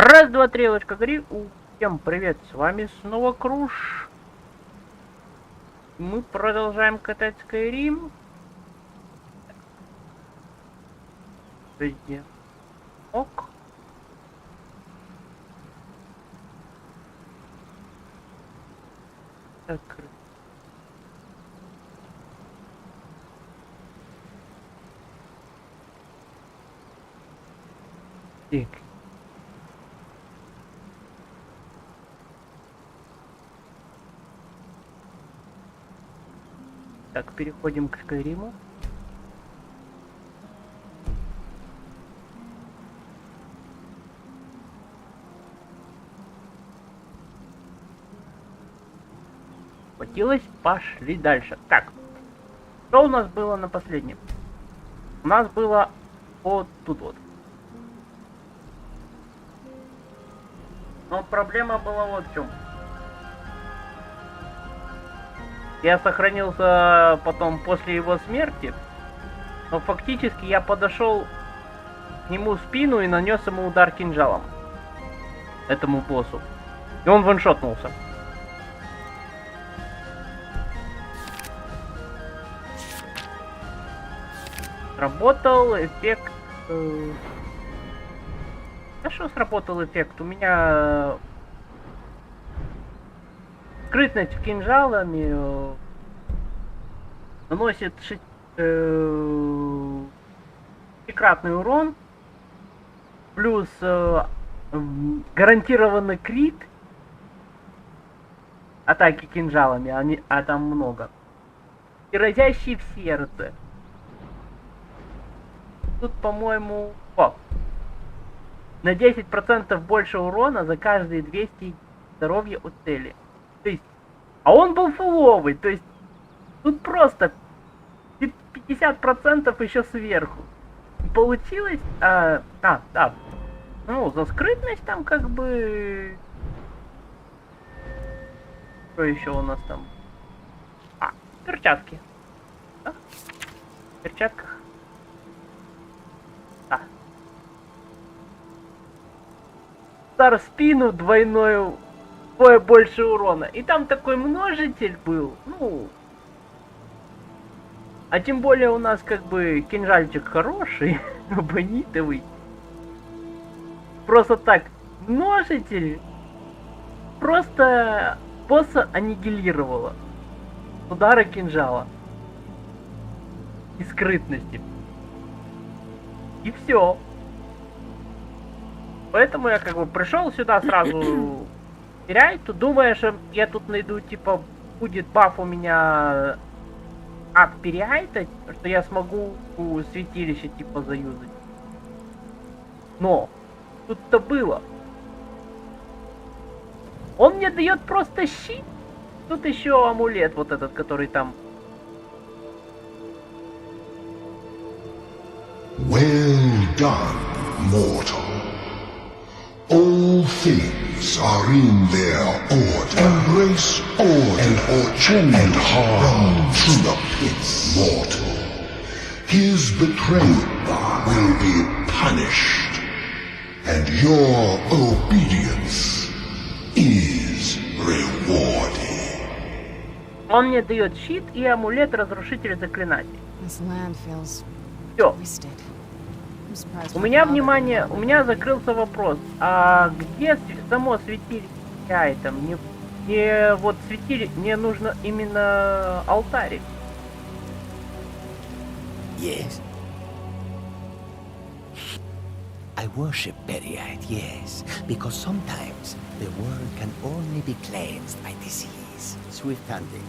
Раз, два, стрелочка, гори. Всем привет, с вами снова Круш. Мы продолжаем катать Skyrim. Везде. Ок. Так. Так. Так, переходим к Скайриму. Хватилось, пошли дальше. Так, что у нас было на последнем? У нас было вот тут вот. Но проблема была вот в чем. Я сохранился потом после его смерти, но фактически я подошел к нему в спину и нанес ему удар кинжалом. Этому боссу. И он ваншотнулся. Сработал эффект... А что сработал эффект? У меня... Скрытность кинжалами наносит шестикратный урон, плюс гарантированный крит атаки кинжалами, а там много, и разящий в сердце. Тут, по-моему, на 10% больше урона за каждые 200 здоровья от цели. То есть, а он был фуловый, то есть тут просто 50% еще сверху. И получилось, да, ну, за скрытность там как бы... Что еще у нас там? Перчатки. Да? В перчатках. Да. Удар в спину двойной... больше урона. И там такой множитель был. Ну. А тем более у нас как бы кинжальчик хороший. Абонитовый. Просто так. Множитель. Просто босса аннигилировало. Удара кинжала. И скрытности. И все. Поэтому я как бы пришел сюда сразу... теряет, думая, что я тут найду, типа, будет баф у меня от переайта, что я смогу святилище, типа, заюзать. Но, тут-то было. Он мне дает просто щит. Тут еще амулет вот этот, который там. Well done, mortal. All things are in their order. Embrace order and harm through the pits, mortal. His betrayal will be punished, and your obedience is rewarded. Он мне дает щит и амулет разрушителя заклинаний. Все. У меня внимание, у меня закрылся вопрос, а где само святилище там? Мне вот святилище, мне нужно именно алтарь. Yes. I worship Periite, yes, because sometimes the world can only be cleansed by disease. Swift-handed.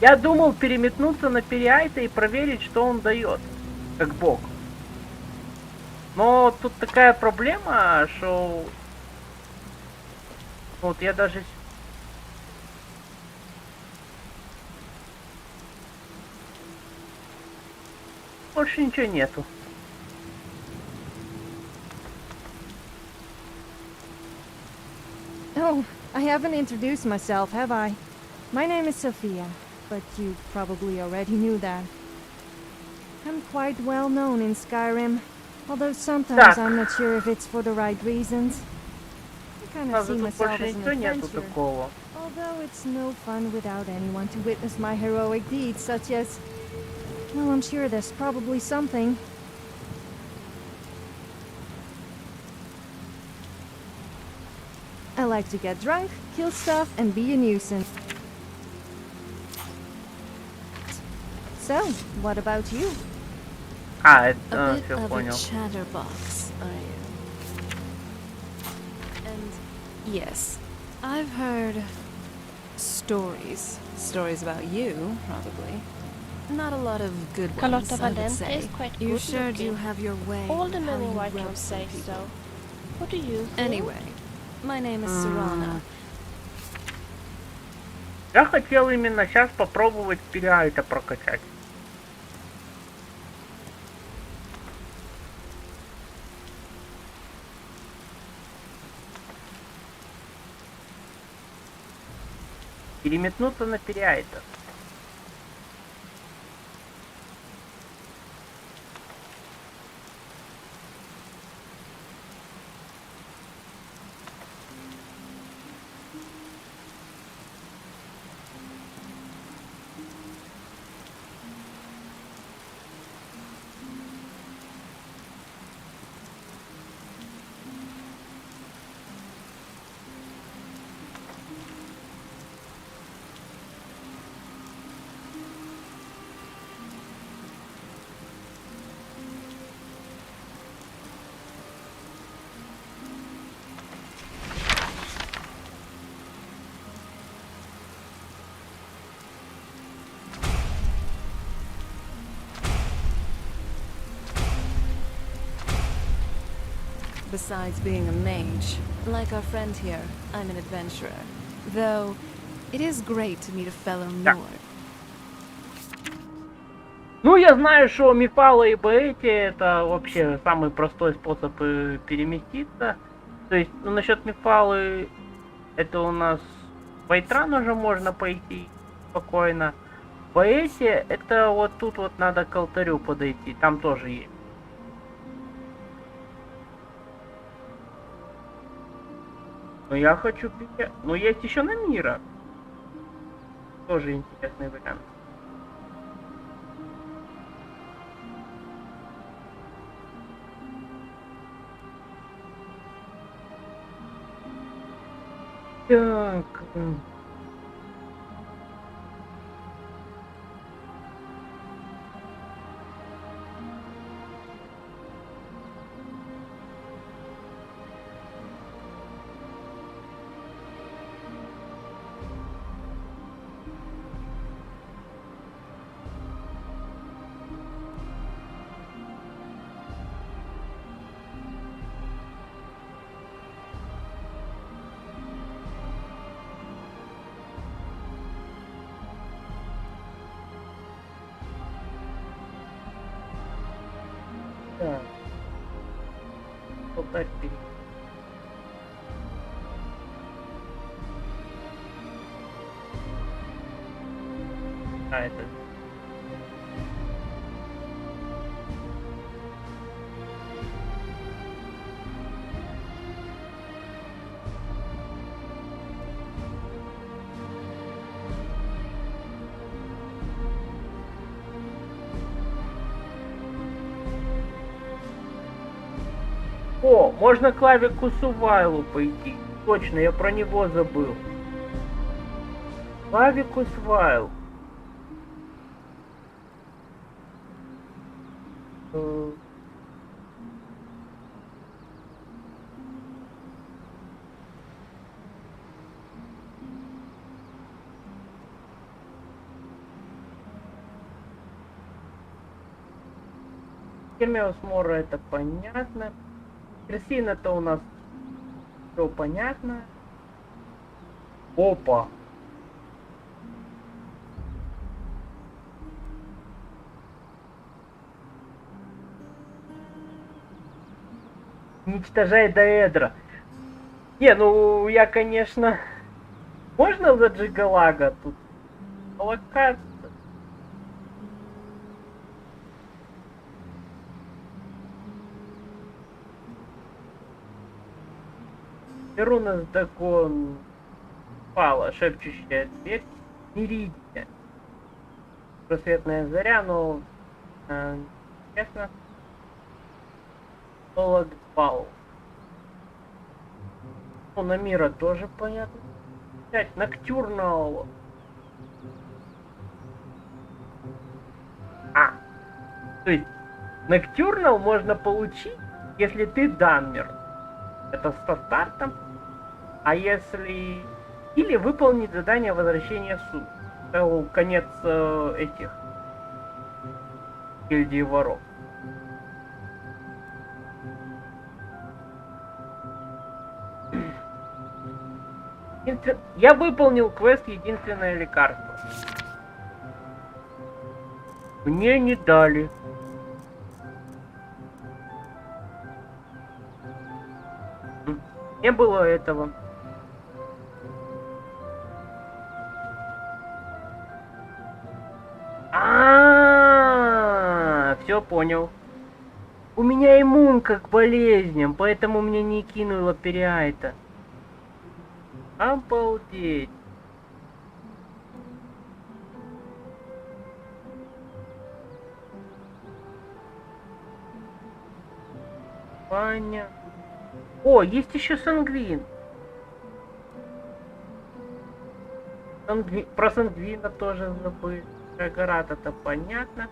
Я думал переметнуться на Периайта и проверить, что он дает. Как бог. Но тут такая проблема, что вот я даже больше ничего нету. Oh, I haven't introduced myself, have I? My name is Sophia, but you probably already knew that. I'm quite well known in Skyrim. Although sometimes I'm not sure if it's for the right reasons. I kind of see Тут myself больше as an ничего нету adventurer. такого. Although it's no fun without anyone to witness my heroic deeds, such as... Well, I'm sure there's probably something. I like to get drunk, kill stuff, and be a nuisance. So, what about you? А, A это, bit все of a понял. chatterbox, are you? And yes, I've heard stories. Stories about you, probably. Not a lot of good ones, Carlotta I would Valente say. is quite You good sure do looking. have your way. All the how men in you white rub don't some say people. so. What do you think? Anyway, my name is Serana. Я хотел именно сейчас попробовать периальта прокачать. Переметнуться на периальта. Besides being a mage, like our friend here, I'm an adventurer. Though, it is great to meet a fellow Nord. Ну, я знаю, что мифалы и поэти это вообще самый простой способ переместиться. То есть, ну, насчет мифалы, это у нас в Вайтран уже можно пойти спокойно. Поэти, это вот тут вот надо к алтарю подойти, там тоже есть. Но я хочу... Ну, есть еще на мира. Тоже интересный вариант. Так. Так. Алтарь перейти. А, это... О, можно к Клавику Сувайлу пойти. Точно, я про него забыл. Клавикус Вайл. Гермеус Мора это понятно. Крысин это у нас все понятно. Опа. Уничтожай Доэдра. Не, ну я, конечно... Можно за Джигалага тут? Локация. Беру на сдакон пала, шепчущая дверь, Меридия. Просветная заря, но честно, Логбал. Ну, на мира тоже понятно. Взять Ноктюрнал. То есть Ноктюрнал можно получить, если ты данмер. Это со стартом. А если... Или выполнить задание возвращения суд. Это конец этих гильдии воров. Я выполнил квест «Единственное лекарство». Мне не дали. Не было этого. Все понял. У меня иммунка к болезням, поэтому мне не кинуло периайта. Обалдеть. Понятно. О, есть еще сангвин. Про сангвина тоже забыл. Гарат, это понятно.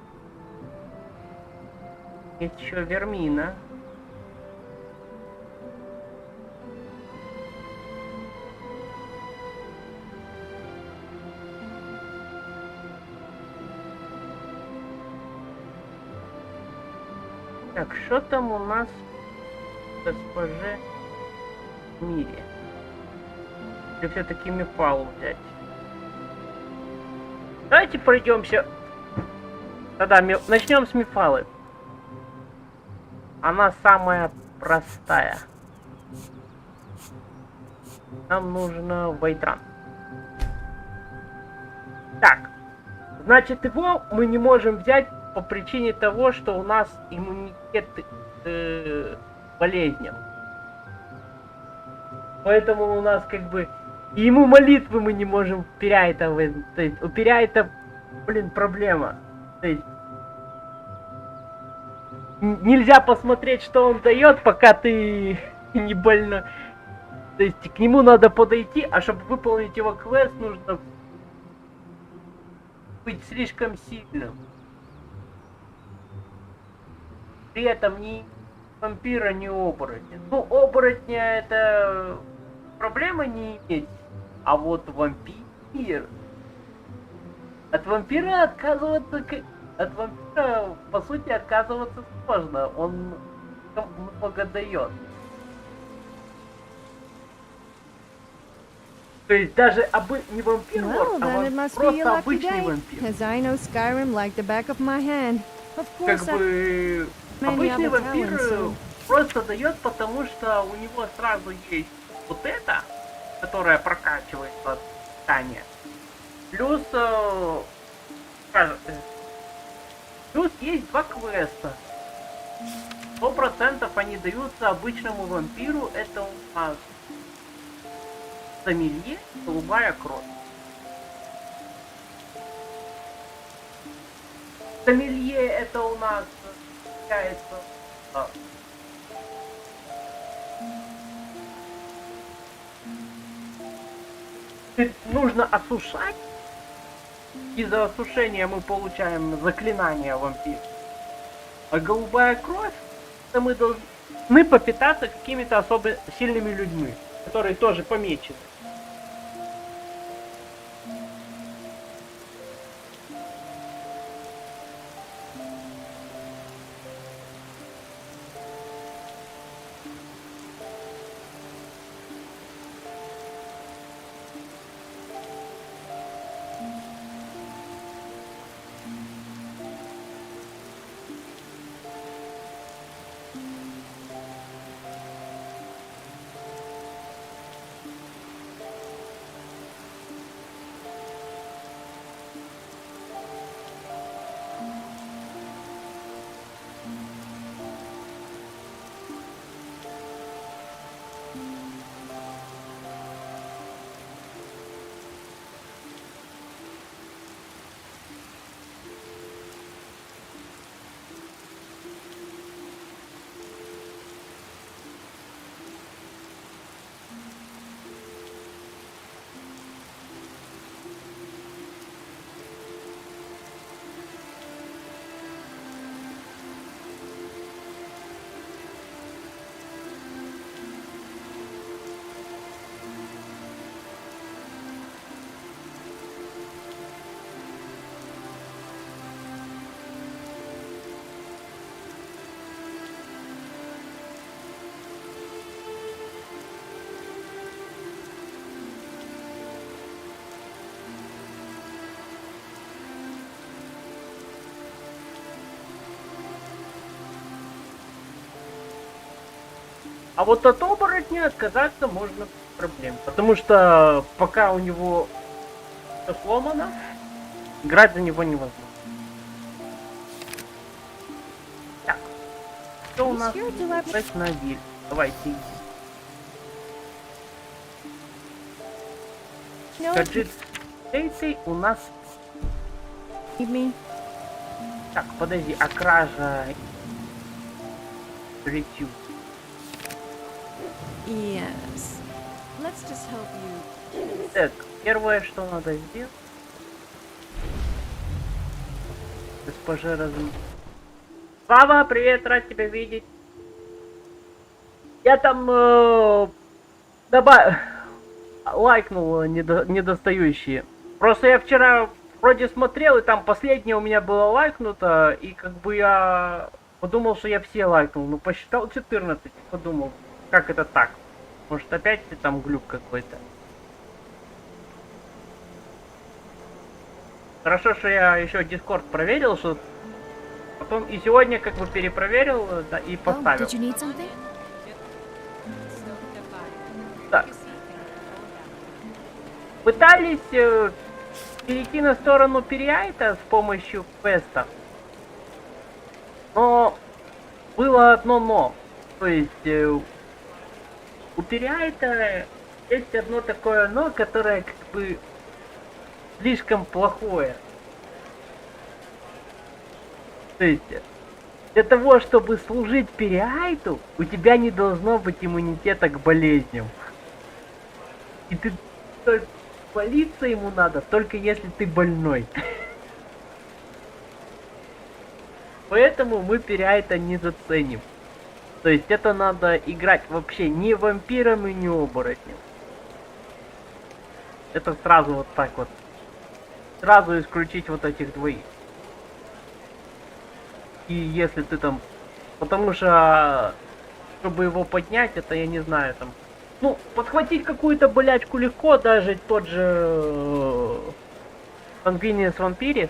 Есть еще вермина. Так, что там у нас, госпоже в мире? Или все-таки Мефалу взять? Давайте пройдемся. Тогда начнем с Мефалы. Она самая простая. Нам нужно Вайтран. Так. Значит, его мы не можем взять по причине того, что у нас иммунитет к болезням. Поэтому у нас как бы... И ему молитвы мы не можем у Перяйта вызвать. То есть у Перяйта, блин, проблема. То есть нельзя посмотреть, что он дает, пока ты не больно. То есть к нему надо подойти, а чтобы выполнить его квест, нужно быть слишком сильным. При этом ни вампира, ни оборотня. Ну, оборотня это проблема не иметь. А вот вампир... От вампира отказываться... От вампира, по сути, отказываться сложно. Он много дает. То есть даже не вампир, Well, а then it must be просто your lucky обычный day, вампир. as I know Skyrim like the back of my hand. Of Как course, бы many обычный other вампир talents, so- просто дает, потому что у него сразу есть вот это, которое прокачивает питание. Плюс плюс есть два квеста. 100% они даются обычному вампиру. Это у нас сомелье, голубая кровь. Сомелье это у нас является нужно осушать. Из-за осушения мы получаем заклинание вампира. А голубая кровь, это мы должны попитаться какими-то особо сильными людьми, которые тоже помечены. А вот от оборотня отказаться можно без проблем. Потому что пока у него все сломано, играть за него невозможно. Так. Что у нас есть на виль? Давайте иди. Гаджет этой у нас... Так, подожди, а кража... Ретю. Yes. Let's just help you. Так, первое, что надо сделать... Госпожа разум... Слава, привет, рад тебя видеть. Я там... лайкнул недостающие. Просто я вчера вроде смотрел, и там последнее у меня было лайкнуто, и как бы я подумал, что я все лайкнул. Ну, посчитал 14, подумал, как это так? Может, опять там глюк какой-то? Хорошо, что я еще дискорд проверил, что потом и сегодня как бы перепроверил, да, и поставил. Так. Пытались перейти на сторону переайта с помощью квеста, но было одно но. То есть у переайта есть одно такое но, которое как бы слишком плохое. То есть для того, чтобы служить переайту, у тебя не должно быть иммунитета к болезням. И ты только молиться ему надо, только если ты больной. Поэтому мы переайта не заценим. То есть это надо играть вообще не вампиром и не оборотнем. Это сразу вот так вот. Сразу исключить вот этих двоих. И если ты там... Потому что... Чтобы его поднять, это я не знаю там... Ну, подхватить какую-то болячку легко, даже тот же... Sanguineous Vampire.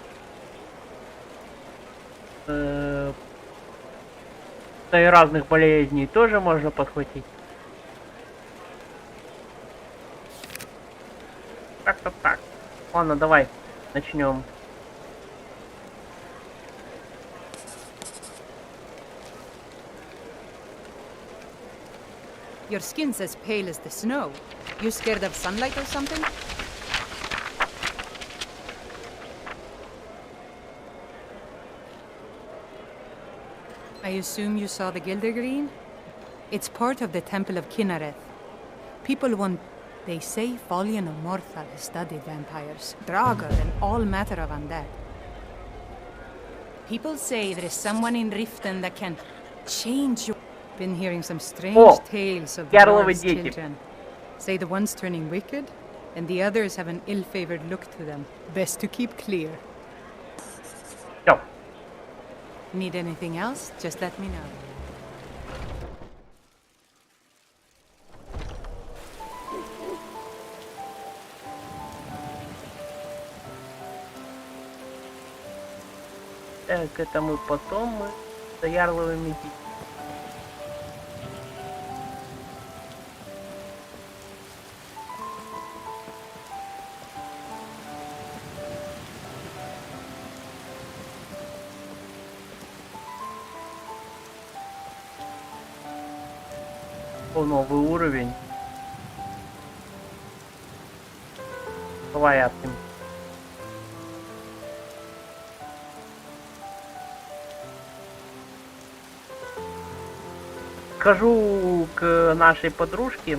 Да и разных болезней тоже можно подхватить. Как-то так. Ладно, давай начнем. Your skin's as pale as the snow. You scared of sunlight or something? I assume you saw the Gildergreen? It's part of the Temple of Kinnereth. People want... They say Folian of Morthal has studied vampires, Draugr, and all matter of undead. People say there is someone in Riften that can change your... Been hearing some strange tales of the Lord's children. Say the one's turning wicked, and the others have an ill-favored look to them. Best to keep clear. No. Need anything else? Just let me know. Так, это мы потом мы за ярловыми детьми. Новый уровень. Давай отпим. Схожу к нашей подружке.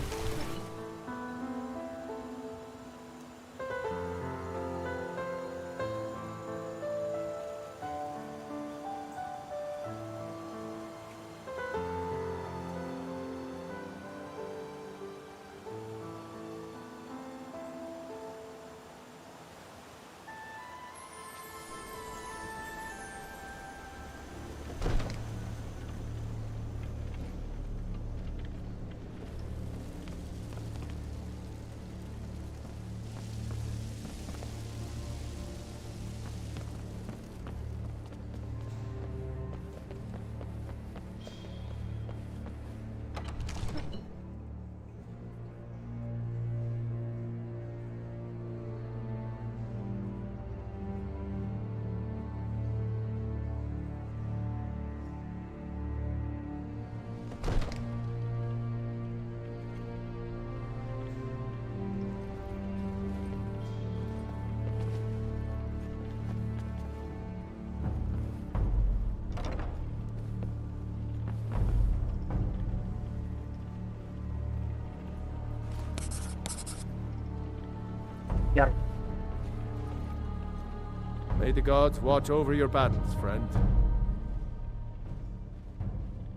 May the gods watch over your battles, friend.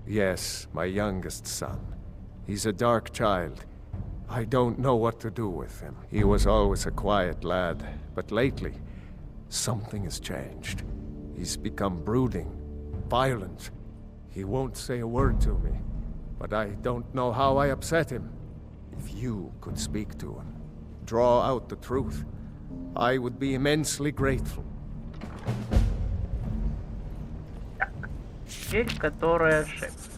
Yes, my youngest son. He's a dark child. I don't know what to do with him. He was always a quiet lad, but lately, something has changed. He's become brooding, violent. He won't say a word to me, but I don't know how I upset him. If you could speak to him, draw out the truth, I would be immensely grateful. Дверь, которая шепчет.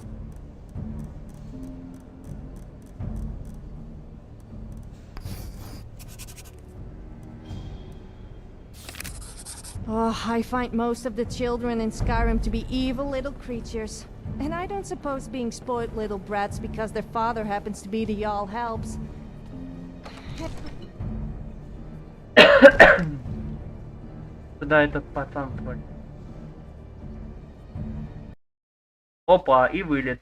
Oh, I find most of the children in Skyrim to be evil little creatures. And I don't suppose being spoiled little brats because their father happens to be the Jarl helps. Куда этот пацан твой? Опа, и вылет.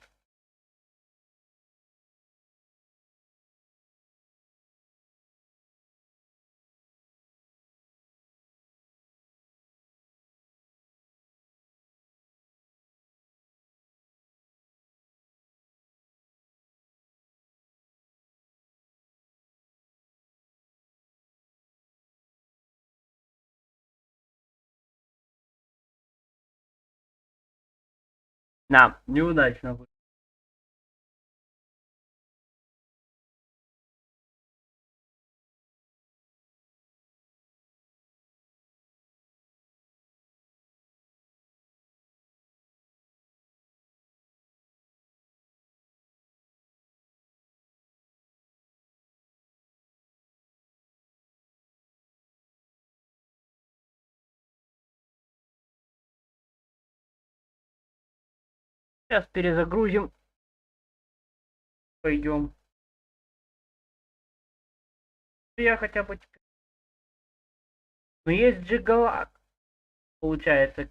На, неудачно будет. Сейчас перезагрузим. Пойдем. Я хотя бы... Но есть джигалак. Получается,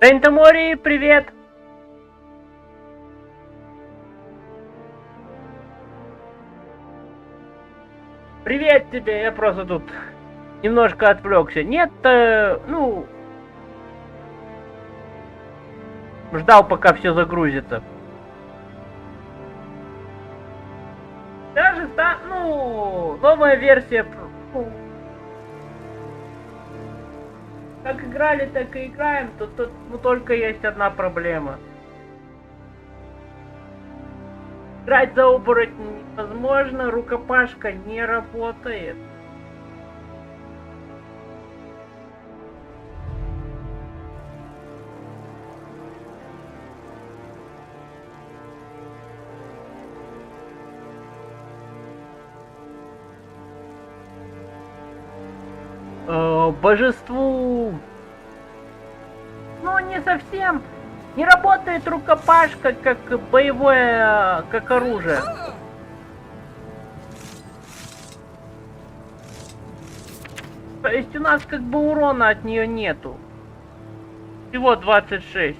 Рентамори, привет! Привет тебе, я просто тут немножко отвлекся. Нет, ну... Ждал, пока все загрузится. Даже, ну, новая версия... Ну, как играли, так и играем. Тут ну, только есть одна проблема. Играть за оборотня невозможно, рукопашка не работает. Божеству... Ну, не совсем. Не работает рукопашка как боевое, как оружие. То есть у нас как бы урона от нее нету. Всего 26.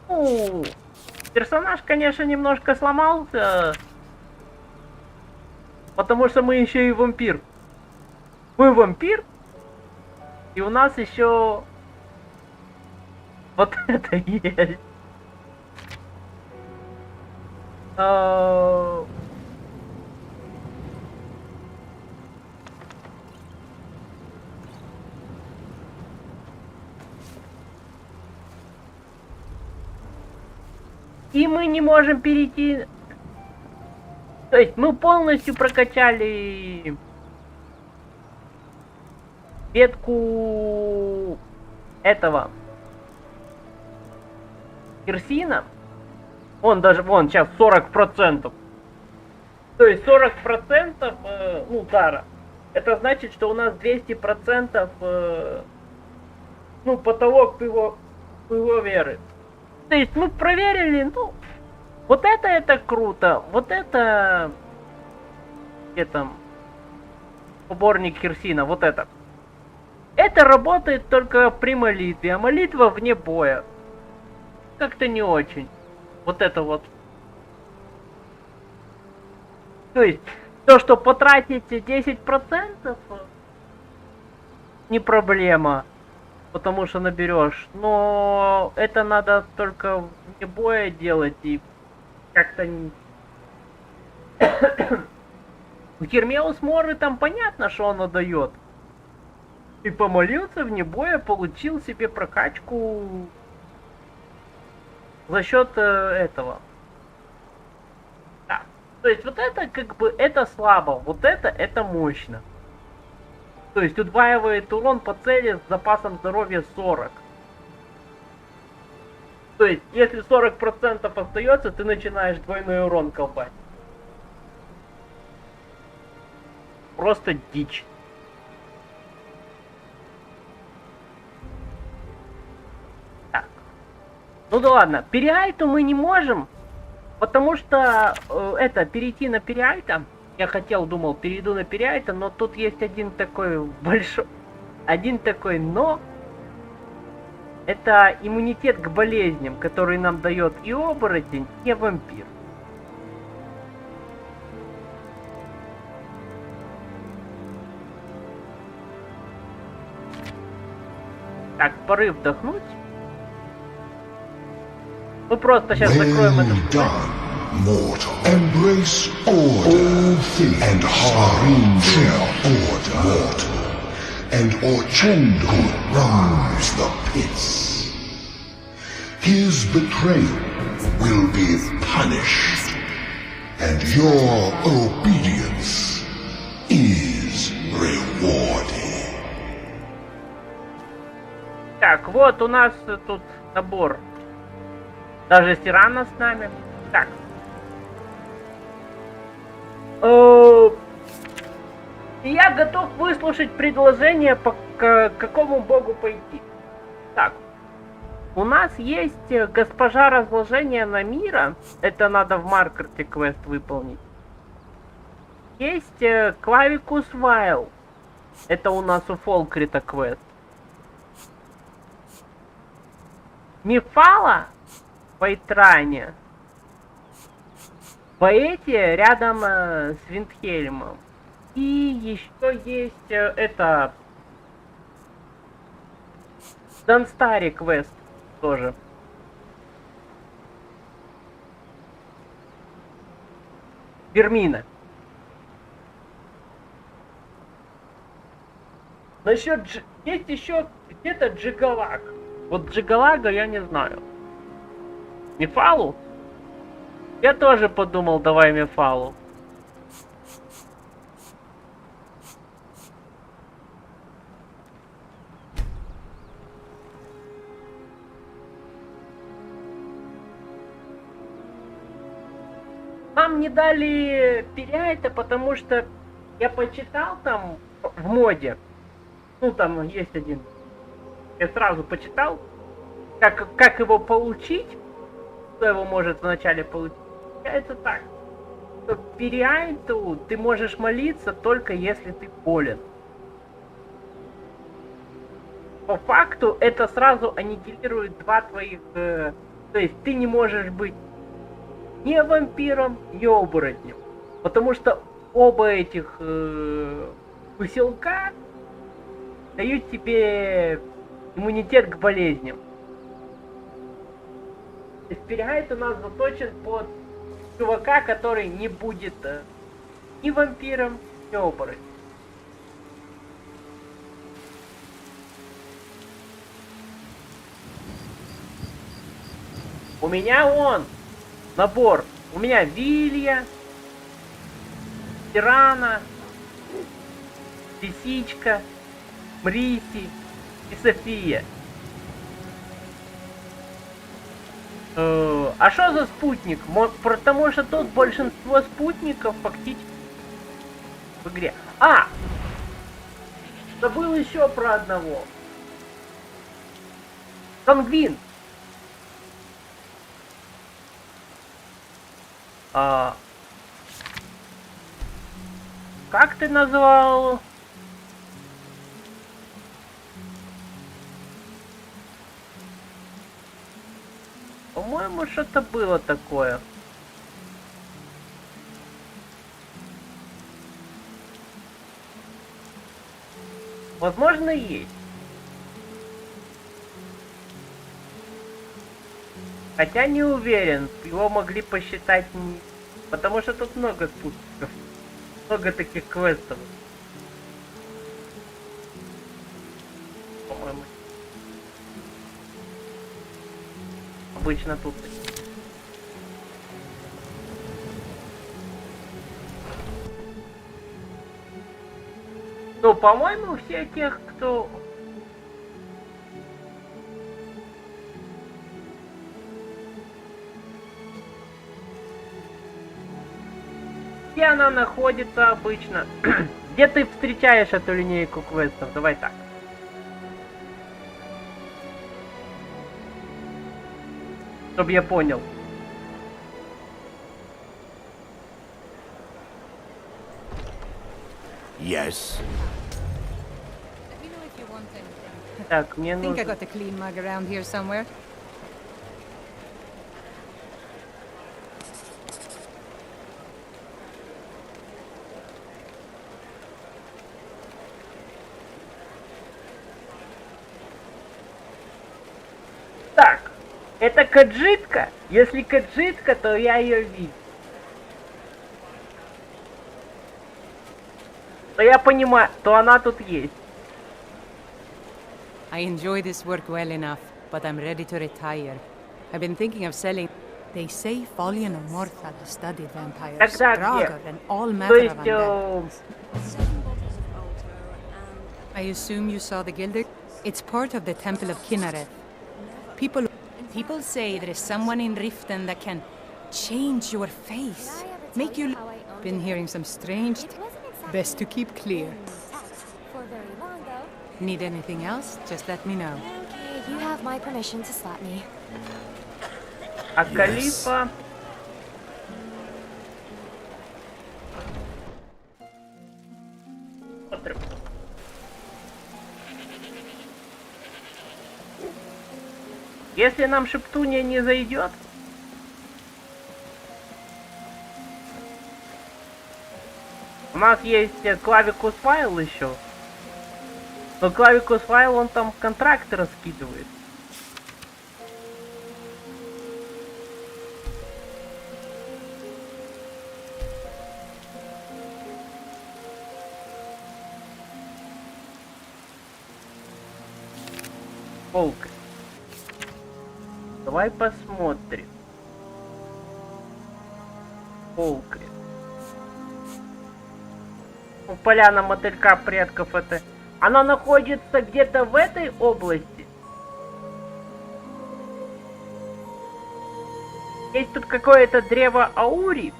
Ну, персонаж, конечно, немножко сломался. Потому что мы еще и вампир. Мы вампир. И у нас еще вот это есть. И мы не можем перейти... То есть мы полностью прокачали ветку этого Керсина. Он даже, вон, сейчас 40%. То есть 40% ну, дара. Это значит, что у нас 200% ну, потолок его веры. То есть мы проверили, ну, вот это круто, вот это поборник Керсина, вот это. Это работает только при молитве, а молитва вне боя. Как-то не очень. Вот это вот. То есть, то, что потратите 10%, не проблема. Потому что наберешь. Но это надо только вне боя делать и как-то... Гермеус Моры там понятно, что оно дает. И помолился вне боя, получил себе прокачку за счет этого. Да. То есть вот это как бы это слабо, вот это мощно. То есть удваивает урон по цели с запасом здоровья 40. То есть, если 40% остается, ты начинаешь двойной урон колбать. Просто дичь. Так. Ну да ладно, переайту мы не можем, потому что перейти на переайта. Я думал, перейду на переайта, но тут есть один такой большой... Один такой но... Это иммунитет к болезням, который нам дает и оборотень, и вампир. Так, порыв вдохнуть. Мы просто сейчас закроем это. Mortal, embrace order. All things and harm their order. Mortal, and Orchendo roams the pits. His betrayal will be punished, and your obedience is rewarded. Так, вот у нас тут набор. Даже Сирана с нами. Так. Я готов выслушать предложение, по какому богу пойти. Так. У нас есть госпожа разложения на мира. Это надо в маркете квест выполнить. Есть клавикус вайл. Это у нас у Фолкрита квест. Мифала в Вайтране. Поэте рядом с Виндхельмом. И еще есть это... Данстари квест тоже. Вермина. Насчет есть еще где-то Джигалак. Вот Джигалага я не знаю. Мифалу? Я тоже подумал, давай Мифалу. Нам не дали перейти, потому что я почитал там в моде. Ну, там есть один. Я сразу почитал, как его получить. Кто его может вначале получить. Получается так. Что перейти ты можешь молиться только если ты болен. По факту это сразу аннигилирует два твоих... то есть ты не можешь быть ни вампиром, ни оборотнем. Потому что оба этих усилка дают тебе иммунитет к болезням. То есть перегайд у нас заточен под чувака, который не будет ни вампиром, ни оборотнем. У меня набор. У меня Вилья, Тирана, Лисичка, Мриси и София. А что за спутник? Потому что тут большинство спутников фактически в игре. Забыл еще про одного. Сангвин. Как ты назвал? По-моему, что-то было такое. Возможно, есть. Хотя не уверен, его могли посчитать не... Потому что тут много спутников. Много таких квестов. По-моему. Обычно тут. Ну, по-моему, все тех, кто... Где она находится обычно? Где ты встречаешь эту линейку квестов? Давай так. Чтоб я понял. Yes. Так, мне нужно... I think I got a clean mug around here somewhere. Так, это каджитка? Если каджитка, то я ее вижу. То я понимаю, то она тут есть. I enjoy this work well enough, but I'm ready to retire. I've been thinking of selling. They say Folian of Morthal studied vampires, Тогда Draugr, где? and all То manner есть... of undead. I assume you saw the gilder? It's part of the Temple of Kinnareth. People say there is someone in Riften that can change your face, make you... Been hearing some strange... Best to keep clear. Need anything else? Just let me know. Okay, you have my permission to slap me. А Калифа... посмотрим. Если нам шептунья не зайдет, у нас есть клавикус файл еще. Но клавикус файл он там контракты раскидывает. Волк. Давай посмотрим. Волк. Поляна мотылька предков это... Она находится где-то в этой области. Есть тут какое-то древо Аури.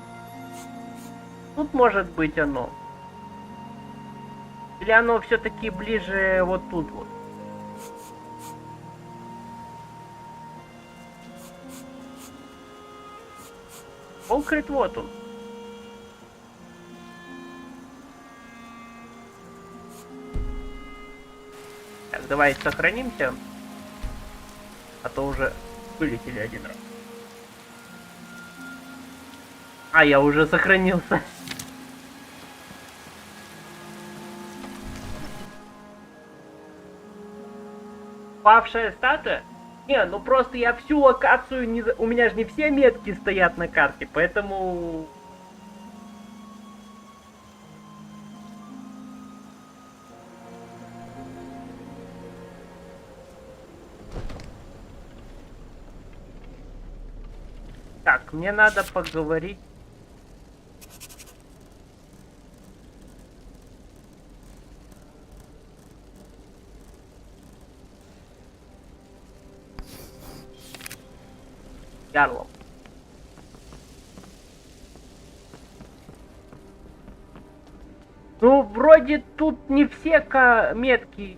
Тут может быть оно. Или оно все-таки ближе вот тут вот. Волкрит вот он. Так, давай сохранимся. А то уже вылетели один раз. А, я уже сохранился. Павшая статуя? Не, ну просто я всю локацию не... У меня же не все метки стоят на карте, поэтому... Так, мне надо поговорить. Ярлом. Ну, вроде тут не все метки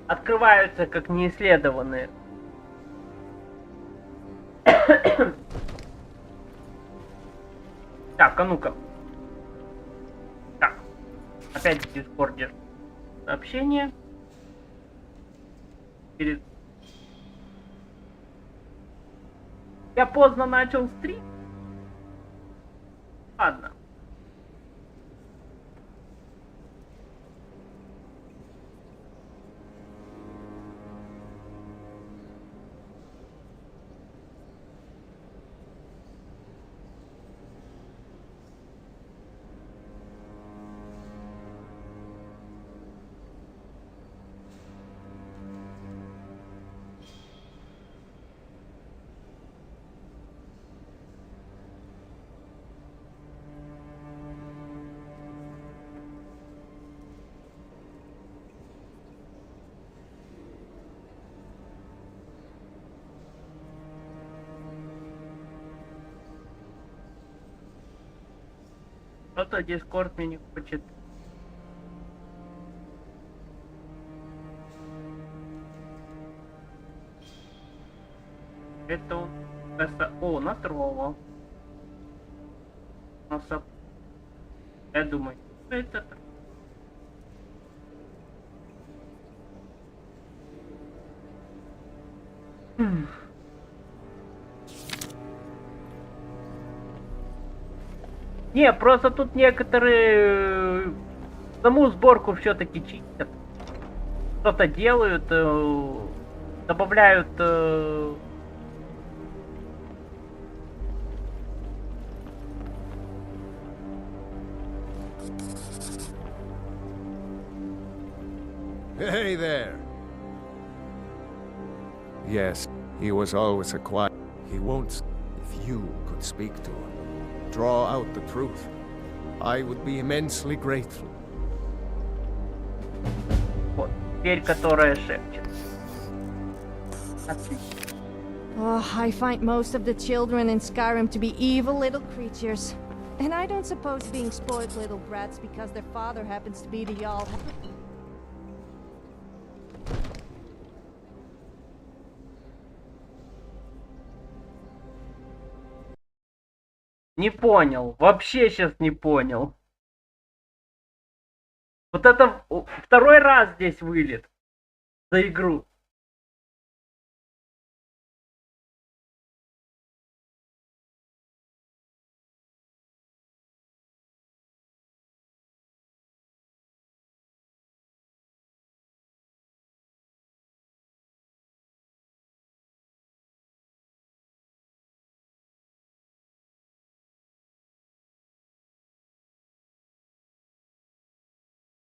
открываются как неисследованные. Так, а ну-ка. Так, опять в дискорде общение. Я поздно начал стрим. Ладно. Кто-то дискорд мне не хочет. Это он... О, на трово. Я думаю, что это... Не, просто тут некоторые саму сборку все-таки чистят. Что-то делают, добавляют... Hey there. Yes, he was always a quiet. He won't. If you could speak to him, draw out the truth, I would be immensely grateful. Вот, дверь, которая шепчет. Отлично. Oh, I find most of the children in Skyrim to be evil little creatures. And I don't suppose being spoiled little brats because their father happens to be the y'all. Не понял. Вообще сейчас не понял. Вот это второй раз здесь вылет за игру.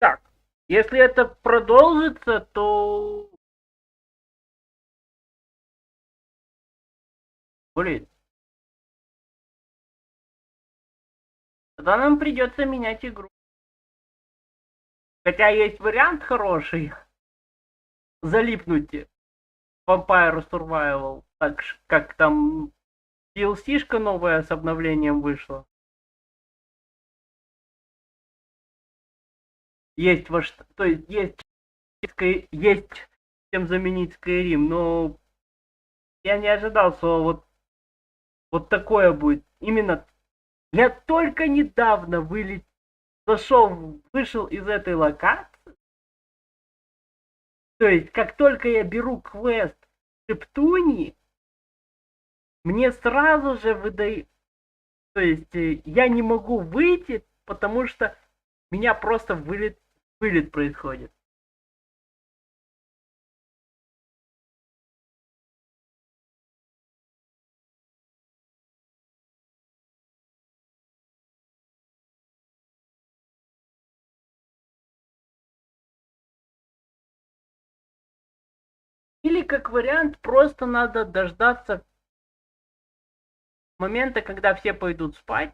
Так, если это продолжится, то... Блин. Тогда нам придется менять игру. Хотя есть вариант хороший. Залипнуть в Vampire Survival. Так как там DLC-шка новая с обновлением вышла. Есть то есть есть чем заменить Skyrim, но я не ожидал, что вот такое будет. Именно я только недавно вышел из этой локации. То есть, как только я беру квест Шептуньи, мне сразу же выдают... То есть, я не могу выйти, потому что меня просто вылет происходит. Или как вариант, просто надо дождаться момента, когда все пойдут спать,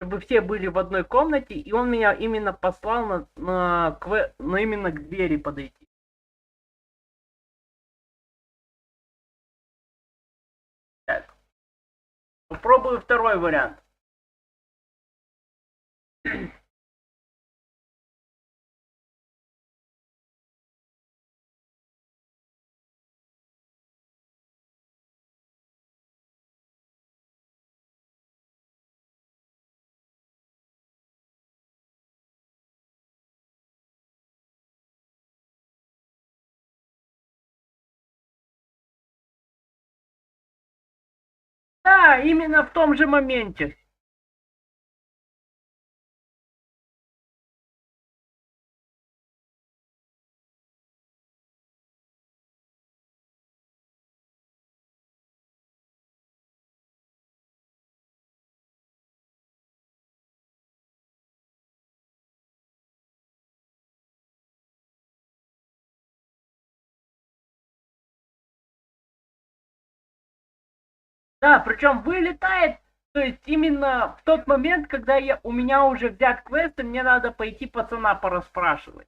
чтобы все были в одной комнате, и он меня именно послал на именно к двери подойти. Так. Попробую второй вариант. Да, именно в том же моменте. Да, причем вылетает, то есть именно в тот момент, когда у меня уже взят квест, и мне надо пойти пацана порасспрашивать.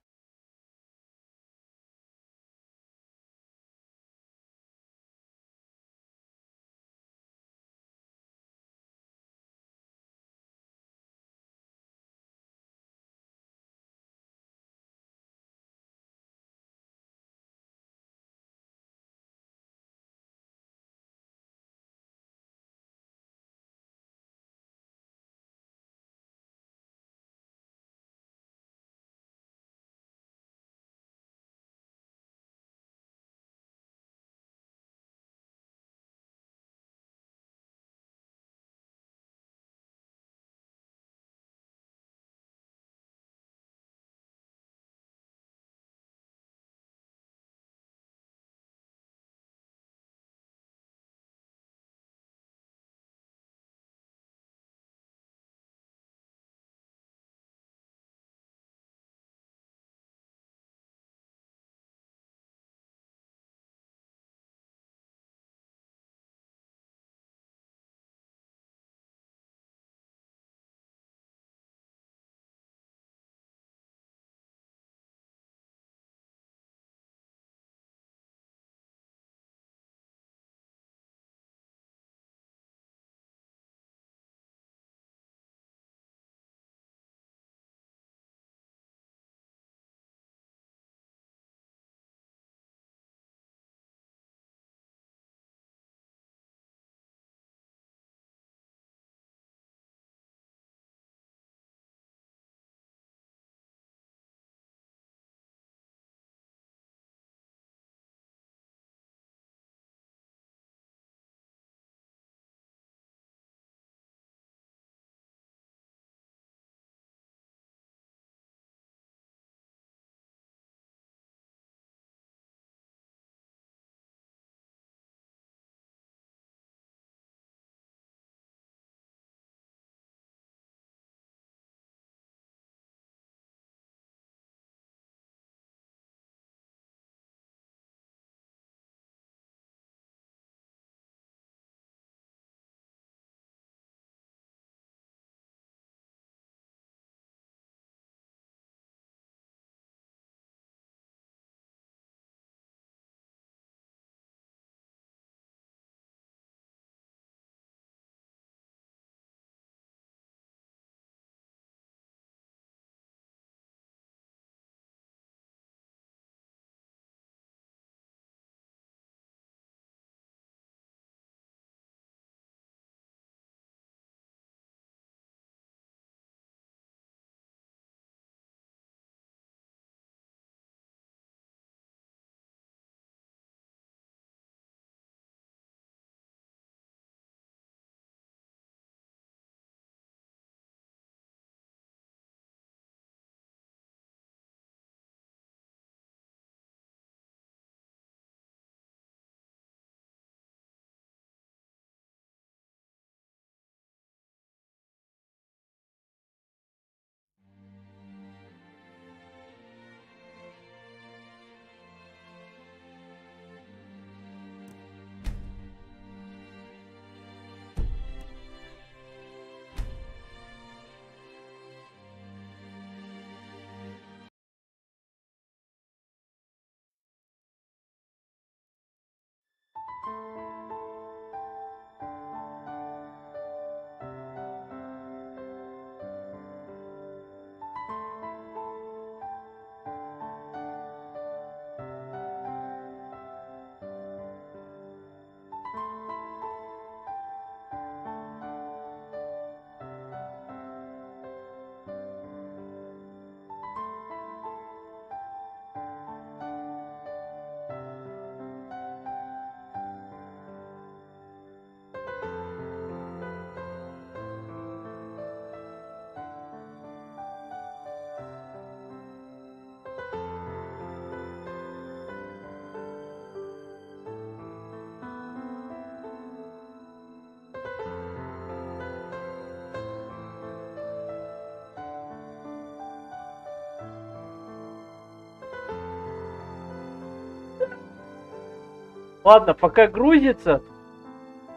Ладно, пока грузится,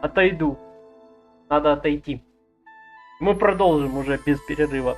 отойду. Надо отойти. Мы продолжим уже без перерыва.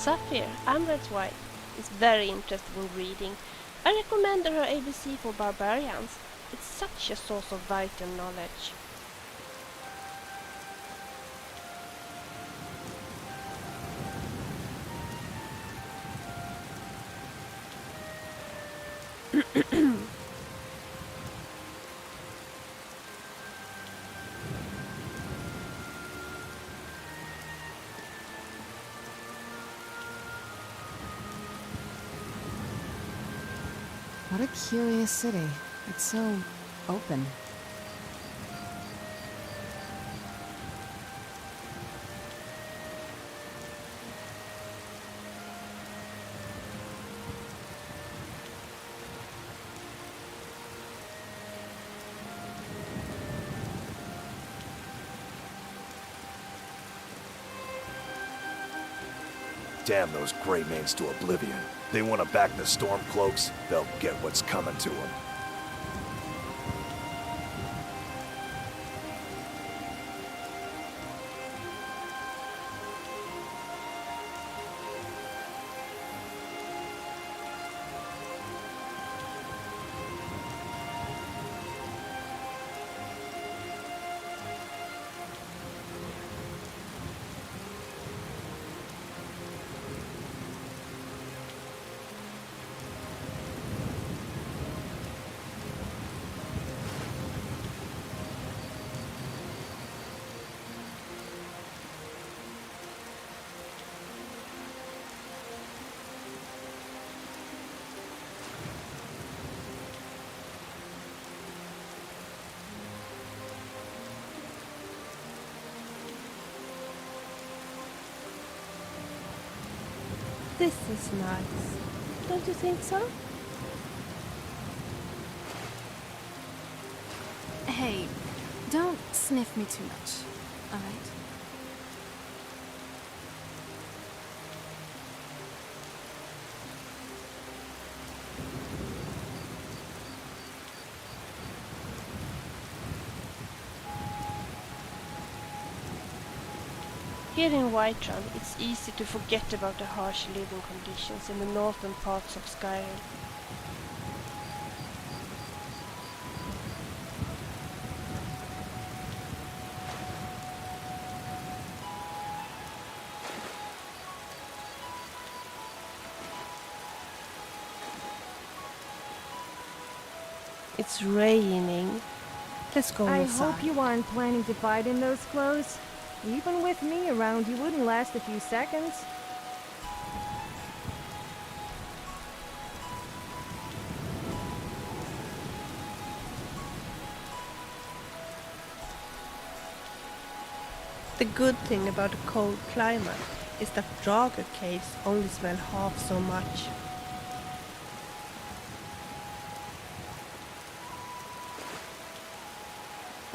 Saphir, Amret's wife, is very interested in reading. I recommend her ABC for barbarians. It's such a source of vital knowledge. What a curious city. It's so open. Damn those Grey Manes to oblivion. They want to back the Stormcloaks, they'll get what's coming to them. This is nice. Don't you think so? Hey, don't sniff me too much, alright? Here in Whiterun, it's easy to forget about the harsh living conditions in the northern parts of Skyrim. It's raining. Let's go inside. I hope you aren't planning to fight in those clothes. Even with me around, you wouldn't last a few seconds. The good thing about a cold climate is that Draugr caves only smell half so much.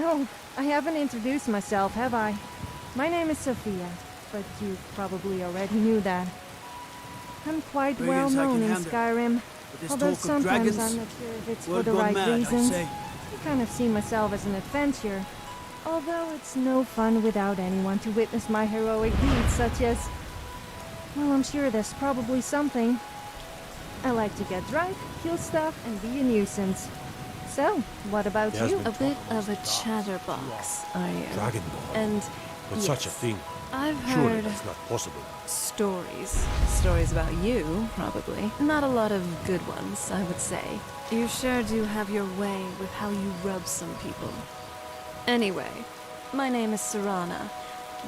Oh, I haven't introduced myself, have I? My name is Sophia, but you probably already knew that. I'm quite well known in Skyrim, although sometimes I'm not sure if it's for the right reasons. I kind of see myself as an adventurer, although it's no fun without anyone to witness my heroic deeds, such as... Well, I'm sure there's probably something. I like to get drunk, kill stuff, and be a nuisance. So, what about you? A bit of a chatterbox, are you? Dragon Ball. And But yes, such a thing. I've Surely heard that's not possible. stories. Stories about you, probably. Not a lot of good ones, I would say. You sure do have your way with how you rub some people. Anyway, my name is Serana.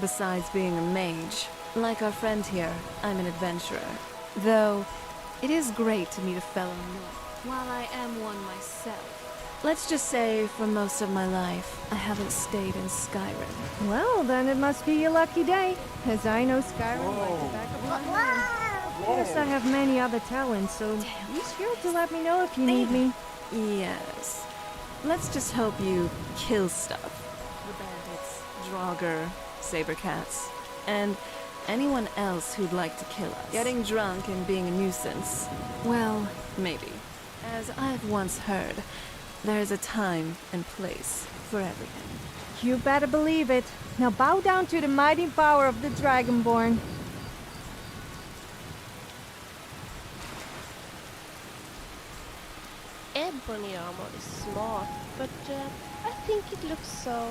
Besides being a mage, like our friend here, I'm an adventurer. Though, it is great to meet a fellow North, while I am one myself. Let's just say, for most of my life, I haven't stayed in Skyrim. Well, then it must be your lucky day, as I know Skyrim like the back of my hand. Of course, I have many other talents, so be sure to let me know if you need me. Yes. Let's just hope you kill stuff. The bandits, Draugr, saber cats, and anyone else who'd like to kill us. Getting drunk and being a nuisance. Well, maybe. As I've once heard, there's a time and place for everything. You better believe it. Now bow down to the mighty power of the Dragonborn. Ebony armor is smart, but I think it looks so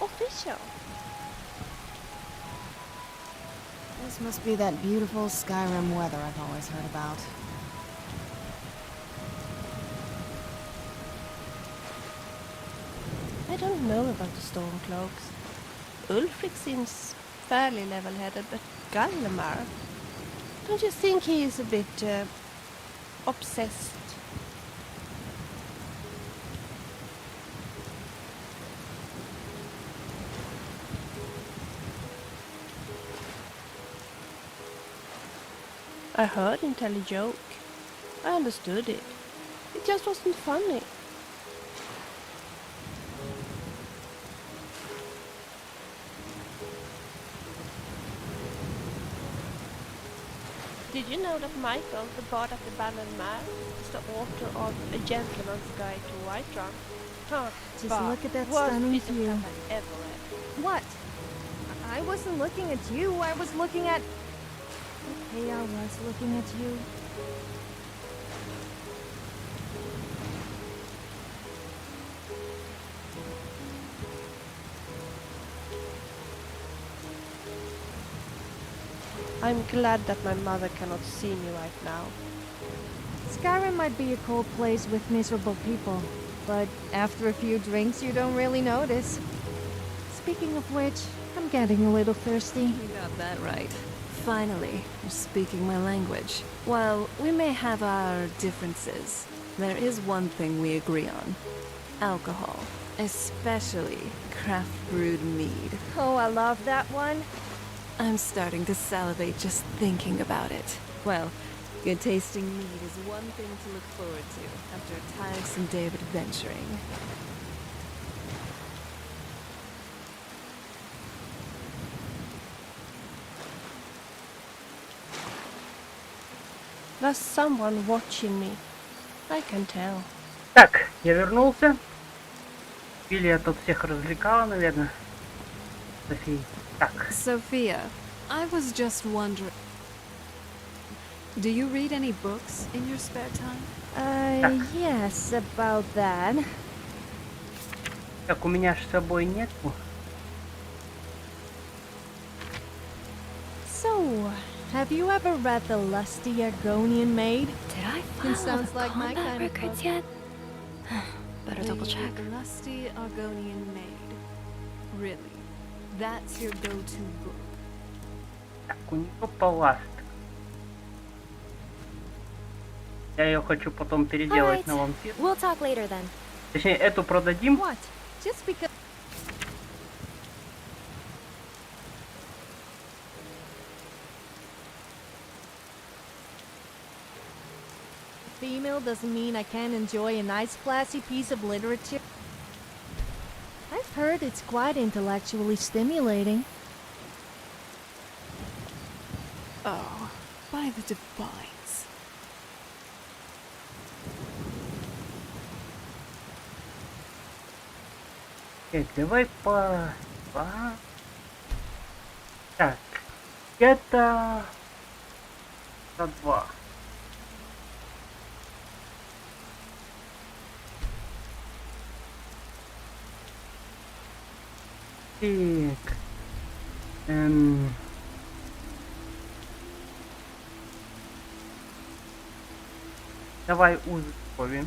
official. This must be that beautiful Skyrim weather I've always heard about. I don't know about the Stormcloaks. Ulfric seems fairly level-headed, but Gallimar, don't you think he is a bit obsessed? I heard him tell a joke. I understood it. It just wasn't funny. Did you know that Michael, the bard of the abandoned mare, is the author of A Gentleman's Guide to Whiterun? Huh, Just look at that worst stunning piece of view. crap I've ever read. What? I wasn't looking at you, I was looking at... Okay, I was looking at you. I'm glad that my mother cannot see me right now. Skyrim might be a cold place with miserable people, but after a few drinks you don't really notice. Speaking of which, I'm getting a little thirsty. You got that right. Finally, you're speaking my language. While we may have our differences, there is one thing we agree on. Alcohol. Especially craft-brewed mead. Oh, I love that one. I'm starting to salivate just thinking about it. Well, good tasting mead is one thing to look forward to after a tiresome day of adventuring. There's someone watching me. I can tell. Так, я вернулся. Или я тут всех развлекала, наверное. София. Так. Sophia, I was just wondering. Do you read any books in your spare time? Yes, about that. Так, у меня ж с собой нету. So, have you ever read The Lusty Argonian Maid? Did I It file sounds the like my combat kind of records book. yet? Better double check. The Lusty Argonian Maid. Really? That's your go-to book? Так, у нее паласт. Я ее хочу потом переделать Alright. на вампир. We'll talk later then. Точнее, эту продадим. What? Just because... Female doesn't mean I can't enjoy a nice classy piece of literature. I've heard it's quite intellectually stimulating. Oh, by the divines. Давай Так. Это... Это 2. Так. Давай узкови.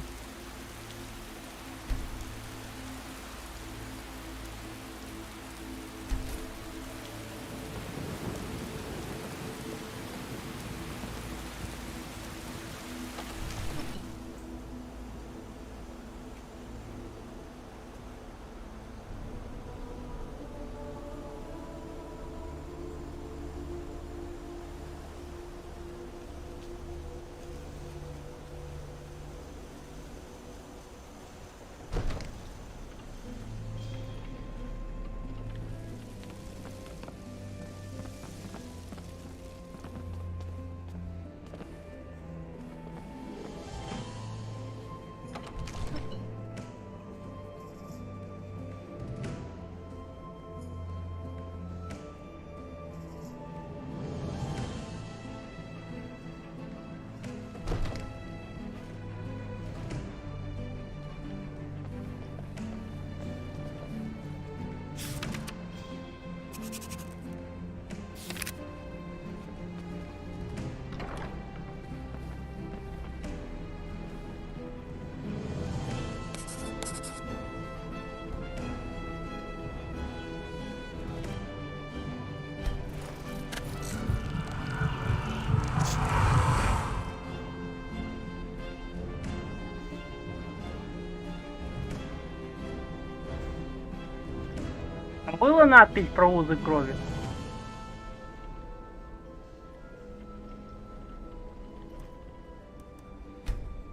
Была надпись про узы крови?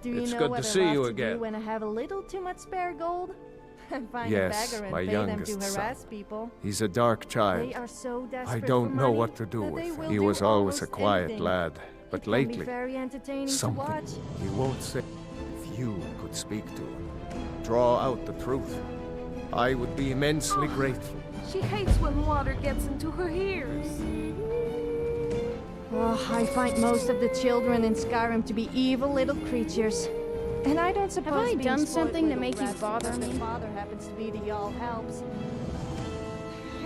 It's good to see you again. When I have a little too much spare gold? Find Yes, a beggar and my pay them youngest to son. harass people. He's a dark child. They are so I desperate don't for know money what to do that with they him. will He do was always a almost quiet anything. lad, but It can lately, be very entertaining to something watch. he won't say. If you could speak to him, draw out the truth, I would be immensely grateful. She hates when water gets into her ears. Oh, I find most of the children in Skyrim to be evil little creatures. And I don't suppose Have I being done spoiled something to little make you rats bother because me? their father happens to be the Jarl helps.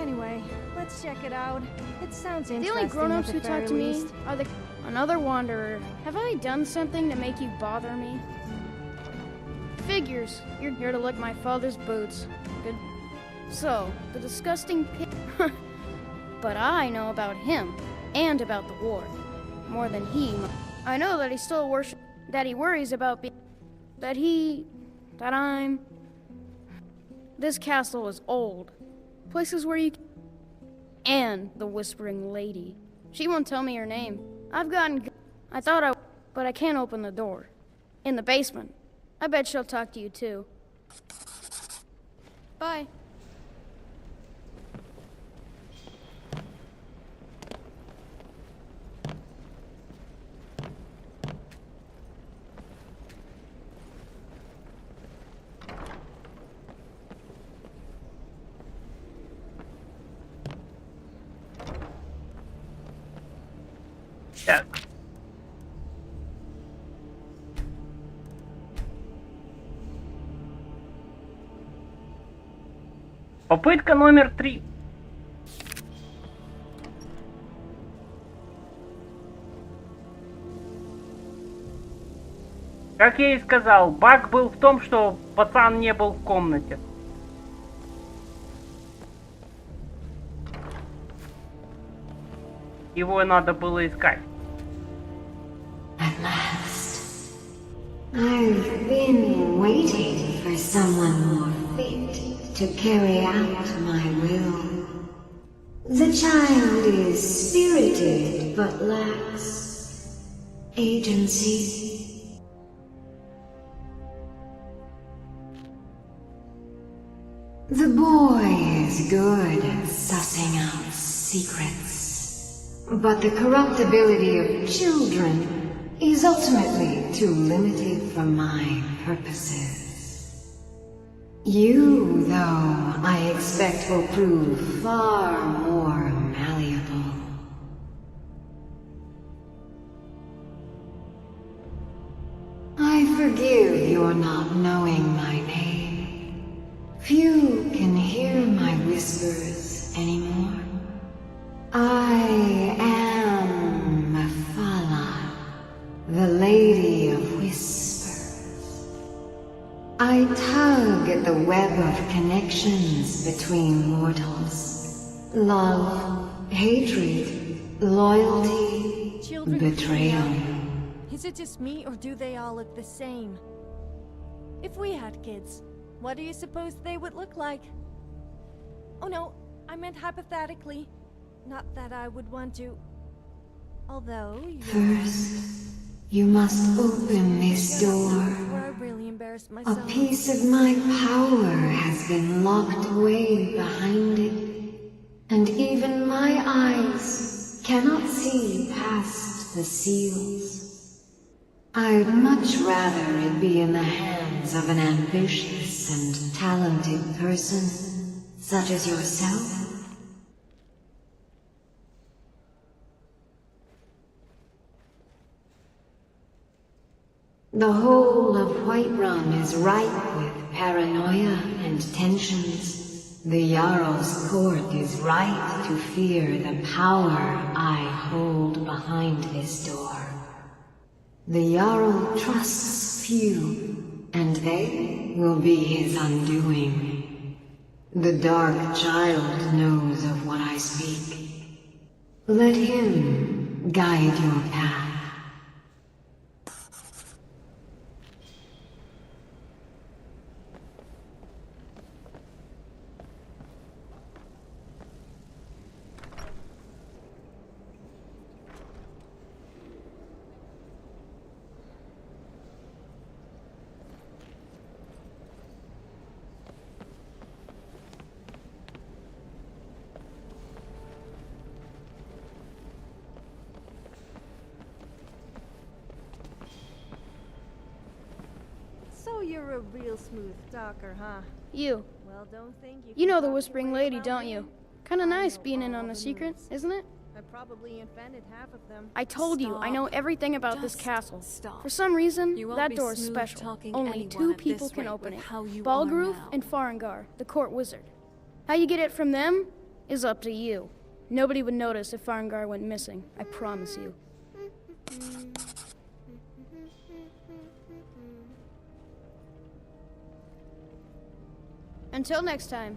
Anyway, let's check it out. It sounds The interesting only grown-ups at who the talk very to me least. are another wanderer. Have I done something to make you bother me? Figures. You're here to lick my father's boots. Good. So, the disgusting pig. But I know about him and about the war more than he. I know that he still worships. That he worries about being. That I'm. This castle is old. Places where you. And the Whispering Lady. She won't tell me her name. I've gotten. I thought I. But I can't open the door. In the basement. I bet she'll talk to you too. Bye. Так. Попытка номер 3. Как я и сказал, баг был в том, что пацан не был в комнате. Его надо было искать. At last. I've been waiting for someone more fit to carry out my will. The child is spirited but lacks agency. The boy is good at sussing out secrets, but the corruptibility of children is ultimately too limited for my purposes. You, though, I expect will prove far more malleable. for not knowing my name. Few can hear my whispers anymore. I am Mephala, the Lady of Whispers. I tug at the web of connections between mortals. Love, hatred, loyalty, betrayal. Is it just me, or do they all look the same? If we had kids, what do you suppose they would look like? Oh no, I meant hypothetically. Not that I would want to. Although First, you must open this door. where I really embarrassed A myself. piece of my power has been locked away behind it, and even my eyes cannot see past the seals. I'd much rather it be in the hands of an ambitious and talented person, such as yourself. The whole of Whiterun is ripe with paranoia and tensions. The Jarl's court is right to fear the power I hold behind this door. The Jarl trusts few, and they will be his undoing. The Dark Child knows of what I speak. Let him guide your path. So you're a real smooth talker, huh? You. Well, don't think You know the can Whispering Lady, don't you? Kinda nice being in on a secret, isn't it? I probably invented half of them. I told you, I know everything about this castle. For some reason, that door is special. Only 2 people can open it. Balgruf and Farengar, the court wizard. How you get it from them is up to you. Nobody would notice if Farengar went missing, I promise you. Until next time.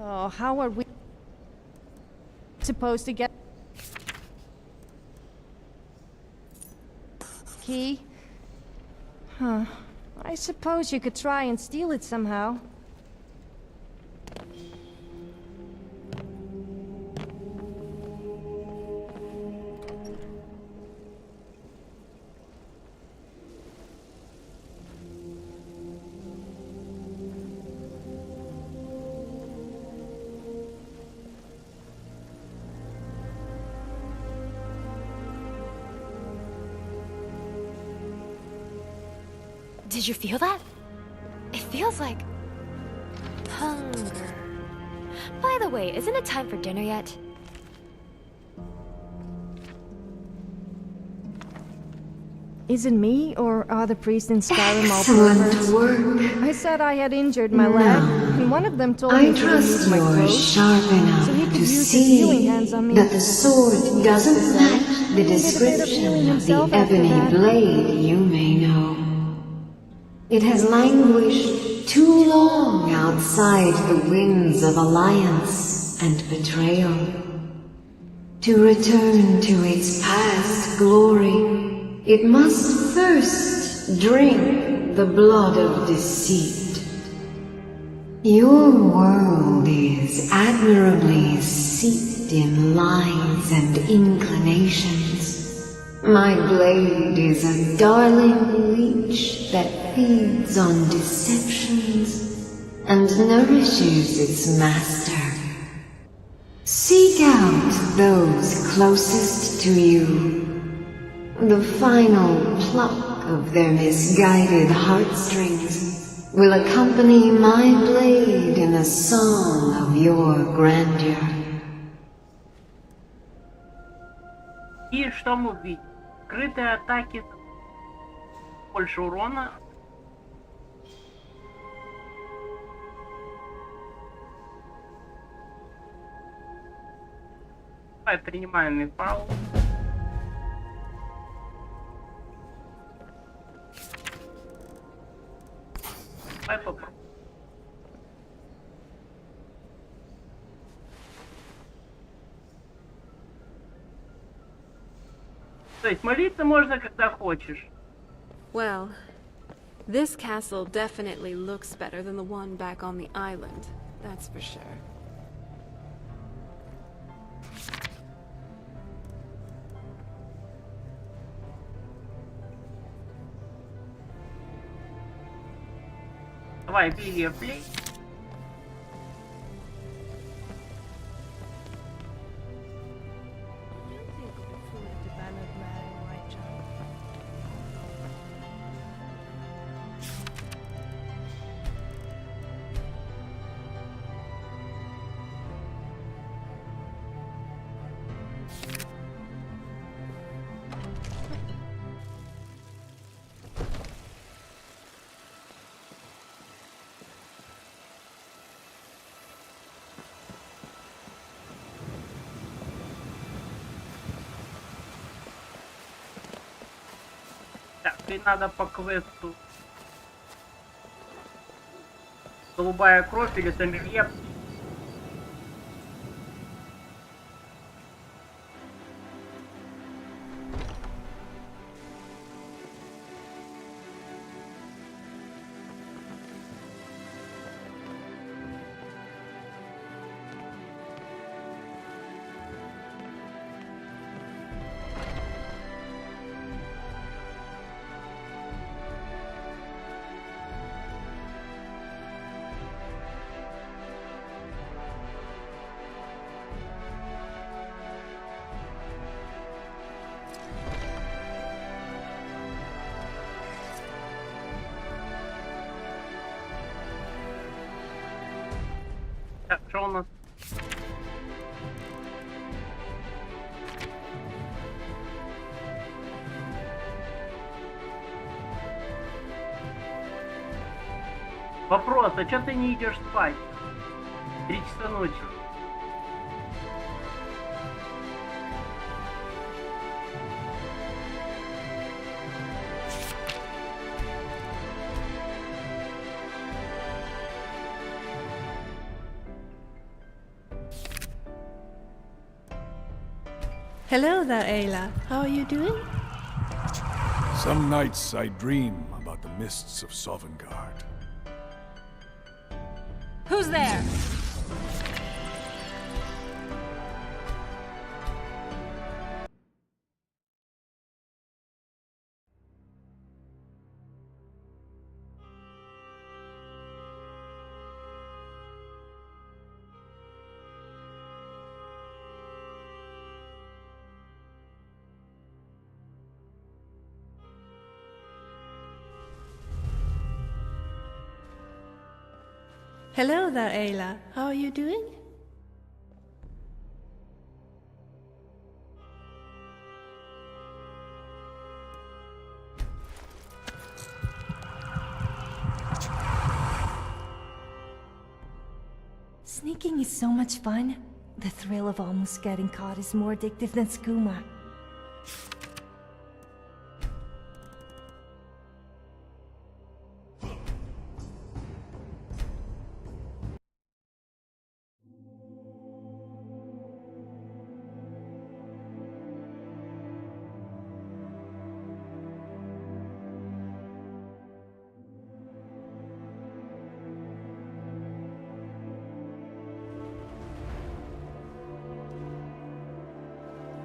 Oh, how are we supposed to get key? Huh. I suppose you could try and steal it somehow. Did you feel that? It feels like hunger. By the way, isn't it time for dinner yet? Is it me, or are the priests in Skyrim all Excellent perverts? work. I said I had injured my leg, and one of them told me I to trust remove my you're clothes, sharp enough so he could to use his healing see hands on me. that the sword doesn't match the description of the ebony blade you may know. It has languished too long outside the winds of alliance and betrayal. To return to its past glory, it must first drink the blood of deceit. Your world is admirably seeped in lines and inclinations. My blade is a darling leech that feeds on deceptions and nourishes its master. Seek out those closest to you. The final pluck of their misguided heartstrings will accompany my blade in a song of your grandeur. И что мы видим? Скрытые атаки больше урона. Давай принимаем мифал. Давай попробуем. То есть молиться можно, когда хочешь. Well, this castle definitely looks better than the one back on the island, that's for sure. Давай, переплей. Так, и надо по квесту. Голубая кровь или сомелье. Так, что у нас? Вопрос, а чё ты не идешь спать? 3 часа ночи. Hello there, Ayla. How are you doing? Some nights I dream about the mists of Sovngarde. Who's there? Hello there, Ayla. How are you doing? Sneaking is so much fun. The thrill of almost getting caught is more addictive than skooma.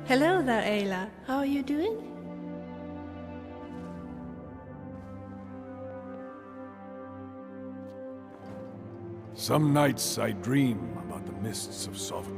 Hello there, Ayla. How are you doing? Some nights I dream about the mists of Sovereign.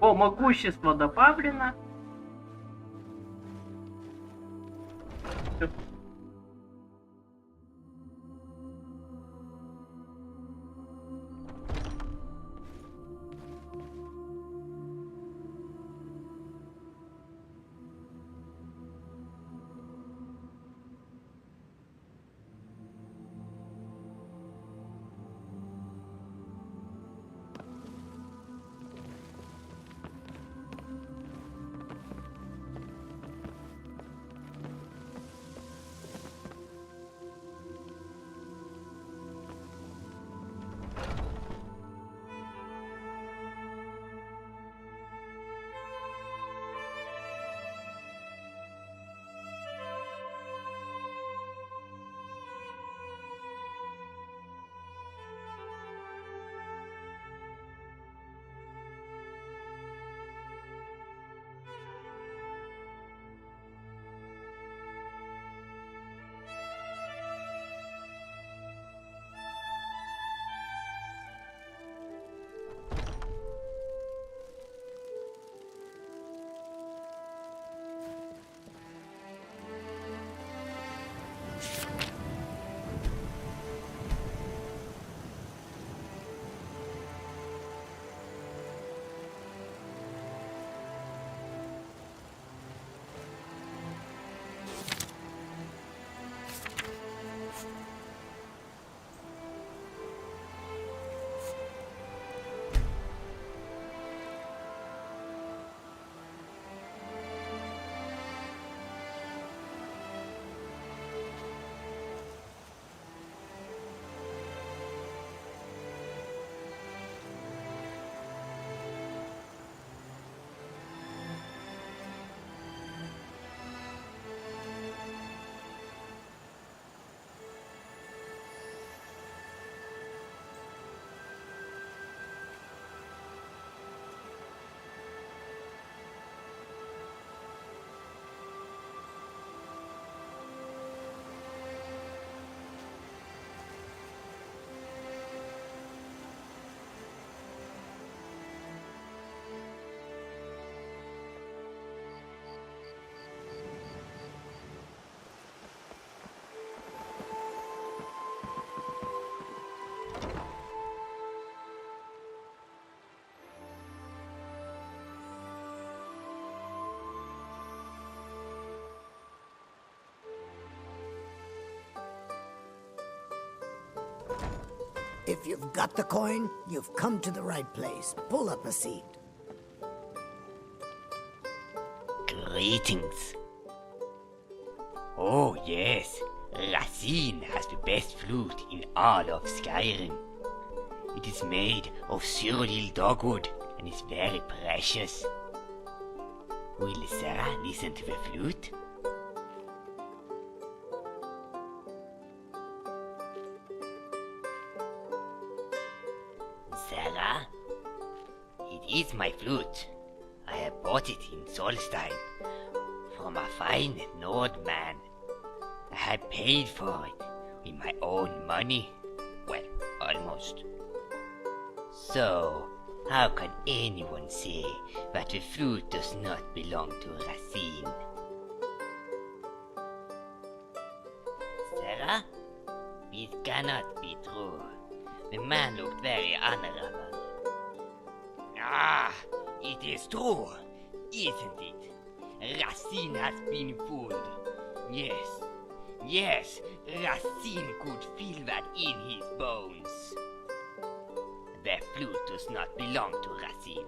О, могущество добавлено. Всё. If you've got the coin, you've come to the right place. Pull up a seat. Greetings. Oh yes, Racine has the best flute in all of Skyrim. It is made of surreal dogwood and is very precious. Will Sarah listen to the flute? Sarah? It is my flute. I have bought it in Solstein from a fine Nord man. I had paid for it with my own money. Well, almost. So, How can anyone say that the flute does not belong to Racine? Sarah? This cannot be true. The man looked very honorable. Ah, it is true, isn't it? Racine has been fooled. Yes, Racine could feel that in his bones. The flute does not belong to Racine.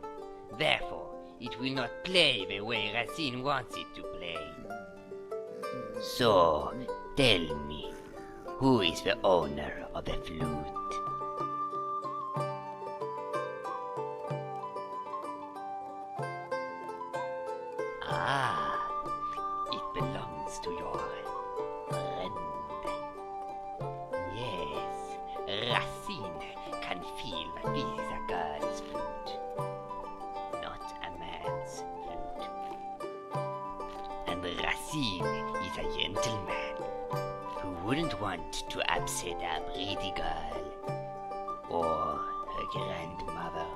Therefore, it will not play the way Racine wants it to play. So, tell me, who is the owner of the flute? Ah, it belongs to your friend. Yes, Racine can feel that this is a girl's flute, not a man's flute. And Racine is a gentleman who wouldn't want to upset a pretty girl or her grandmother.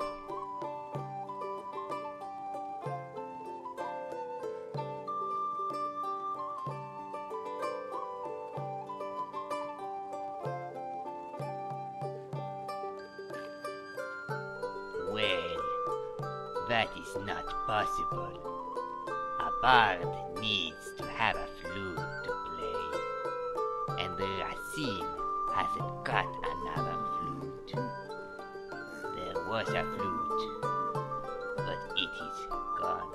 Well, that is not possible. A bard needs to have a flute to play, and Racine hasn't got another flute. There was a flute, but it is gone.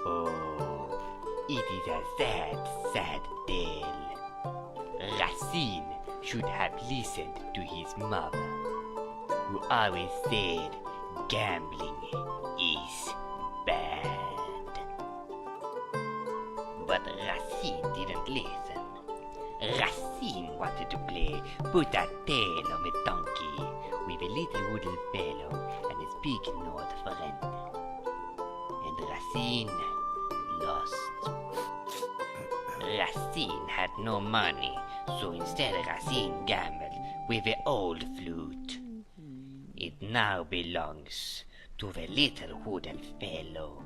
Oh, it is a sad, sad tale. Racine should have listened to his mother, who always said gambling is bad. But Racine didn't listen. Racine wanted to play put a tail on the donkey with a little wooden fellow and his big North friend. And Racine lost. Racine had no money, so instead Racine gambled with the old flute. It now belongs to the little wooden fellow.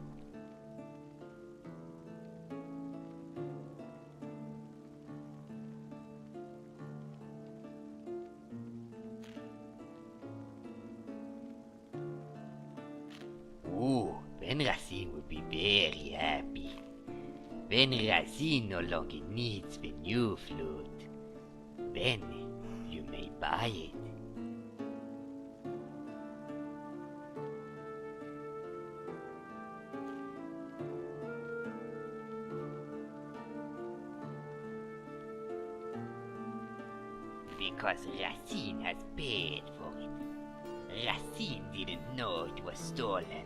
Ooh, then Racine would be very happy. Then Racine no longer needs the new flute. Then you may buy it. Because Racine has paid for it. Racine didn't know it was stolen.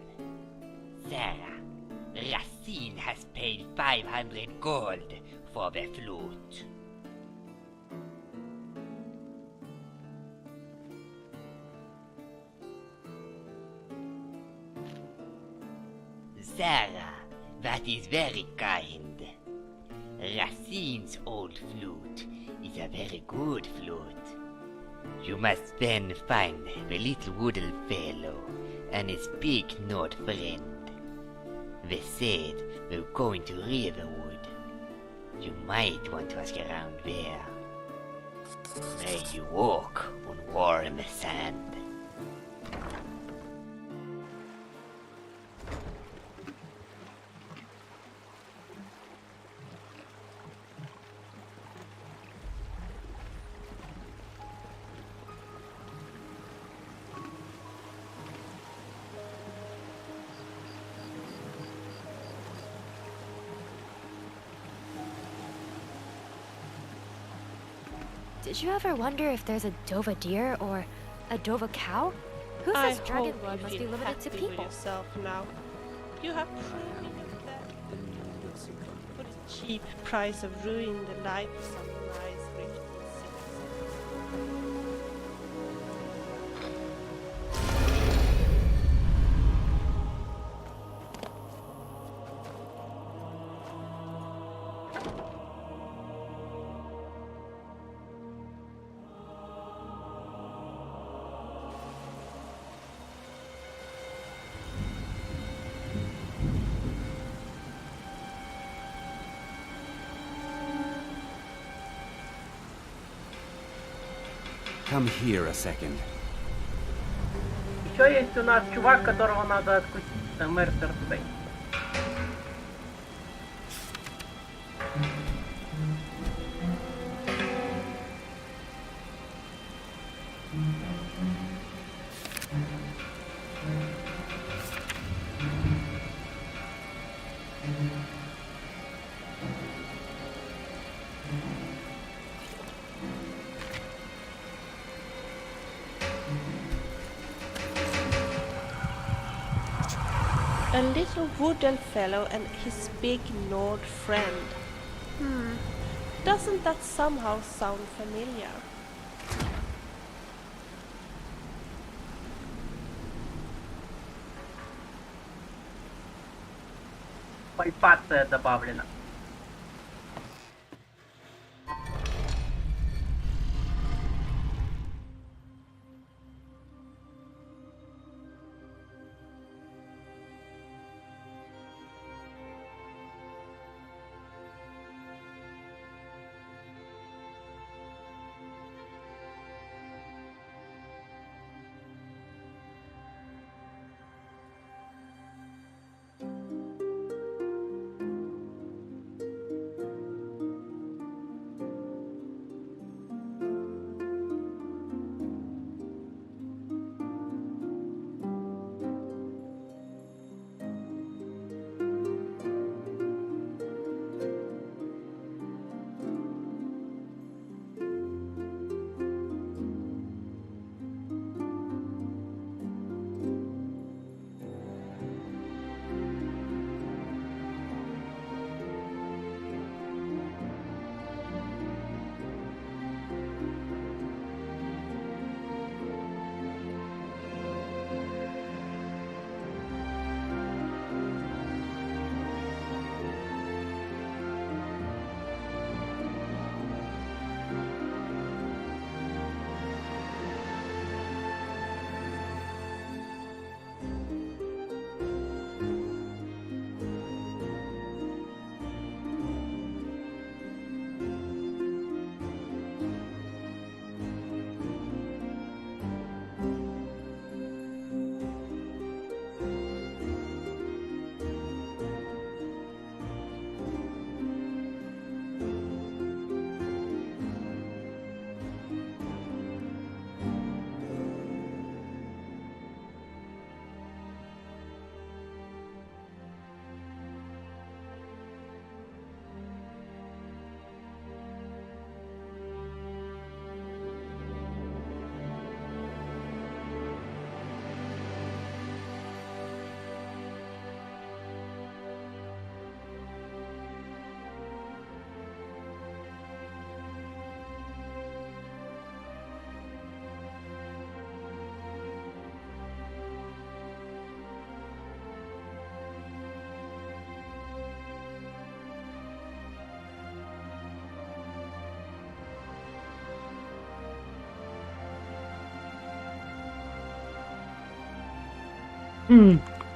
Sarah, Racine has paid 500 gold for the flute. Sarah, that is very kind. Racine's old flute is a very good flute. You must then find the little wooden fellow and his big North friend. They said they were going to Riverwood. You might want to ask around there. May you walk on warm sand. Did you ever wonder if there's a Dova deer or a Dova cow? Who I says dragon hope breed you must be feel limited to happy with people? yourself now. You have proven that for the cheap price of ruining the life of some nice rich citizens. Come here a second. Еще есть у нас чувак, которого надо откусить. Мэр Терстей. A little woodell fellow and his big Nord friend. Doesn't that somehow sound familiar? Пальпация добавлена.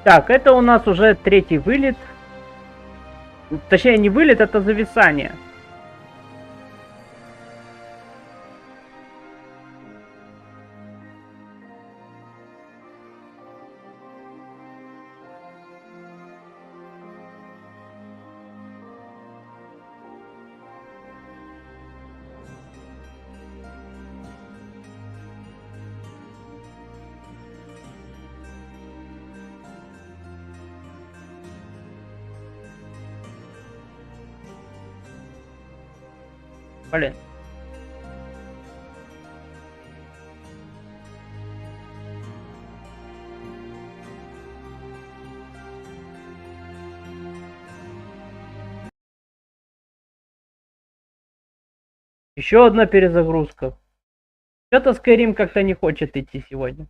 Так, это у нас уже третий вылет. Точнее, не вылет, это зависание. Блин. Еще одна перезагрузка. Что-то Skyrim как-то не хочет идти сегодня.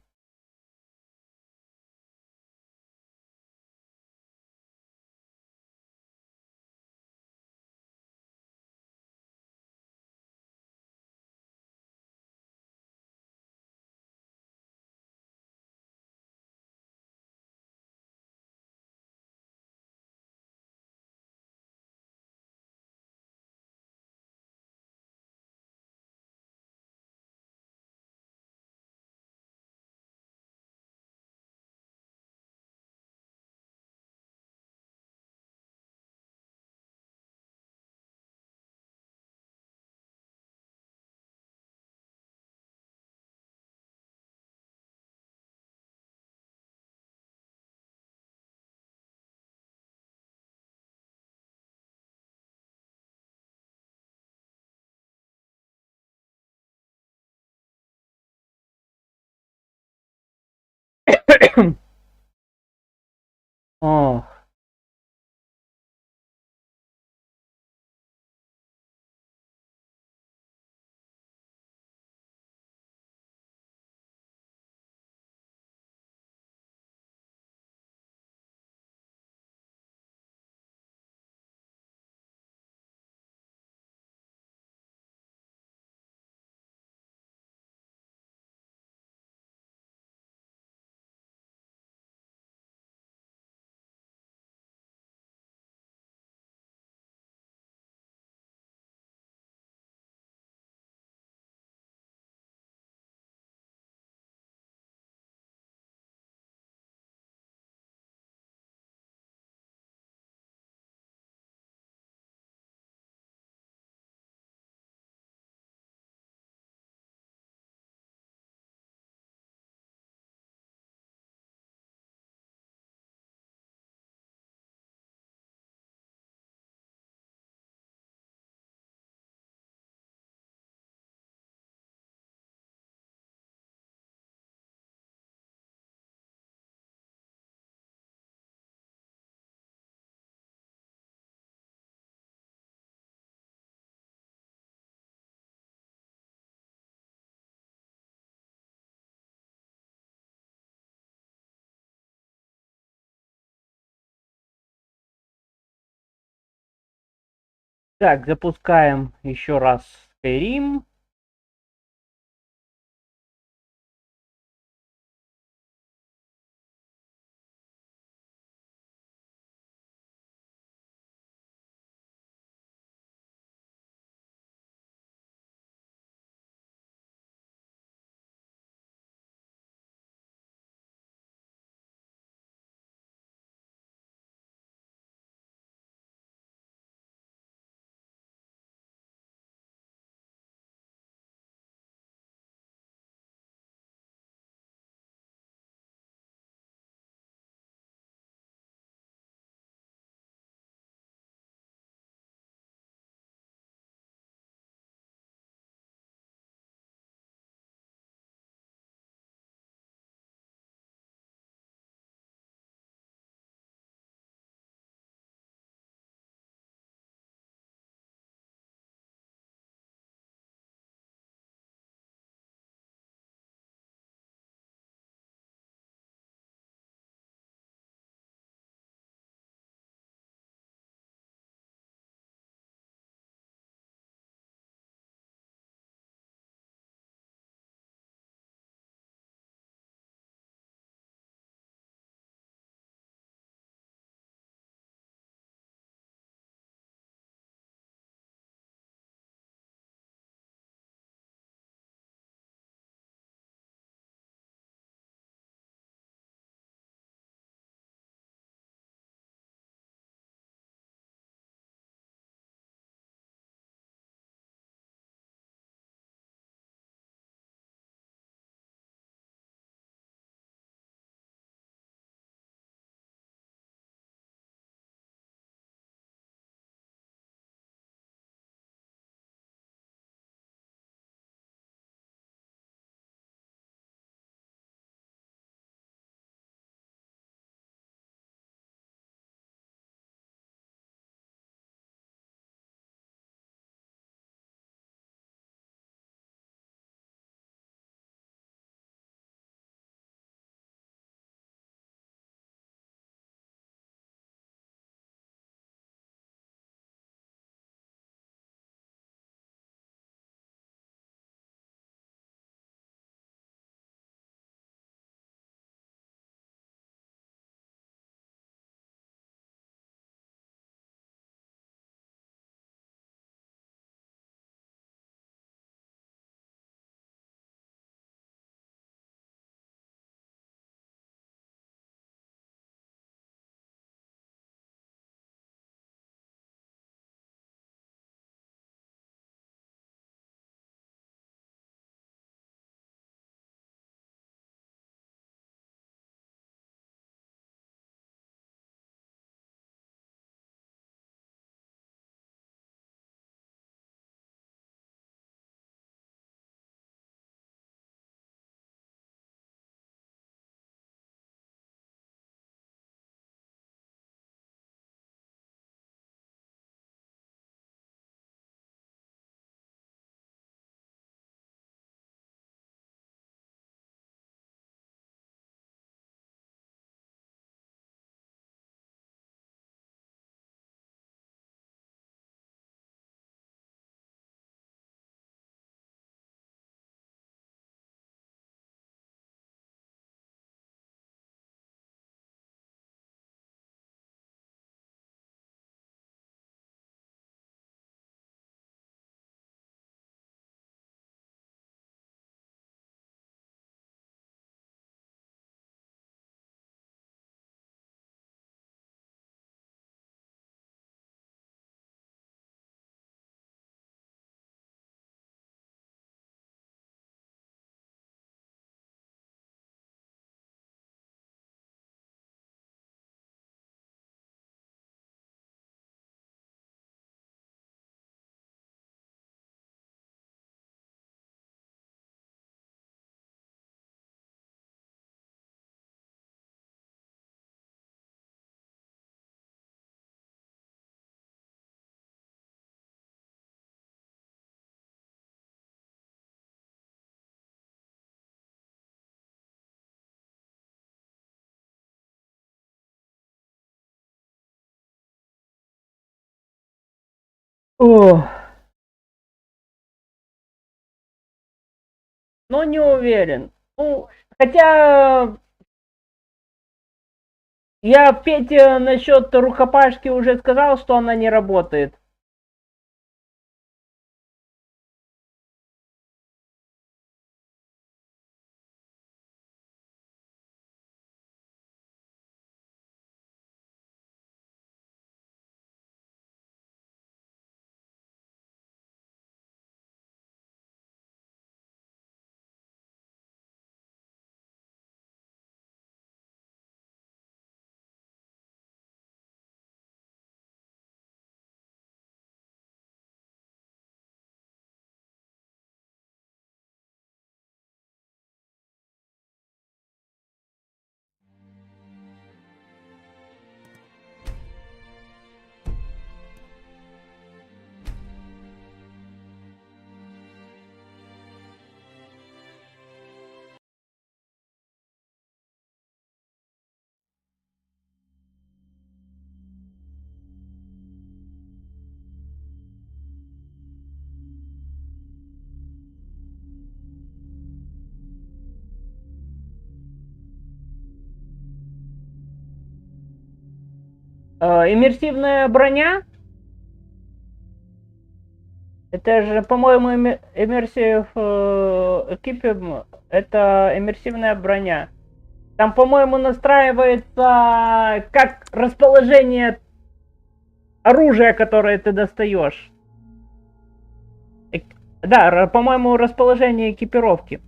Ох. Так, запускаем еще раз Skyrim. О. Но не уверен. Ну, хотя я Пете насчет рукопашки уже сказал, что она не работает. Иммерсивная броня. Это же, по-моему, иммерсив экипим. Это иммерсивная броня. Там, по-моему, настраивается как расположение оружия, которое ты достаешь. Да, по-моему, расположение экипировки.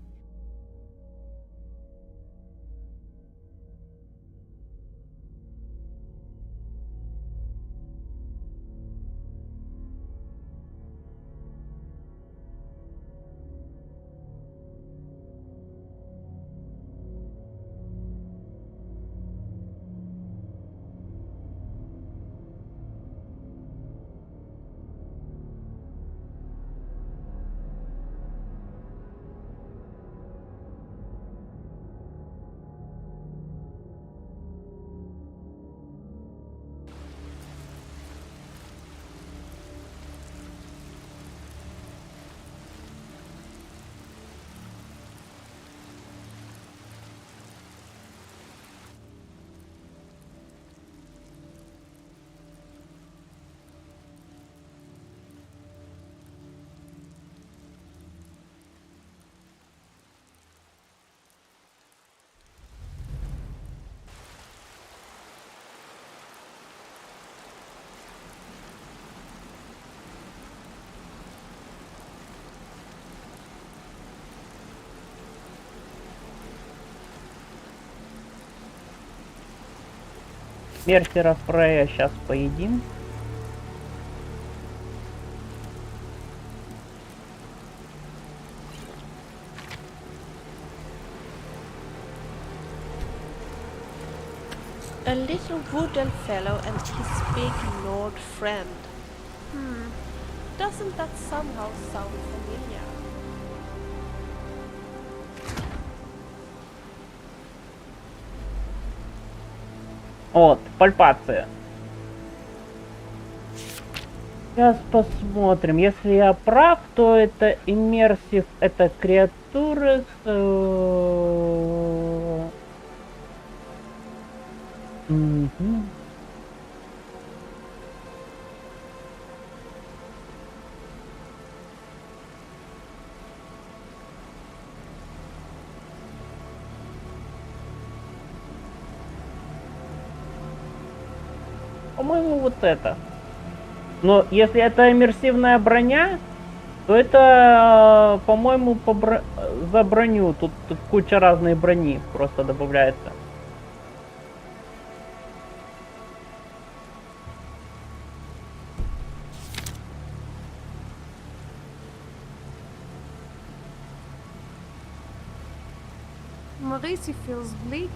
Мерсера Фрея сейчас поедим. A little wooden fellow and his big lord friend. Doesn't that somehow sound familiar? Вот, пальпация. Сейчас посмотрим. Если я прав, то это иммерсив, это креатура с... По-моему, вот это. Но если это иммерсивная броня, то это, по-моему, за броню. Тут куча разной брони просто добавляется. Maurice feels bleaky.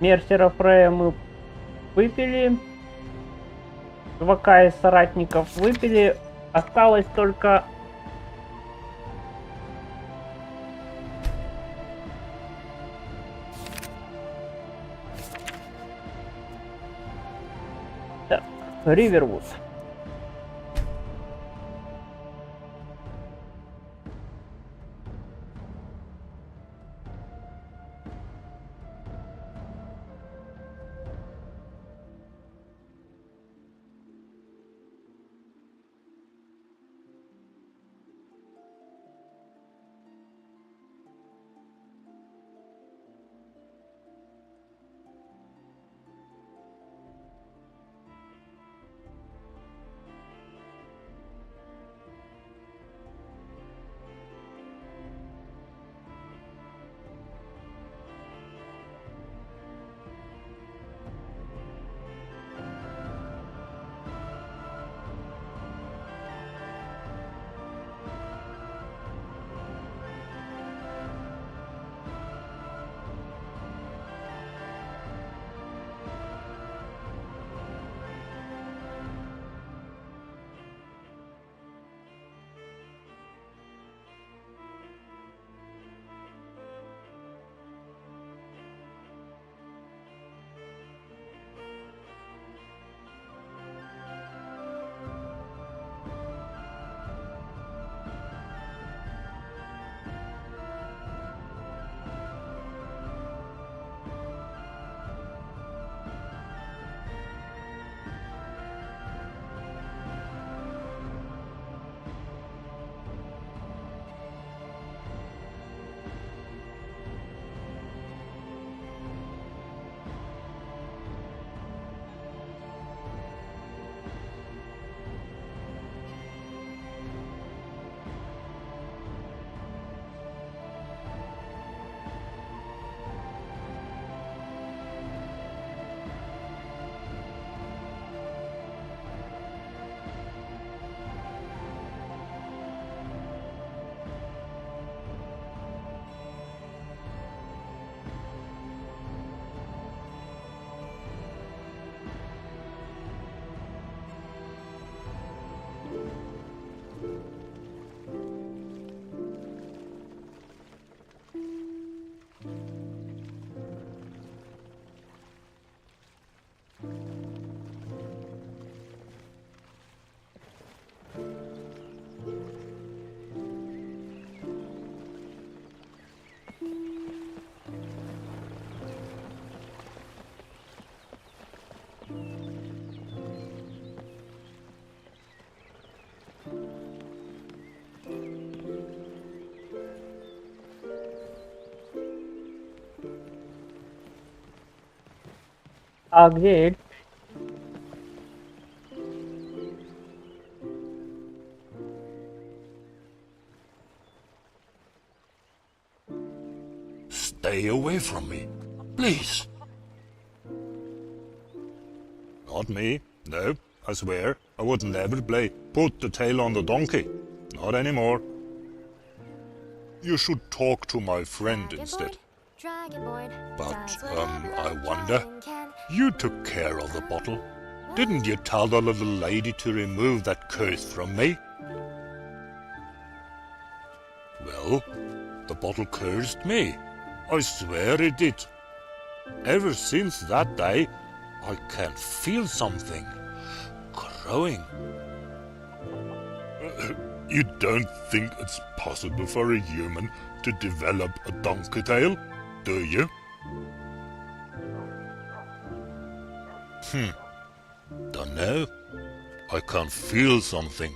Мерсера Фрея мы выпили. 2К из соратников выпили. Осталось только... Так, Ривервуд. А где Эль? Stay away from me, please. Not me. No, I swear, I would never play put the tail on the donkey. Not anymore. You should talk to my friend instead. But, I wonder, you took care of the bottle. Didn't you tell the little lady to remove that curse from me? Well, the bottle cursed me. I swear it did. Ever since that day, I can feel something growing. You don't think it's possible for a human to develop a donkey tail, do you? Dunno. I can feel something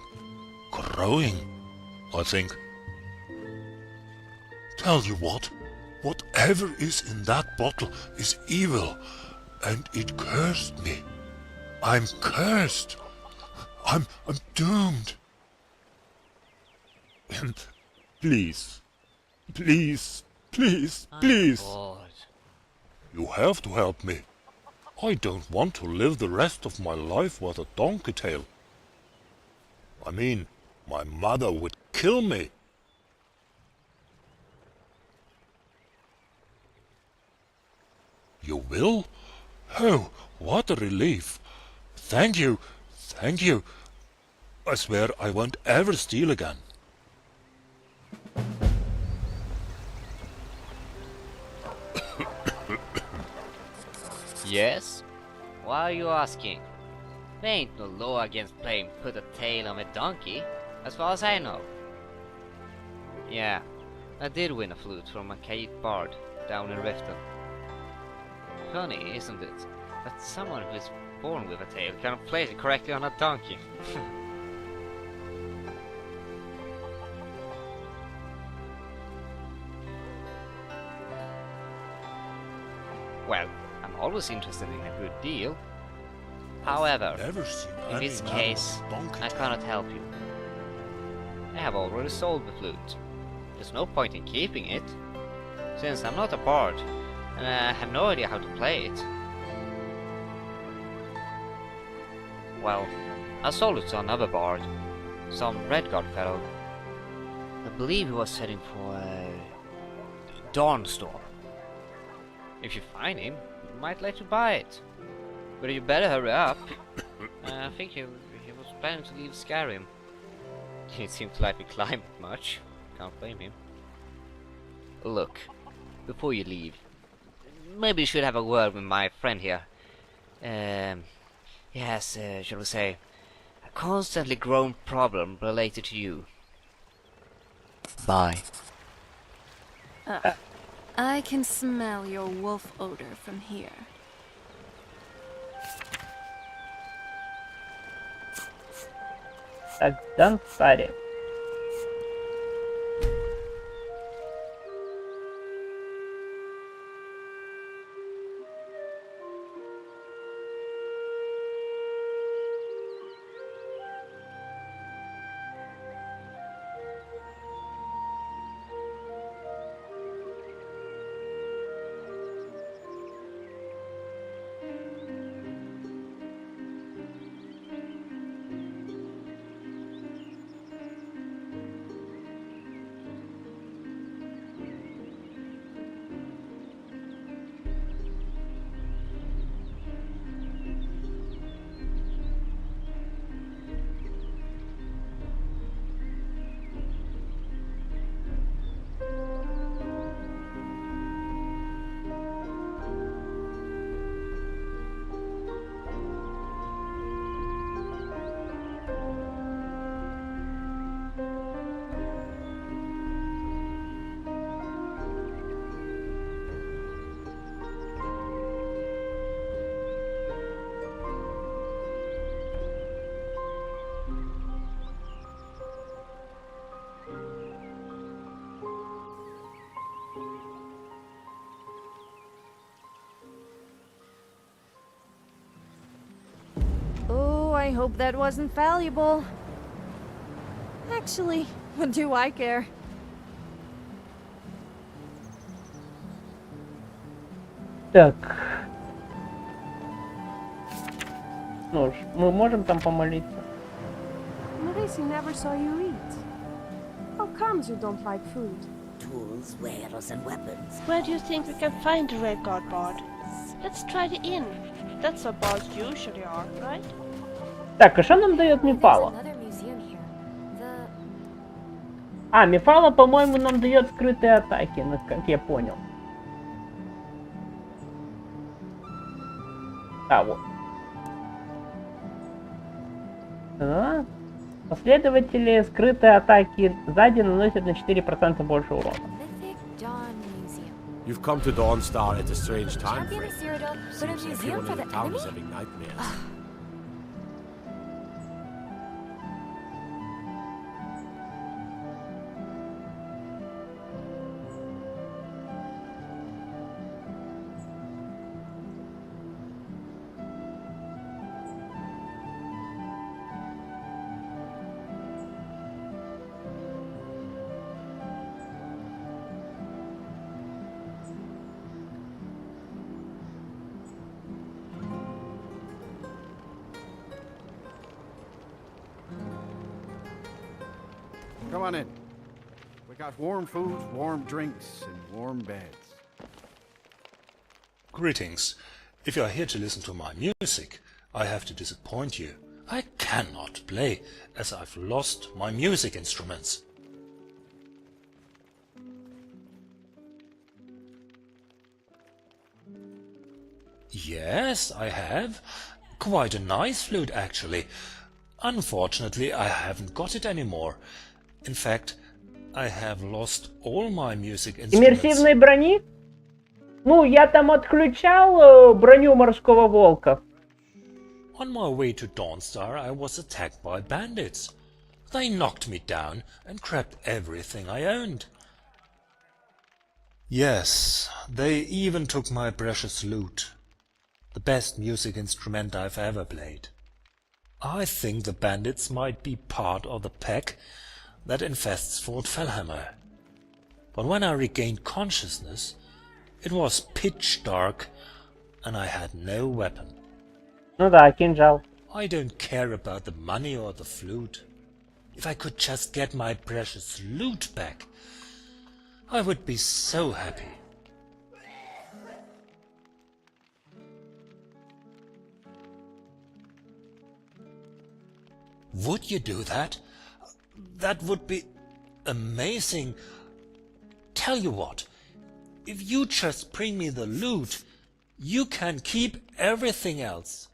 growing, I think. Tell you what, whatever is in that bottle is evil, and it cursed me. I'm cursed. I'm doomed. Please, please, please, please. You have to help me. I don't want to live the rest of my life with a donkey tail. I mean, my mother would kill me. You will? Oh, what a relief. Thank you. Thank you. I swear I won't ever steal again. Yes? Why are you asking? There ain't no law against playing put a tail on a donkey, as far as I know. Yeah, I did win a flute from a Kate Bard down in Riften. Funny, isn't it, that someone who is born with a tail cannot play it correctly on a donkey. Well, I'm always interested in a good deal. However, in this case, I cannot help you. I have already sold the flute. There's no point in keeping it, since I'm not a bard, and I have no idea how to play it. Well, I sold it to another bard, some Redguard fellow. I believe he was heading for a Dawnstorm. If you find him, he might let you buy it. But you better hurry up. I think he was planning to leave Skyrim. He seemed to like the climate much. Can't blame him. Look, before you leave, maybe you should have a word with my friend here. He has, shall we say, a constantly growing problem related to you. Bye. I can smell your wolf odor from here. Тогда старе. I hope that wasn't valuable. Actually, what do I care? Так. Ну ж, мы можем там помолиться. Marisi never saw you eat. How comes you don't like food? Tools, wares, and weapons. Where do you think we can find the Redguard Bard? Let's try the inn. That's what bards usually are, right? Так, а что нам дает Мифала? А, Мифала, по-моему, нам дает скрытые атаки, как я понял. А, вот. А, последователи скрытые атаки сзади наносят на 4% больше урона. You've come to Dawnstar at a strange time, friend. Seems everyone in the town is having nightmares. Come on in. We got warm food, warm drinks, and warm beds. Greetings. If you are here to listen to my music, I have to disappoint you. I cannot play, as I've lost my music instruments. Yes, I have. Quite a nice flute, actually. Unfortunately, I haven't got it anymore. In fact, I have lost all my music instruments. Иммерсивной брони? Ну, я там отключал броню морского волка. On my way to Dawnstar, I was attacked by bandits. They knocked me down and grabbed everything I owned. Yes, they even took my precious lute. The best music instrument I've ever played. I think the bandits might be part of the pack that infests Fort Fellhammer. But when I regained consciousness, it was pitch dark and I had no weapon. Ну да, кинжал. I don't care about the money or the flute. If I could just get my precious loot back, I would be so happy. Would you do that? That would be amazing. Tell you what, if you just bring me the loot, you can keep everything else.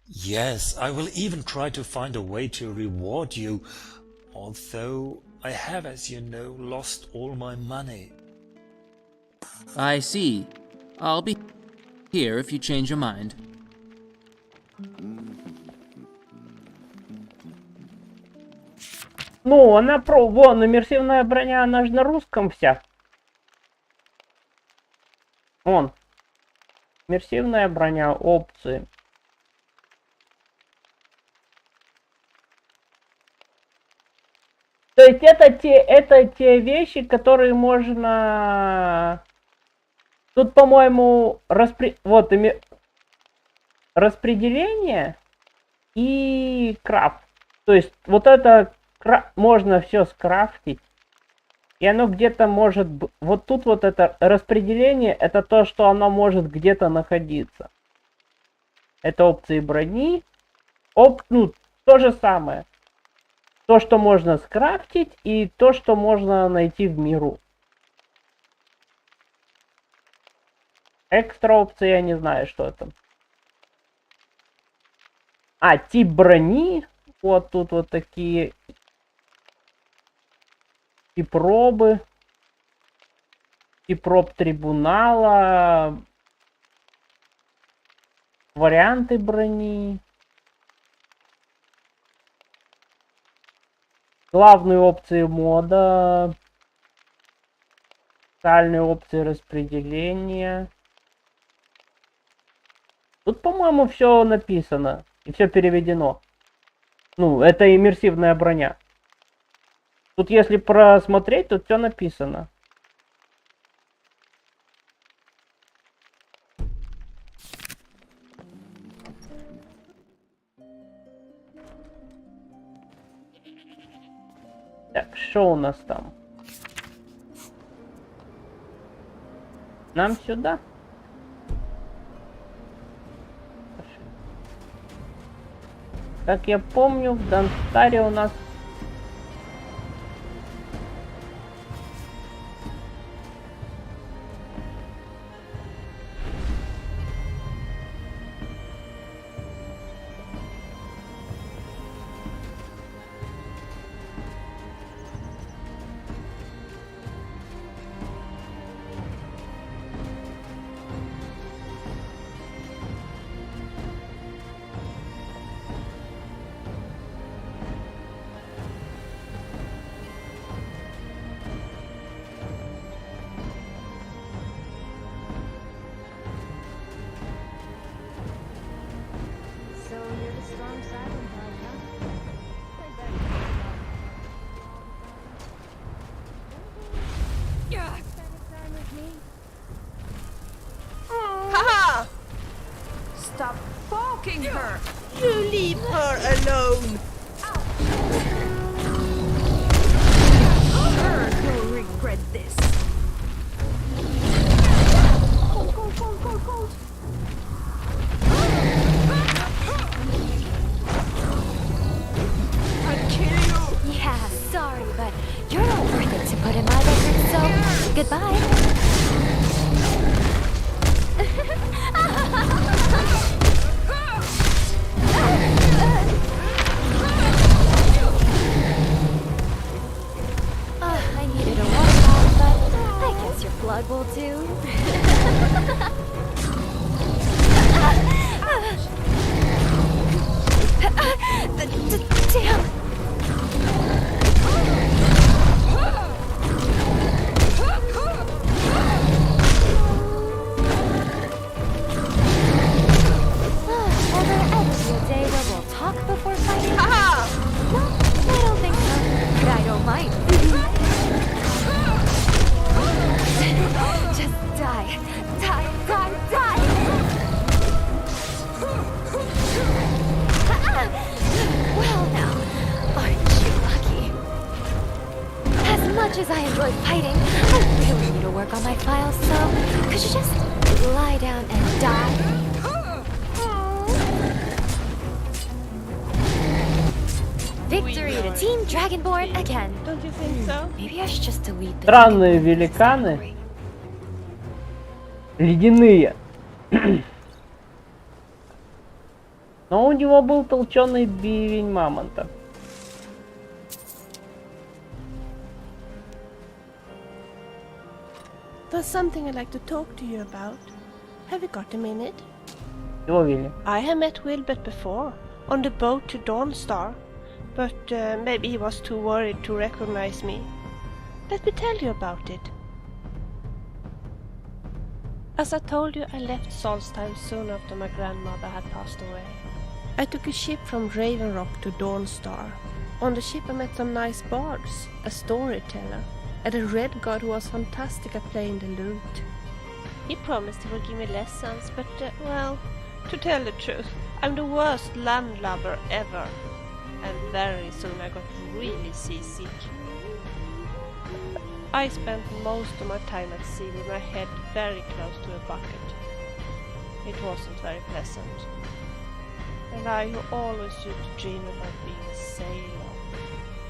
Yes, I will even try to find a way to reward you, although I have, as you know, lost all my money. I see. I'll be here if you change your mind. Ну, она вон, иммерсивная броня, она же на русском вся. Вон. Иммерсивная броня, опции. То есть это те вещи, которые можно... Тут, по-моему, вот распределение и крафт. То есть вот это можно все скрафтить. И оно где-то может... Вот тут вот это распределение, это то, что оно может где-то находиться. Это опции брони. Ну, то же самое. То, что можно скрафтить, и то, что можно найти в миру. Экстра опции я не знаю, что это. А, тип брони. Вот тут вот такие. Тип пробы. Тип проб трибунала. Варианты брони. Главные опции мода. Специальные опции распределения. Тут, по-моему, все написано. И все переведено. Ну, это иммерсивная броня. Тут, если просмотреть, тут все написано. Так, что у нас там? Нам сюда? Как я помню, в Данстаре у нас... Haha! Stop poking her! You leave her alone! Her will regret this. Cold. I'd kill you. Yeah, sorry, but you're not worth it to put in my bedroom, so goodbye. I needed a waterfall, but I guess your blood will do. Damn! Before fighting? No, I don't think so. But I don't mind. Just die. Well now, aren't you lucky? As much as I enjoy fighting, I really need to work on my files, so could you just lie down and die? Victory to Team Dragonborn again. Don't you think so? Maybe I should just delete the Странные великаны. Ледяные. Но у него был толченый бивень мамонта. There's something I'd like to talk to you about. Have you got a minute? Чего, Вилли? I have met Wilbert before, on the boat to Dawnstar. But maybe he was too worried to recognize me. Let me tell you about it. As I told you, I left Solstheim soon after my grandmother had passed away. I took a ship from Raven Rock to Dawnstar. On the ship I met some nice bards, a storyteller, and a red god who was fantastic at playing the lute. He promised he would give me lessons, but, well, to tell the truth, I'm the worst landlubber ever. And very soon I got really seasick. I spent most of my time at sea with my head very close to a bucket. It wasn't very pleasant. And I, who always used to dream about being a sailor.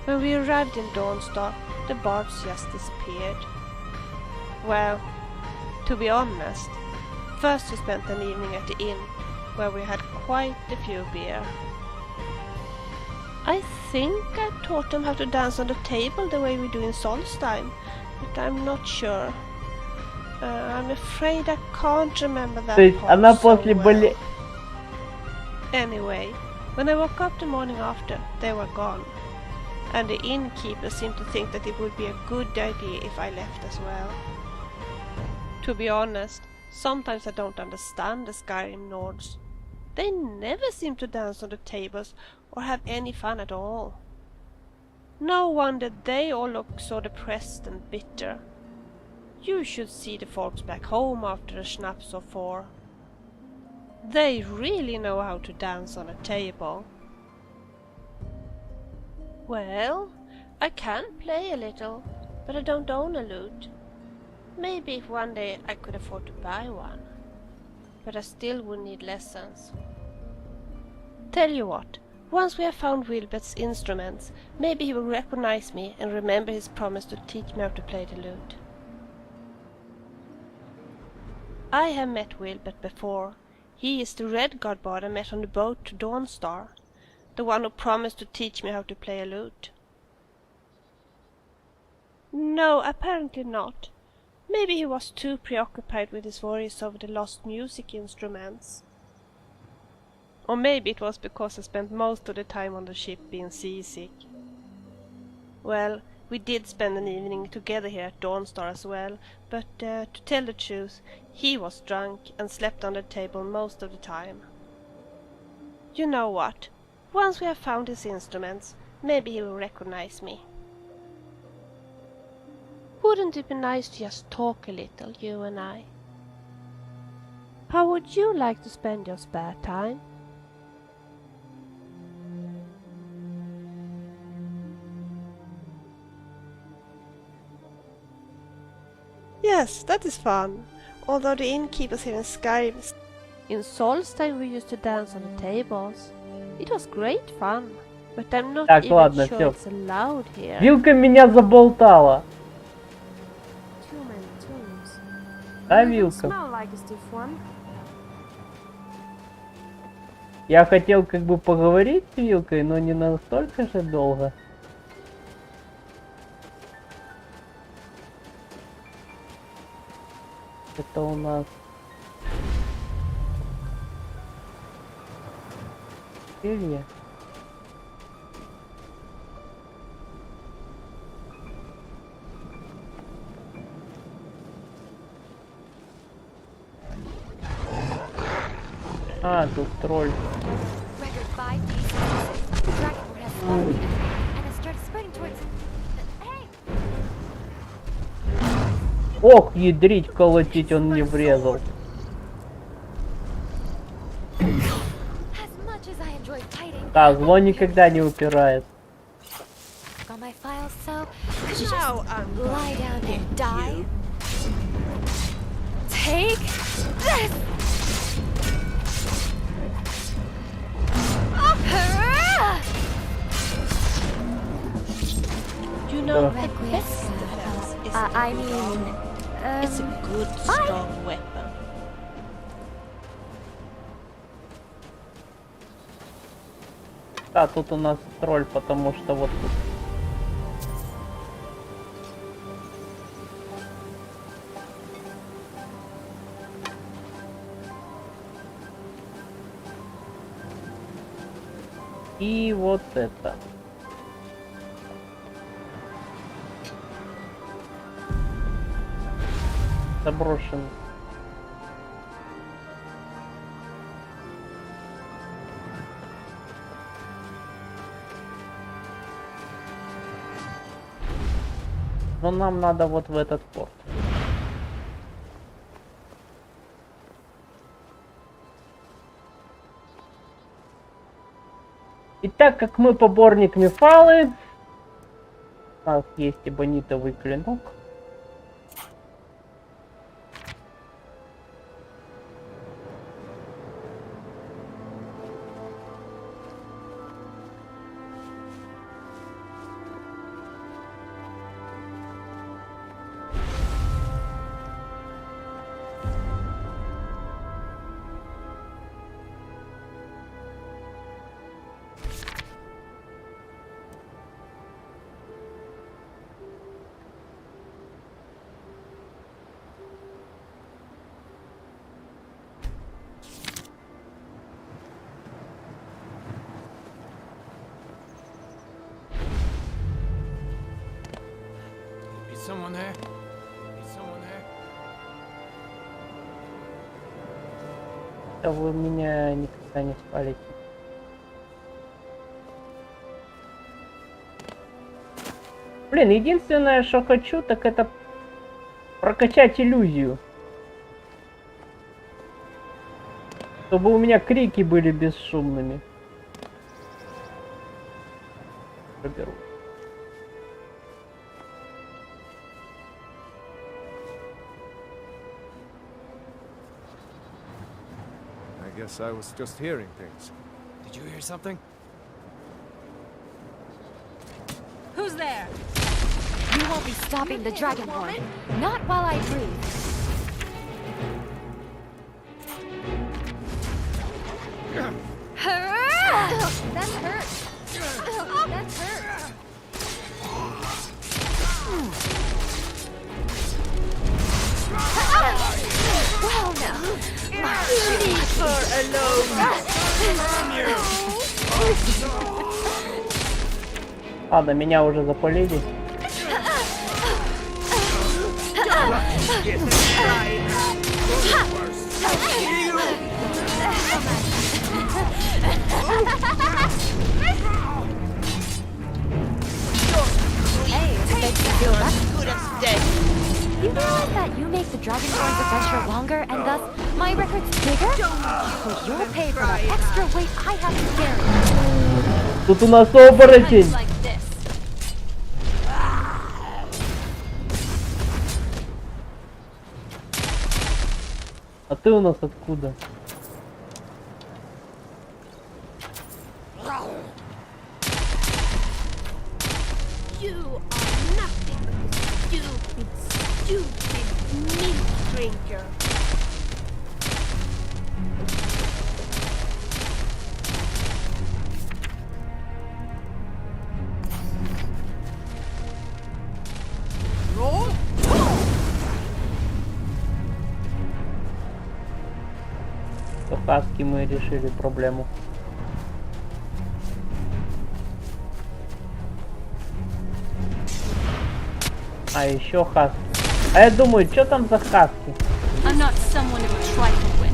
When we arrived in Dawnstar, the bards just disappeared. Well, to be honest, first we spent an evening at the inn, where we had quite a few beer. I think I taught them how to dance on the table the way we do in Solstheim, but I'm not sure. I'm afraid I can't remember that part so well. Anyway, when I woke up the morning after, they were gone, and the innkeeper seemed to think that it would be a good idea if I left as well. To be honest, sometimes I don't understand the Skyrim Nords. They never seem to dance on the tables or have any fun at all. No wonder they all look so depressed and bitter. You should see the folks back home after a schnapps or four. They really know how to dance on a table. Well, I can play a little, but I don't own a lute. Maybe if one day I could afford to buy one. But I still would need lessons. Tell you what, once we have found Wilbert's instruments, maybe he will recognize me and remember his promise to teach me how to play the lute. I have met Wilbert before. He is the red god bard I met on the boat to Dawnstar, the one who promised to teach me how to play a lute. No, apparently not. Maybe he was too preoccupied with his worries over the lost music instruments. Or maybe it was because I spent most of the time on the ship being seasick. Well, we did spend an evening together here at Dawnstar as well, but to tell the truth, he was drunk and slept on the table most of the time. You know what? Once we have found his instruments, maybe he will recognize me. Wouldn't it be nice to just talk a little, you and I? How would you like to spend your spare time? Yes, that is fun. Although the innkeepers here in Skyrim... In Solstheim we used to dance on the tables. It was great fun. But I'm not Так, even ладно, sure всё. it's allowed here. Вилка меня заболтала. Too many tombs. Да, Doesn't Вилка? smell like a stiff one. Я хотел как бы поговорить с Вилкой, но не настолько же долго. Это у нас... Перья. А, тут тролль. Ох, ядрить, колотить, он мне врезал. Да, зло никогда не упирает. You know, the best defense is I mean, it's a good, strong weapon. Да, тут у нас тролль, потому что вот тут. И вот это. Заброшен. Но нам надо вот в этот порт. И так как мы поборник Мефалы, у нас есть эбонитовый клинок. Someone there? Is someone there? Да вы меня никогда не спалите. Блин, единственное, что хочу, так это прокачать иллюзию. Чтобы у меня крики были бесшумными. Проберу. I guess I was just hearing things. Did you hear something? Who's there? You won't be stopping the dragonborn. Not while I breathe. That hurts. That hurts. Well, now. Leave her alone. Ладно, меня уже запалили. You realize that you make the Dragonborn's adventure longer and thus my record's bigger? So you'll pay for that extra weight I have to carry. Тут у нас оборотень. ты у нас откуда? You are nothing but a stupid milk drinker. В Хаске мы решили проблему. А еще Хаски. А я думаю, что там за Хаски? I'm not someone to trifle with.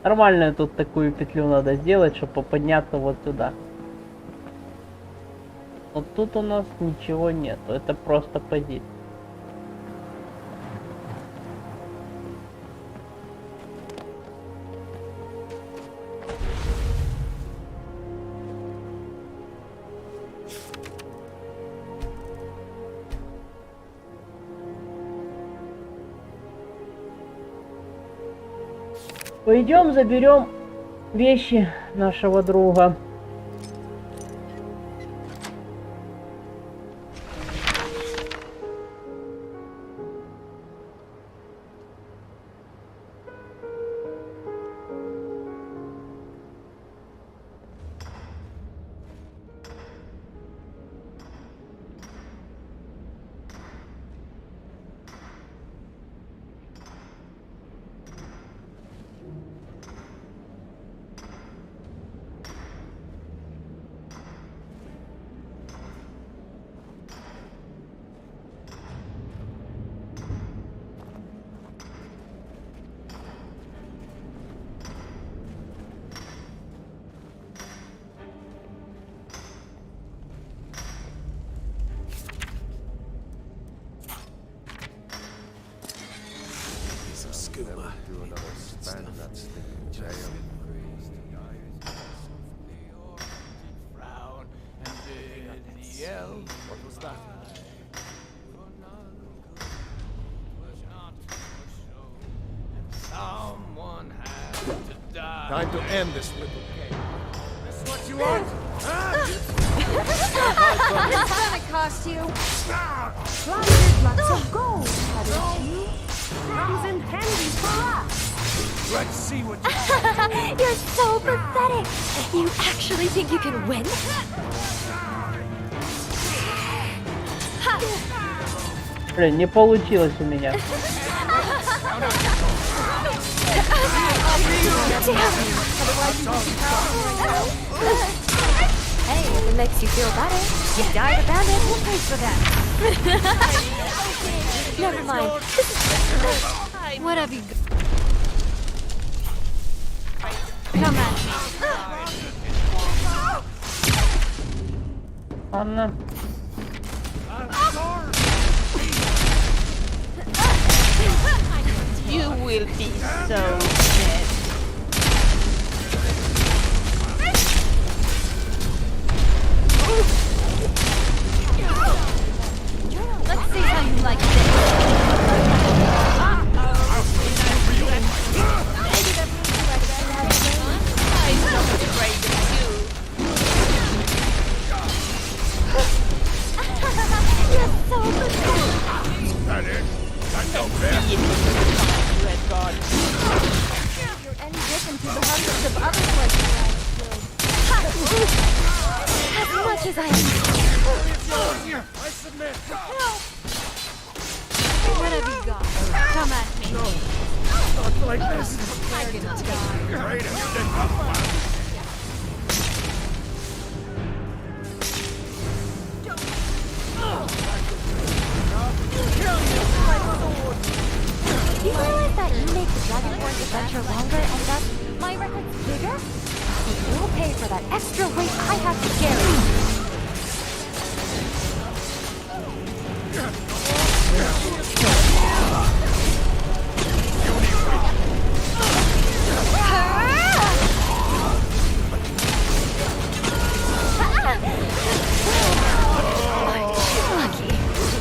Нормально тут такую петлю надо сделать, чтобы подняться вот сюда. Вот тут у нас ничего нет, это просто позиция. Пойдем заберем вещи нашего друга. Time to end this little game. This is what you want? What's gonna cost you? Plundered lots of gold, hadn't you? Crumbs and candies for us. Let's see what You're so pathetic. You actually think you can win? Блин, не получилось у меня. Hey, if it makes you feel better, you died a bandit. We'll pay for that. Never mind. What have you got? Come at me. Ладно. You will be so dead. Let's see how you like this. I'm not afraid of you. You're so pathetic. That it? That's no fair. Red God. You're any different to the hundreds of other places I've killed. As much as I I submit. What have you got? Come at me. Not like this. I can die. Great if you didn't come back. Do you realize that you make the Dragonborn's adventure longer and thus my record's bigger? Nope. pay for that extra weight I have to carry.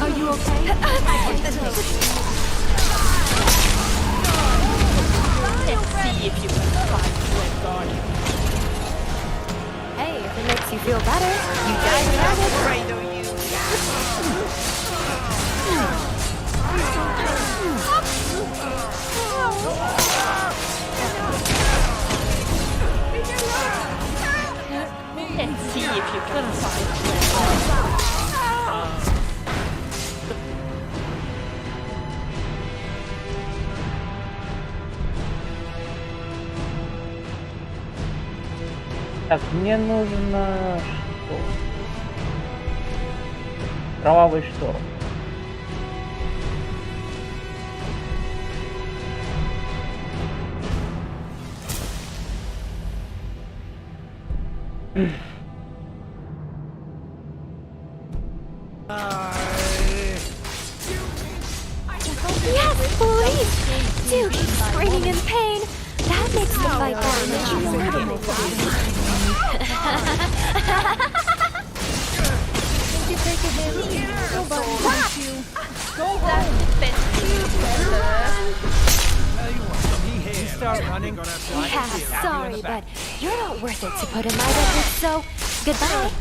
Are you okay? Let's see if you can find Red. Hey, if it makes you feel better, you guys have it. Afraid of you. Let's see if you can find Red. Так, мне нужно что? Кровавый шторм. Yes, please! Do keep screaming in pain. That makes the fight that much more. Did you take a hit? Nobody wants you. Go home. You start running. Yeah, sorry, but you're not worth it to put in my record, so goodbye.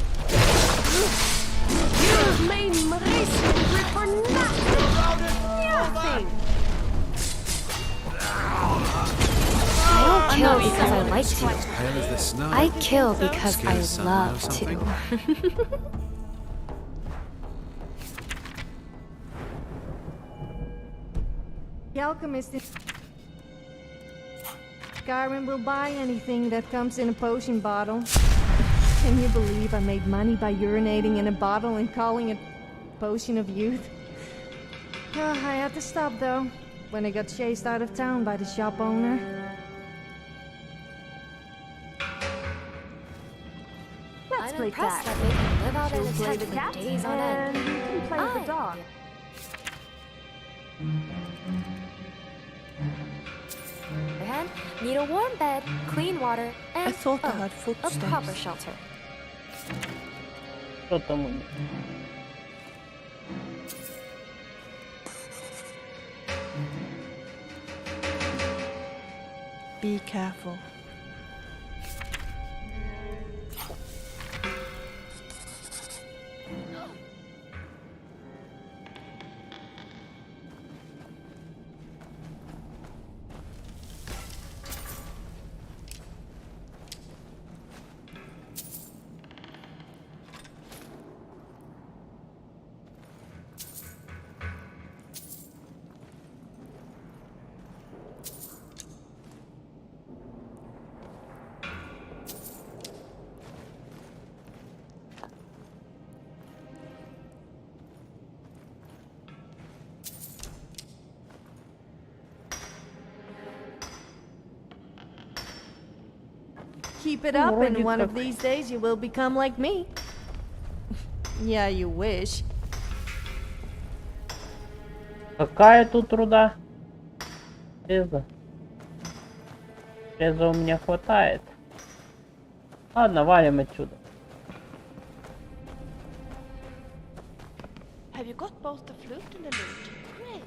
You made my secret for nothing. I don't kill because I like to. I kill because I love to. The alchemist in Skyrim will buy anything that comes in a potion bottle. Can you believe I made money by urinating in a bottle and calling it potion of youth? I had to stop though, when I got chased out of town by the shop owner. Let's I'm play impressed tag. that they can live out in She'll a play tent the for cat, days on and end. you can play the dog. And need a warm bed, clean water, and I thought I heard a footsteps. proper shelter. Что там у них? Be careful. Keep it up, and one of these days you will become like me. Yeah, you wish. Какая тут руда? Железо. Железа у меня хватает. Ладно, валим отсюда. Have you got both the flute and the lute? Great.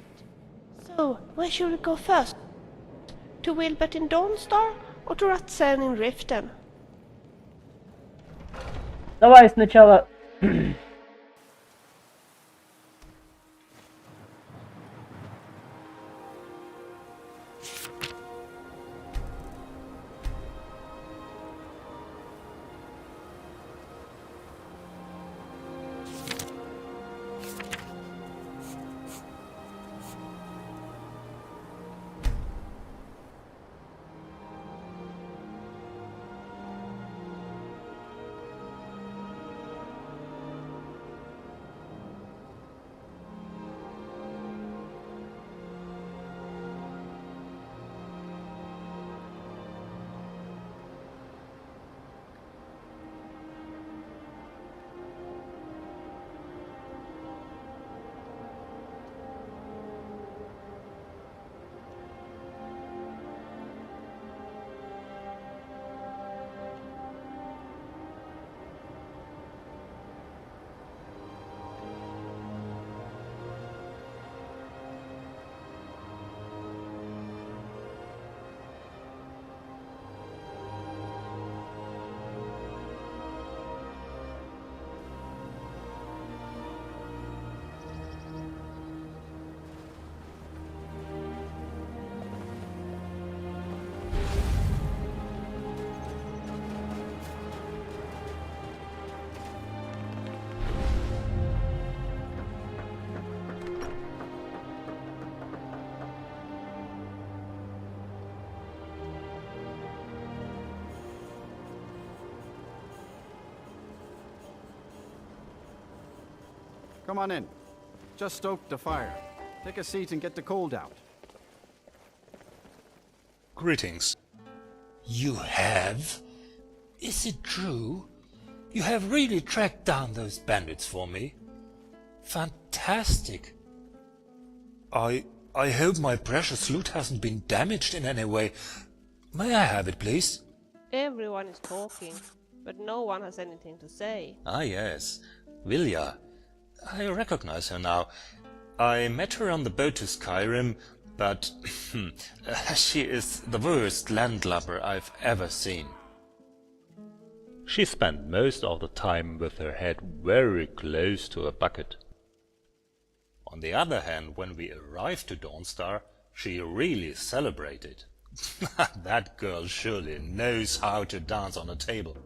So, where should we go first? To Wilbert in Dawnstar or to Ratsen in Riften? Давай сначала... Come on in. Just stoked the fire. Take a seat and get the cold out. Greetings. You have? Is it true? You have really tracked down those bandits for me? Fantastic. I hope my precious loot hasn't been damaged in any way. May I have it, please? Everyone is talking, but no one has anything to say. Ah, yes. Vilja. I recognize her now. I met her on the boat to Skyrim, but she is the worst landlubber I've ever seen. She spent most of the time with her head very close to a bucket. On the other hand, when we arrived to Dawnstar, she really celebrated. That girl surely knows how to dance on a table.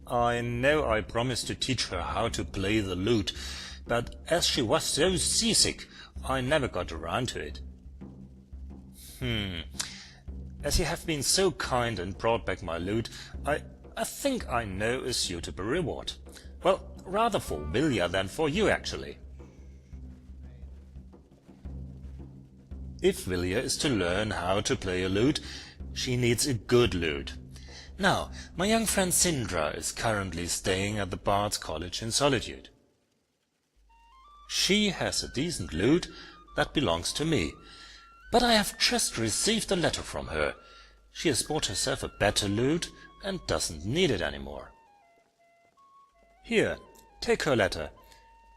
I know I promised to teach her how to play the lute, but as she was so seasick, I never got around to it. As you have been so kind and brought back my lute, I think I know a suitable reward. Well, rather for Vilja than for you, actually. If Vilja is to learn how to play a lute, she needs a good lute. Now, my young friend Sindra is currently staying at the Bard's College in Solitude. She has a decent lute that belongs to me, but I have just received a letter from her. She has bought herself a better lute and doesn't need it anymore. Here, take her letter.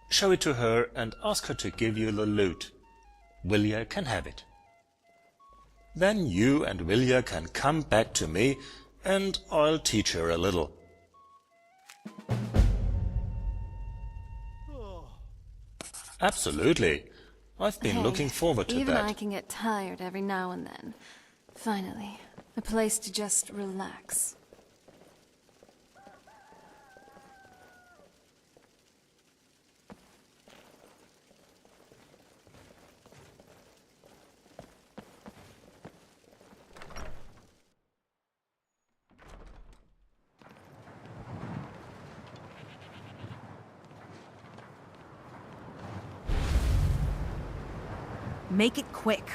Show it to her and ask her to give you the lute. Vilja can have it. Then you and Vilja can come back to me and I'll teach her a little. Absolutely. I've been looking forward to even that. I can get tired every now and then. Finally, a place to just relax. Make it quick.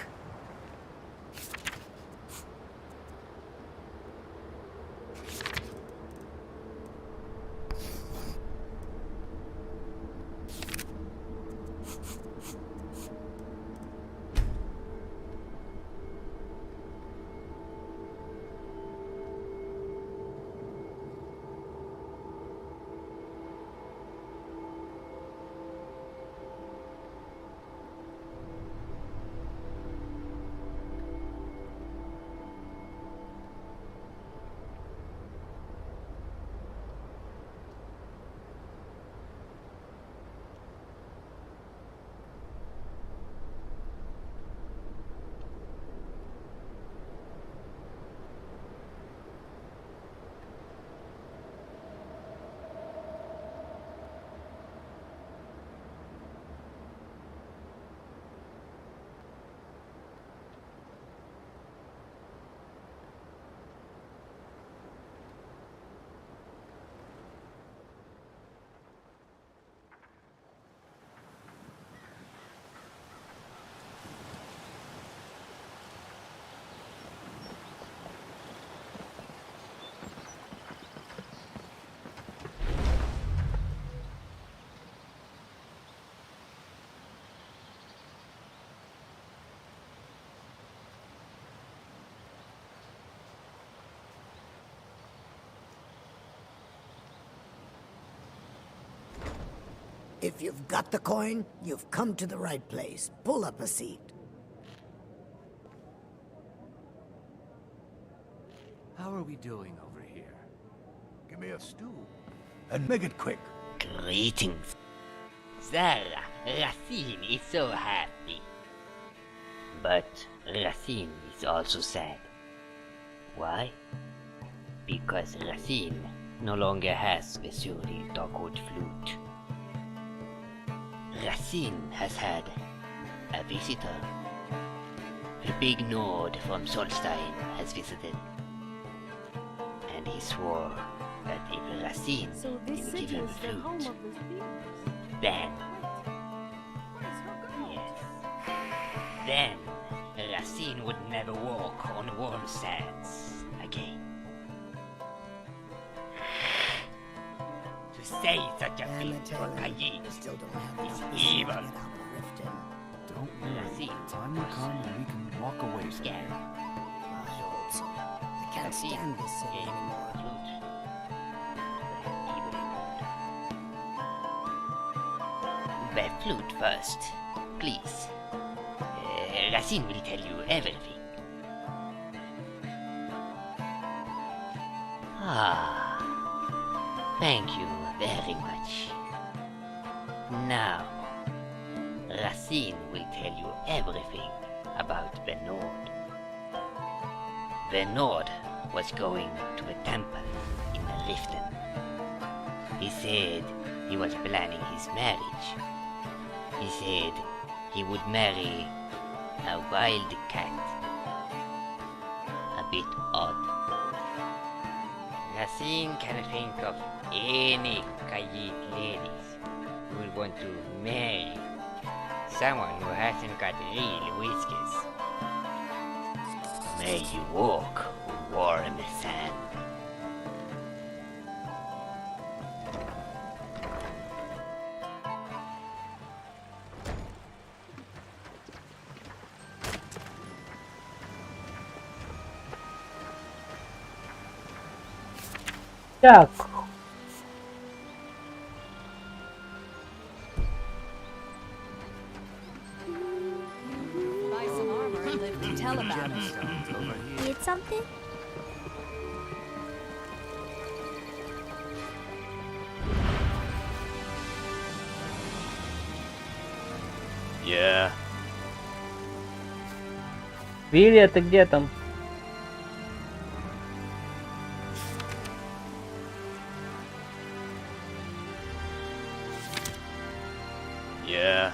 If you've got the coin, you've come to the right place. Pull up a seat. How are we doing over here? Give me a stool. And make it quick. Greetings. Zara, Racine is so happy. But Racine is also sad. Why? Because Racine no longer has the surly dogwood flute. Racine has had a visitor. The big Nord from Solstein has visited. And he swore that if Racine didn't give him the flute, Then... Yes. Then, Racine would never walk on warm sands again. To say such a thing to a Khajiit is evil. Don't worry, time will come and we can walk away from here. I can't stand this city anymore. The flute first, please. Racine will tell you everything. Ah, thank you very much. Now, Racine will tell you everything about the Nord. The Nord was going to a temple in Riften. He said he was planning his marriage. He said he would marry a wild cat. A bit odd. Racine can think of any Khajiit ladies who would want to marry someone who hasn't got real whiskers. May you walk on warm sand. Так. Buy some armor and live to tell about it. Need something? Yeah. Вилли, ты где там? Yeah.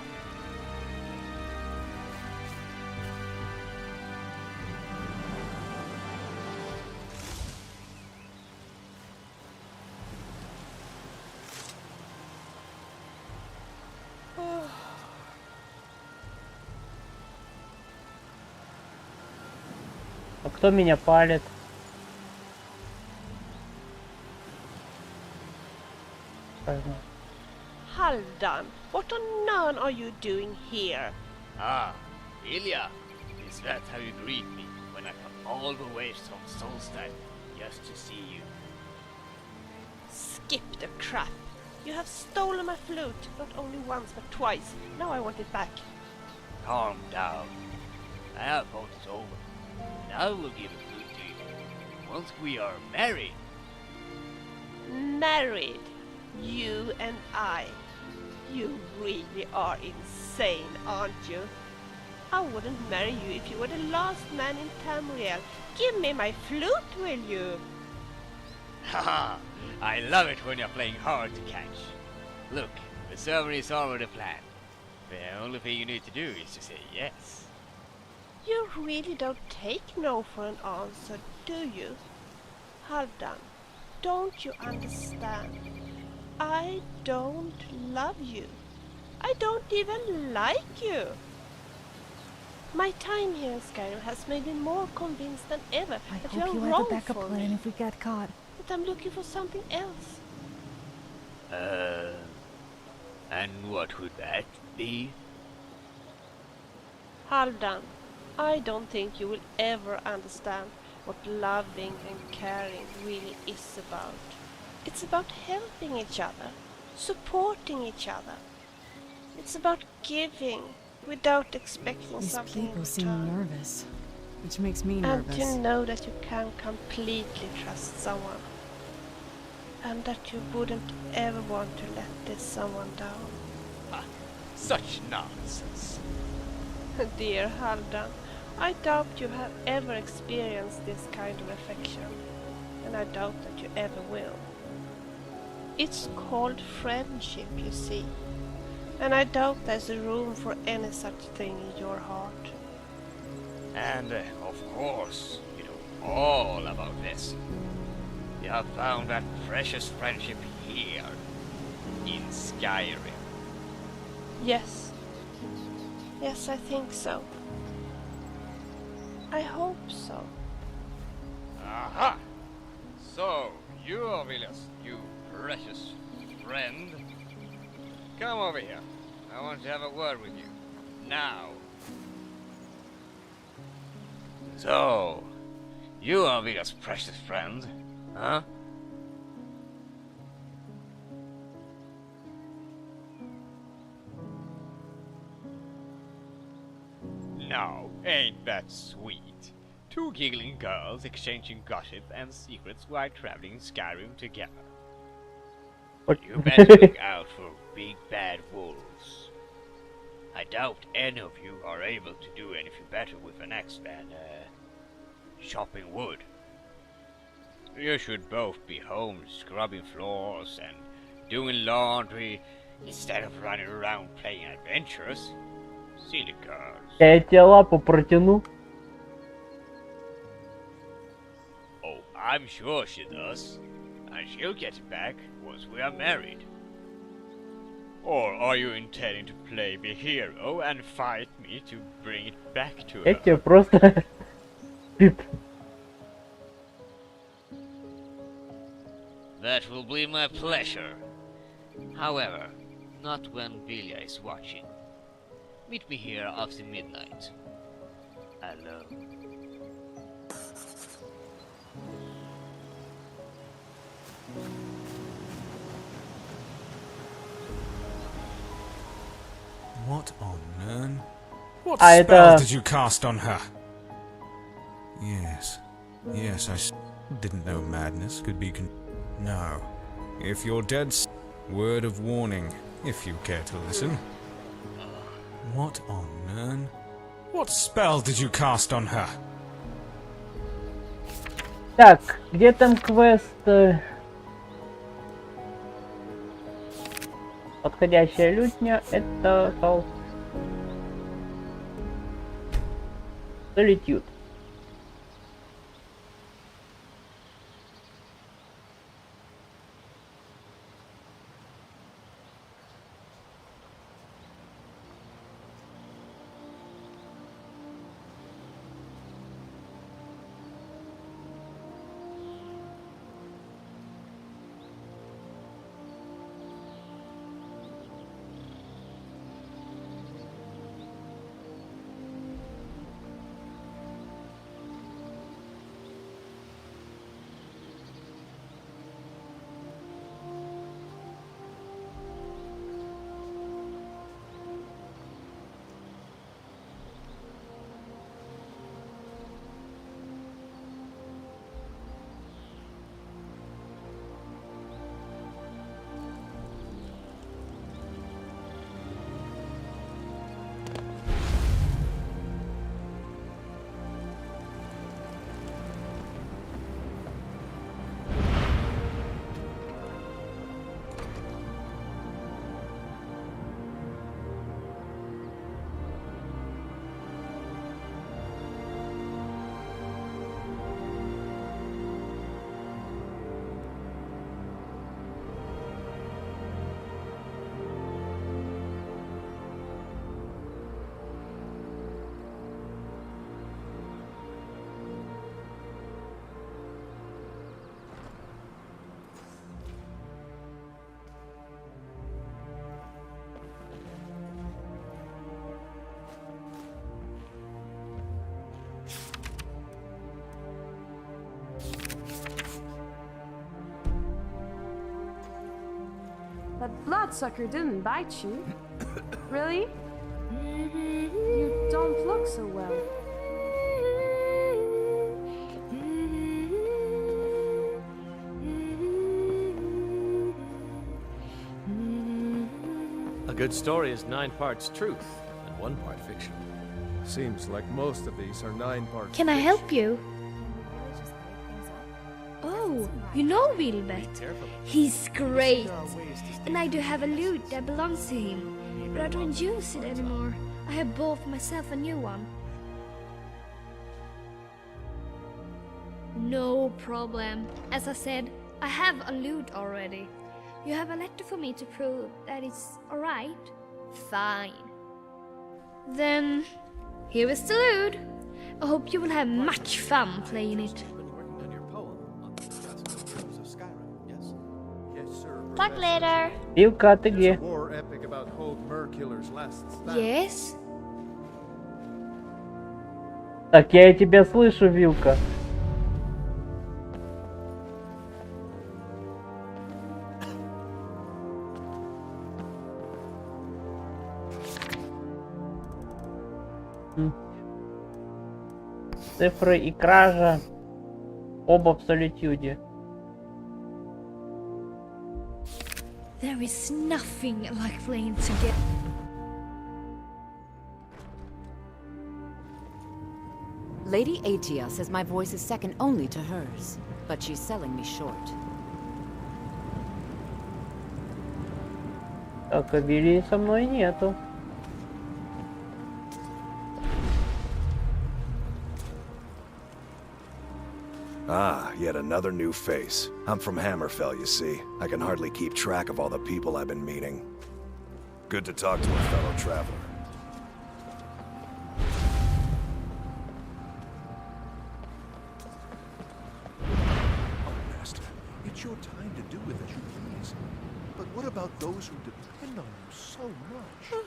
А кто меня палит? Haldan, what on earth are you doing here? Ah, Ilya, is that how you greet me when I come all the way from Solstad just to see you? Skip the crap. You have stolen my flute, not only once but twice. Now I want it back. Calm down. I have thought it over, and I will give the flute to you once we are married. Married? You and I. You really are insane, aren't you? I wouldn't marry you if you were the last man in Tamriel. Give me my flute, will you? Haha, I love it when you're playing hard to catch. Look, the server is already planned. The only thing you need to do is to say yes. You really don't take no for an answer, do you? Haldan, don't you understand? I don't love you. I don't even like you. My time here in Skyrim has made me more convinced than ever that you are hope you wrong have a backup for plan me. if we get caught. But I'm looking for something else. And what would that be? Haldan, I don't think you will ever understand what loving and caring really is about. It's about helping each other, supporting each other. It's about giving without expecting These something people in seem return. nervous, which makes me And nervous. to know that you can completely trust someone. And that you wouldn't ever want to let this someone down. Ah, such nonsense. Dear Haldan, I doubt you have ever experienced this kind of affection. And I doubt that you ever will. It's called friendship, you see. And I doubt there's a room for any such thing in your heart. And of course, you know all about this. You have found that precious friendship here, in Skyrim. Yes. Yes, I think so. I hope so. Aha! So, you are Villas, you precious friend. Come over here. I want to have a word with you. Now. So, you are Villas' precious friend, huh? Now, ain't that sweet? Two giggling girls exchanging gossip and secrets while traveling in Skyrim together. You better look out for big bad wolves. I doubt any of you are able to do anything better with an axe than, chopping wood. You should both be home scrubbing floors and doing laundry instead of running around playing adventures. Silly girls. Я тебе лапу протяну. Oh, I'm sure she does. And she'll get it back once we are married. Or are you intending to play the hero and fight me to bring it back to her? Я тебе просто... Пип. That will be my pleasure. However, not when Vilya is watching. Meet me here after midnight. Alone. What on Nern? What Ah, spell did you cast on her? Yes. Yes, didn't know madness could be No. If you're dead, word of warning, if you care to listen. What on Nern? What spell did you cast on her? Так, где там квест? Подходящая лютня, это Solitude. That bloodsucker didn't bite you. Really? You don't look so well. A good story is 9 parts truth and 1 part fiction. Seems like most of these are 9 parts. Can I help you? Oh, you know Wilbert. He's great. And I do have a lute that belongs to him, but I don't use it anymore. I have bought myself a new one. No problem. As I said, I have a lute already. You have a letter for me to prove that it's alright? Fine. Then, here is the lute. I hope you will have much fun playing it. Talk later. Вилка, а ты где? Yes? Так, я тебя слышу, Вилка. Цифры и кража оба в солитюде. There is nothing like playing together. Lady Atia says my voice is second only to hers, but she's selling me short. Так, Абелии со мной нету. Ah, yet another new face. I'm from Hammerfell, you see. I can hardly keep track of all the people I've been meeting. Good to talk to a fellow traveler. Oh, Master, it's your time to do with as you please. But what about those who depend on you so much?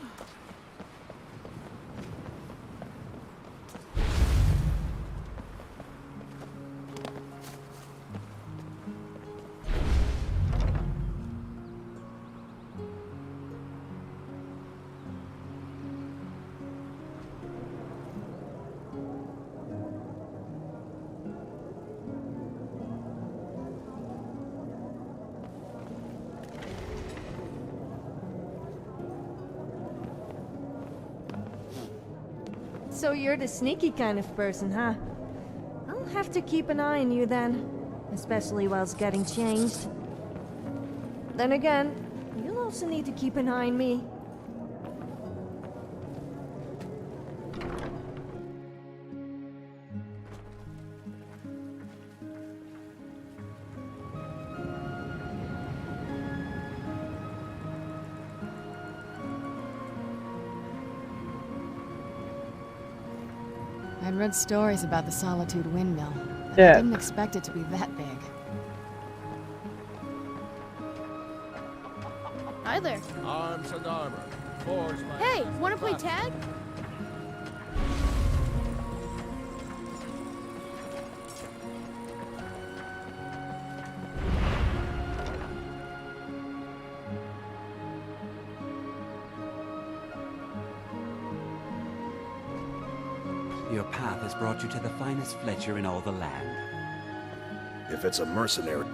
So you're the sneaky kind of person, huh? I'll have to keep an eye on you then. Especially whilst getting changed. Then again, you'll also need to keep an eye on me. I'd read stories about the Solitude Windmill, but Yeah. I didn't expect it to be that big. Hi there. Arms and armor. Forge my... Hey, wanna play tag? Your path has brought you to the finest Fletcher in all the land. If it's a mercenary...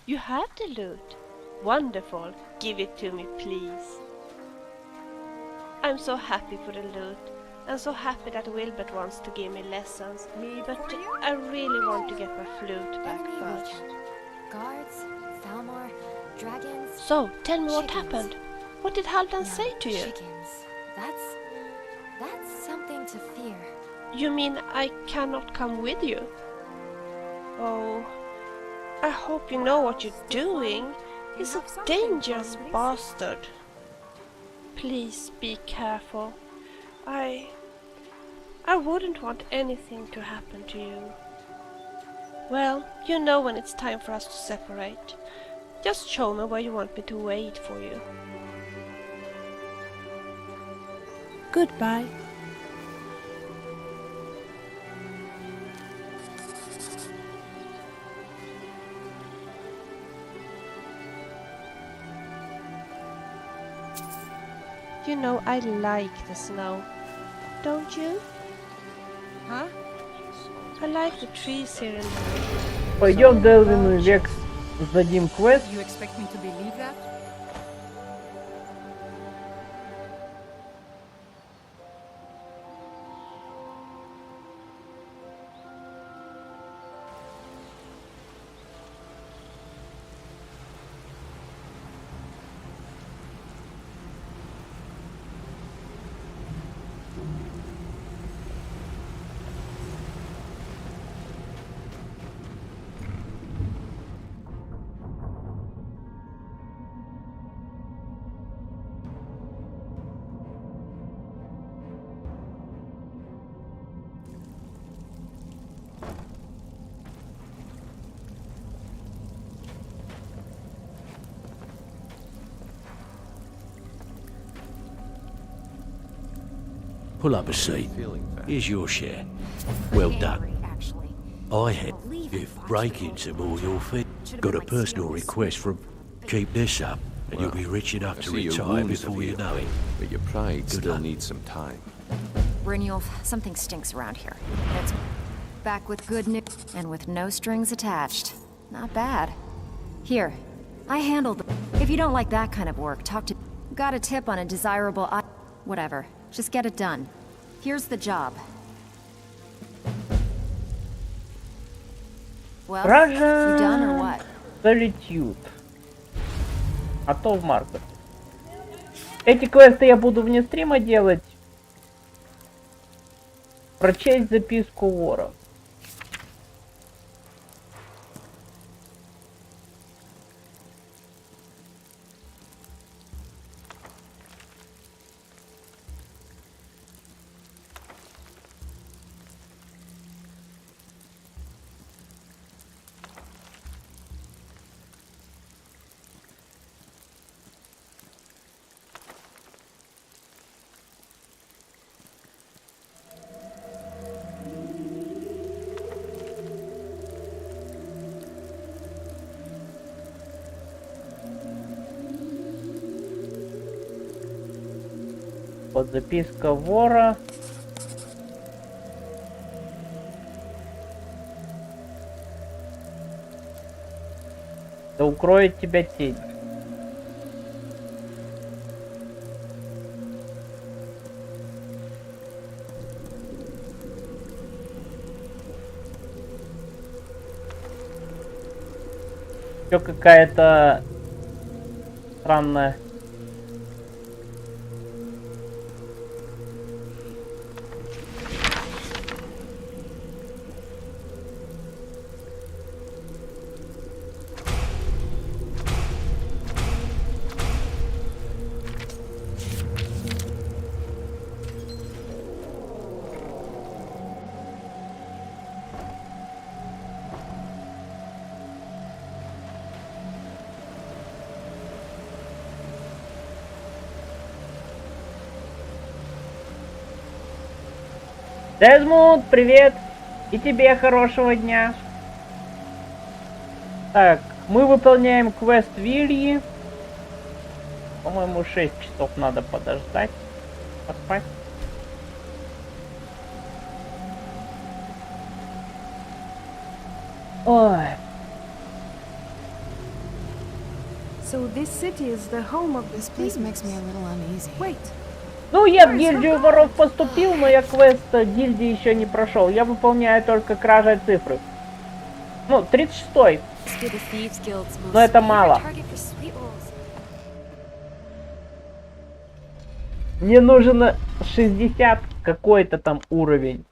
You have the loot. Wonderful. Give it to me, please. I'm so happy for the loot. I'm so happy that Wilbert wants to give me lessons. But I really want to get my flute back first. Guards, Falmor, dragons. So, tell me what chickens. happened. What did Haldan No, say to you? Chickens. That's something to fear. You mean I cannot come with you? Oh, I hope you know what you're doing. He's a dangerous bastard. Please be careful. I wouldn't want anything to happen to you. Well, you know when it's time for us to separate. Just show me where you want me to wait for you. Goodbye. You know I like the snow, don't you? Huh? I like the trees here in the... Пойдем в Делвин век, сдадим квест. You expect me to believe that? Pull up a seat. Here's your share. Well done. I had if break-ins are more your fit. Got a personal request from keep this up, and you'll be rich enough to retire before you know it. But your pride still needs some time. Brynjolf, something stinks around here. It's back with good news and with no strings attached. Not bad. Here, I handled the... If you don't like that kind of work, talk to... Got a tip on a desirable... Whatever. Just get it done. Here's the job. Well, you done or what? Solitude. А то в маркет. Эти квесты я буду вне стрима делать. Прочесть записку вора. Вот записка вора. Да укроет тебя тень. Еще какая-то странная. Дезмунд, привет! И тебе хорошего дня. Так, мы выполняем квест Вильи. По-моему, 6 часов надо подождать. Поспать. Ой. So this city is the home of this place makes me a little uneasy. Wait. Ну, я в гильдию воров поступил, но я квест гильдии еще не прошел. Я выполняю только кража цифры. Ну, 36-й. Но это мало. Мне нужен 60 какой-то там уровень.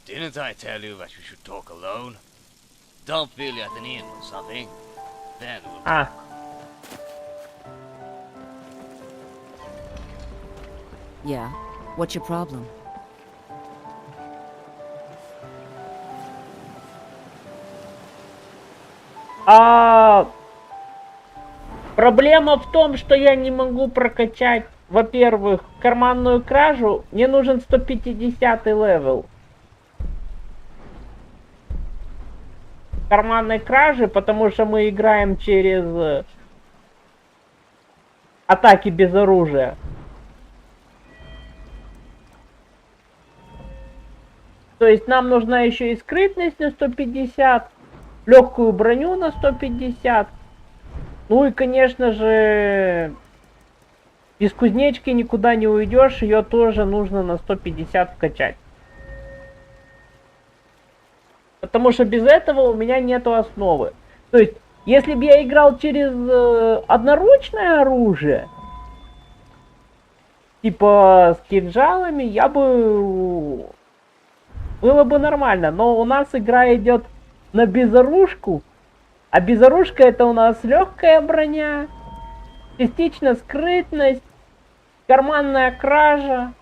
Didn't I tell you that you should talk alone? Don't feel you at an inn or something. Then we'll talk. Yeah. What's your problem? Проблема в том, что я не могу прокачать, во-первых, карманную кражу. Мне нужен 150 левел карманной кражи, потому что мы играем через атаки без оружия. То есть нам нужна еще и скрытность на 150, легкую броню на 150. Ну и, конечно же, без кузнечки никуда не уйдешь, ее тоже нужно на 150 вкачать. Потому что без этого у меня нету основы. То есть, если бы я играл через одноручное оружие, типа с кинжалами, я бы... Было бы нормально. Но у нас игра идет на безоружку. А безоружка это у нас легкая броня, частично скрытность, карманная кража.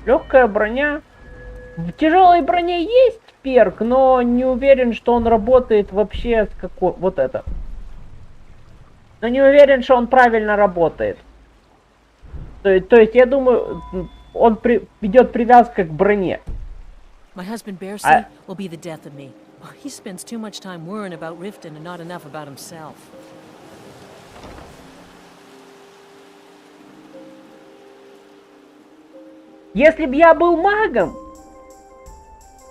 Легкая броня. В тяжелой броне есть перк, но не уверен, что он работает вообще с какой... Вот это. Но не уверен, что он правильно работает. То есть я думаю, он ведет привязка к броне. My husband Bercy will be the death of me. He spends too much time worrying about Riften and not enough about himself. Если бы я был магом,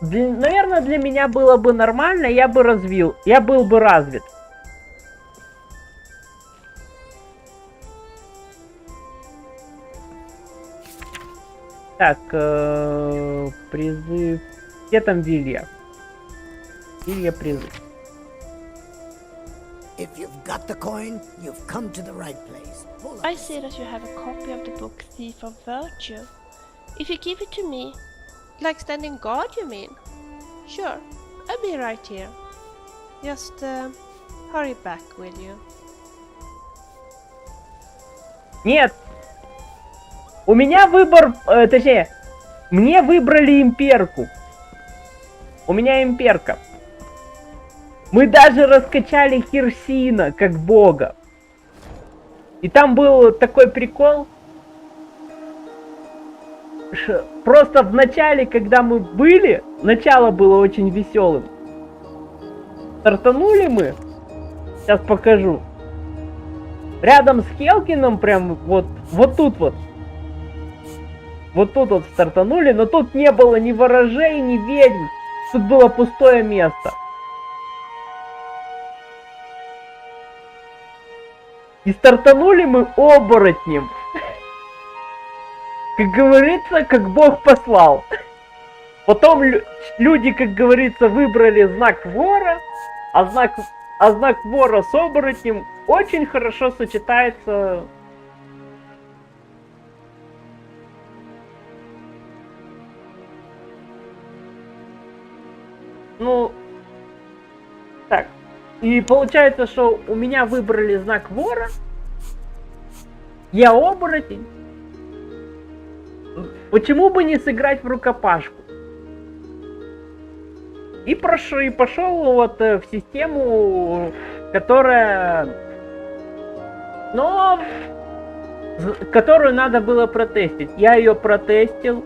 наверное, для меня было бы нормально, я бы был бы развит. Так, призыв. Где там Вилья? Вилья призыв. If you've got the coin, you've come to the right place. I see that you have a copy of the book Thief of Virtue. If you give it to me, like standing guard, you mean? Sure, I'll be right here. Just hurry back, will you? Нет. У меня выбор, точнее, мне выбрали имперку. У меня имперка. Мы даже раскачали Херсина как бога. И там был такой прикол. Просто в начале, когда мы были, начало было очень веселым. Стартанули мы. Сейчас покажу. Рядом с Хелкином прям вот тут вот. Вот тут вот стартанули, но тут не было ни ворожей, ни ведьм. Тут было пустое место. И стартанули мы оборотнем. Как говорится, как Бог послал. Потом люди, как говорится, выбрали знак вора, а знак вора с оборотнем очень хорошо сочетается. Ну, так. И получается, что у меня выбрали знак вора. Я оборотень. Почему бы не сыграть в рукопашку? И пошел вот в систему, которая... Но... Которую надо было протестить. Я ее протестил.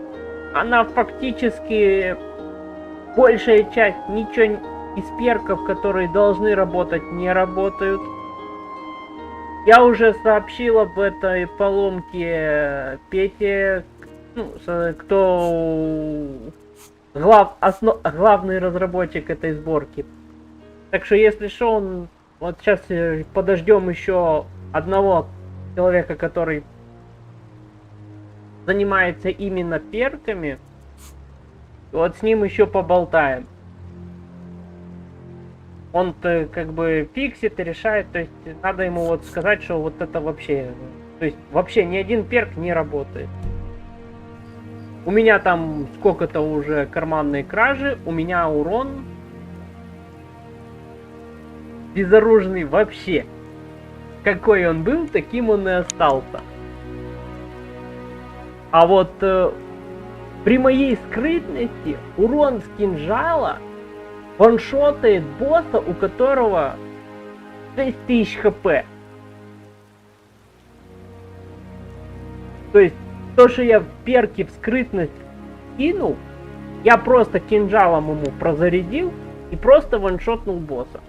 Она фактически... Большая часть ничего из перков, которые должны работать, не работают. Я уже сообщил об этой поломке Пете, ну, кто главный разработчик этой сборки. Так что, если что, он... Вот сейчас подождем еще одного человека, который занимается именно перками. Вот с ним еще поболтаем. Он-то как бы фиксит и решает, то есть надо ему вот сказать, что вот это вообще... То есть вообще ни один перк не работает. У меня там сколько-то уже карманные кражи, у меня урон безоружный вообще. Какой он был, таким он и остался. А вот при моей скрытности урон с кинжала ваншотает босса, у которого 6000 хп. То есть, то, что я в перке в скрытность кинул, я просто кинжалом ему прозарядил и просто ваншотнул босса.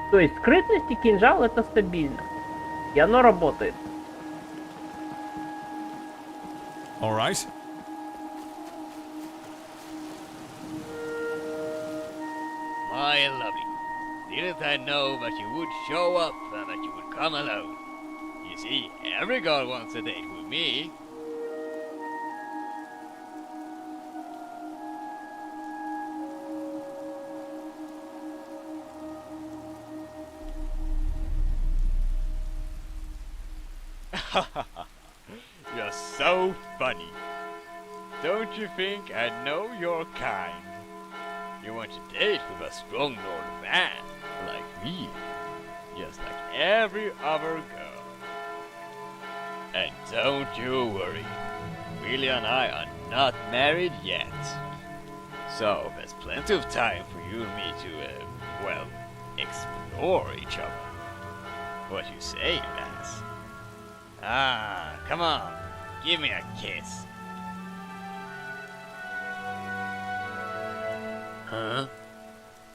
То есть, скрытность и кинжал это стабильно. И оно работает. All right. My lovely, didn't I know that you would show up and that you would come alone? You see, every girl wants a date with me. You're so funny. Don't you think I know your kind? You want to date with a strong old man like me, just like every other girl. And don't you worry, Willie and I are not married yet. So there's plenty of time for you and me to, well, explore each other. What you say, lass? Ah, come on, give me a kiss. Huh?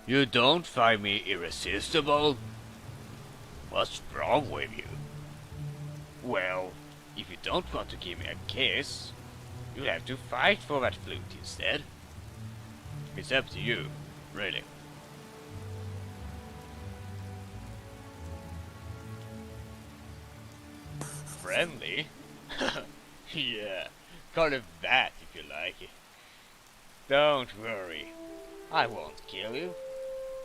You don't find me irresistible? What's wrong with you? Well, if you don't want to give me a kiss, you'll have to fight for that flute instead. It's up to you, really. Friendly? Yeah, call it that if you like it. Don't worry, I won't kill you.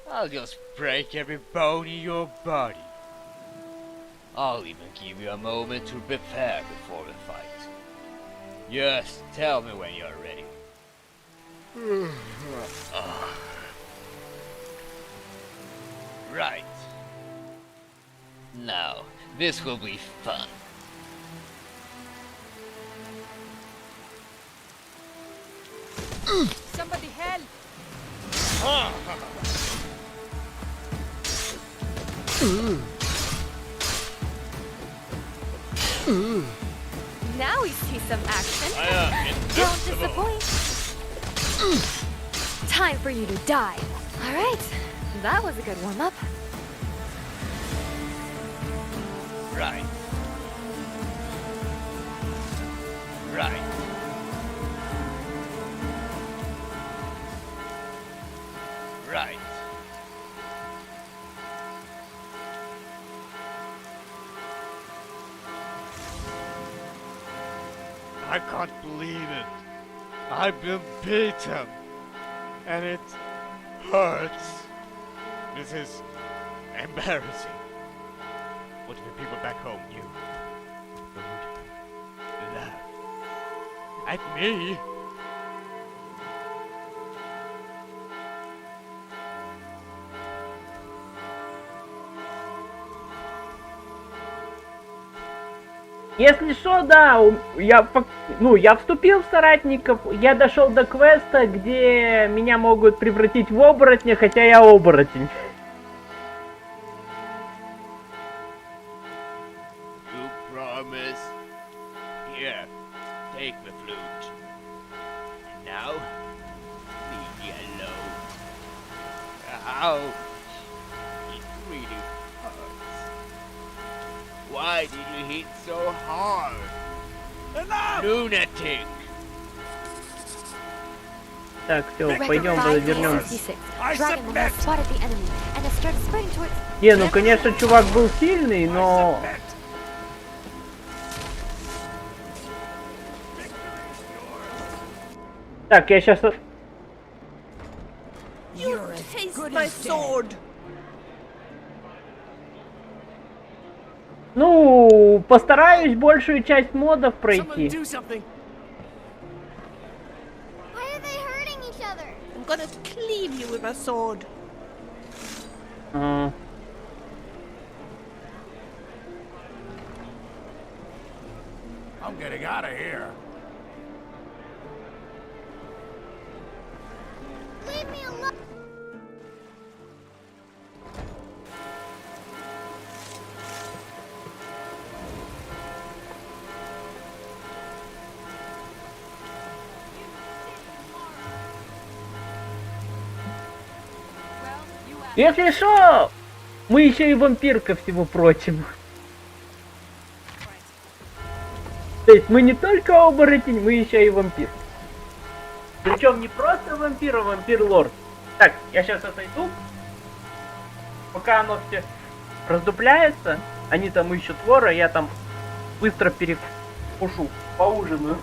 I'll just break every bone in your body. I'll even give you a moment to prepare before the fight. Just tell me when you're ready. Right. Now, this will be fun. Somebody help! Now we see some action. Don't disappoint. Time for you to die. All right, that was a good warm-up. Right. Right. Right. I can't believe it. I've been beaten. And it hurts. This is embarrassing. What if the people back home knew? They would laugh at me. Если что, да, я вступил в соратников, я дошел до квеста, где меня могут превратить в оборотня, хотя я оборотень. You promise? Here, take the flute. And now, leave me alone. Ouch! It really hurts. Why did you hit so hard? Lunatic! Так, все, пойдем, вернемся. Не, ну конечно, чувак был сильный, но... Так, я сейчас... Ну, постараюсь большую часть модов пройти. I'm gonna cleave you with my sword. I'm getting out of here. Leave me alone. Если что, мы еще и вампир, ко всему прочему. То есть мы не только оборотень, мы еще и вампир. Причем не просто вампир, а вампир-лорд. Так, я сейчас отойду. Пока оно все раздупляется, они там ищут вора, я там быстро перекушу, поужинаю.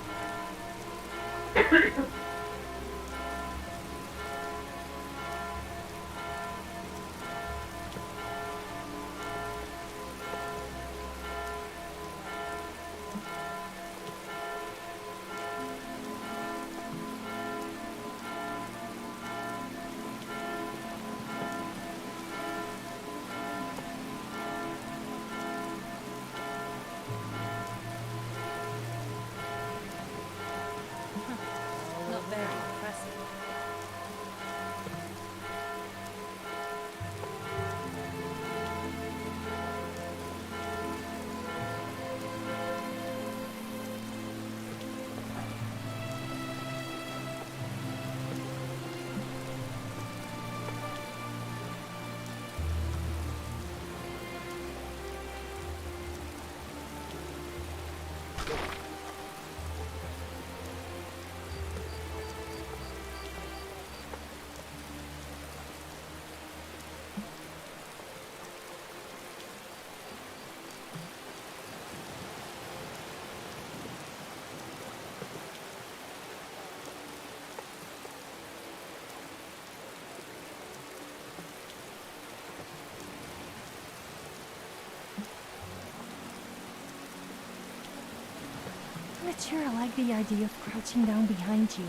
I'm not sure I like the idea of crouching down behind you.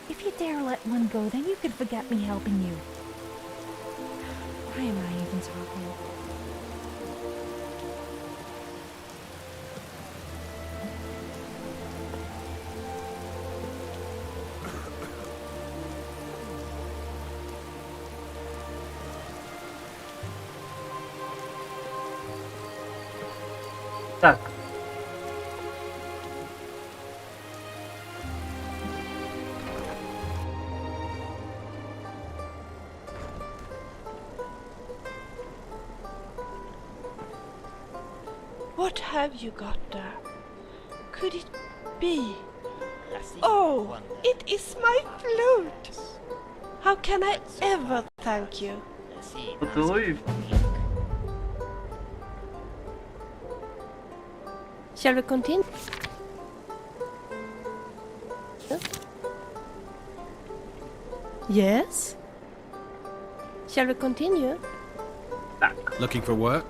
If you dare let one go, then you could forget me helping you. Why am I even talking? Так. What have you got there? Could it be? Oh, it is my flute! How can I ever thank you? Поцелуй. Shall we continue? Yes? Shall we continue? Looking for work?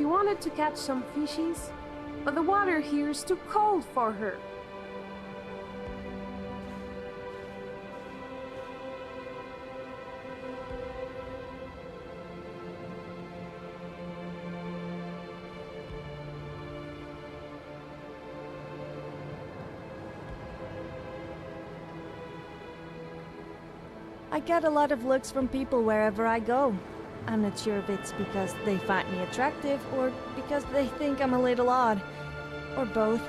She wanted to catch some fishies, but the water here is too cold for her. I get a lot of looks from people wherever I go. I'm not sure if it's because they find me attractive or because they think I'm a little odd. Or both.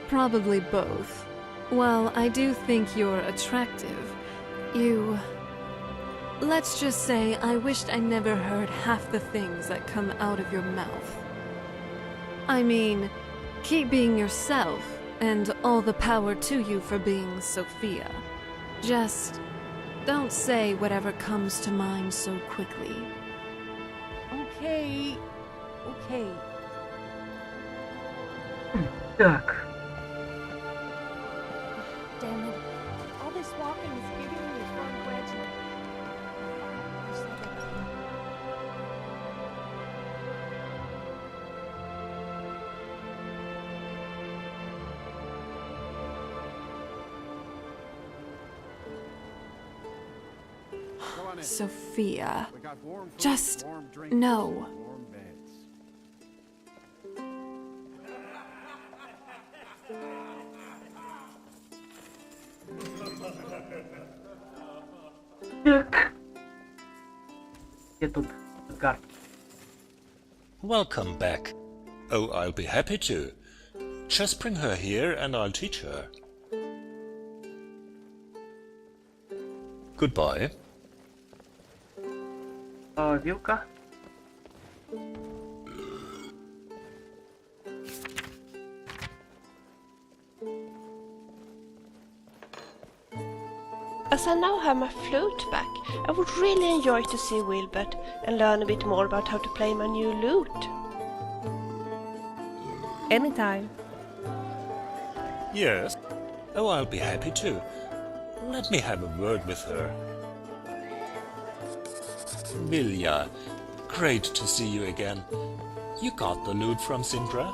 Probably both. Well, I do think you're attractive. Let's just say I wished I never heard half the things that come out of your mouth. I mean, keep being yourself, and all the power to you for being Sophia. Just don't say whatever comes to mind so quickly. Okay. Okay. Так. Damn it. All this walking is giving me a strong wedge. Sophia. Just no. Welcome back. Oh, I'll be happy to. Just bring her here and I'll teach her. Goodbye. Вилка. As I now have my flute back, I would really enjoy to see Wilbert and learn a bit more about how to play my new lute. Anytime. Yes. Oh, I'll be happy to. Let me have a word with her. Vilja, great to see you again. You got the lute from Sindra?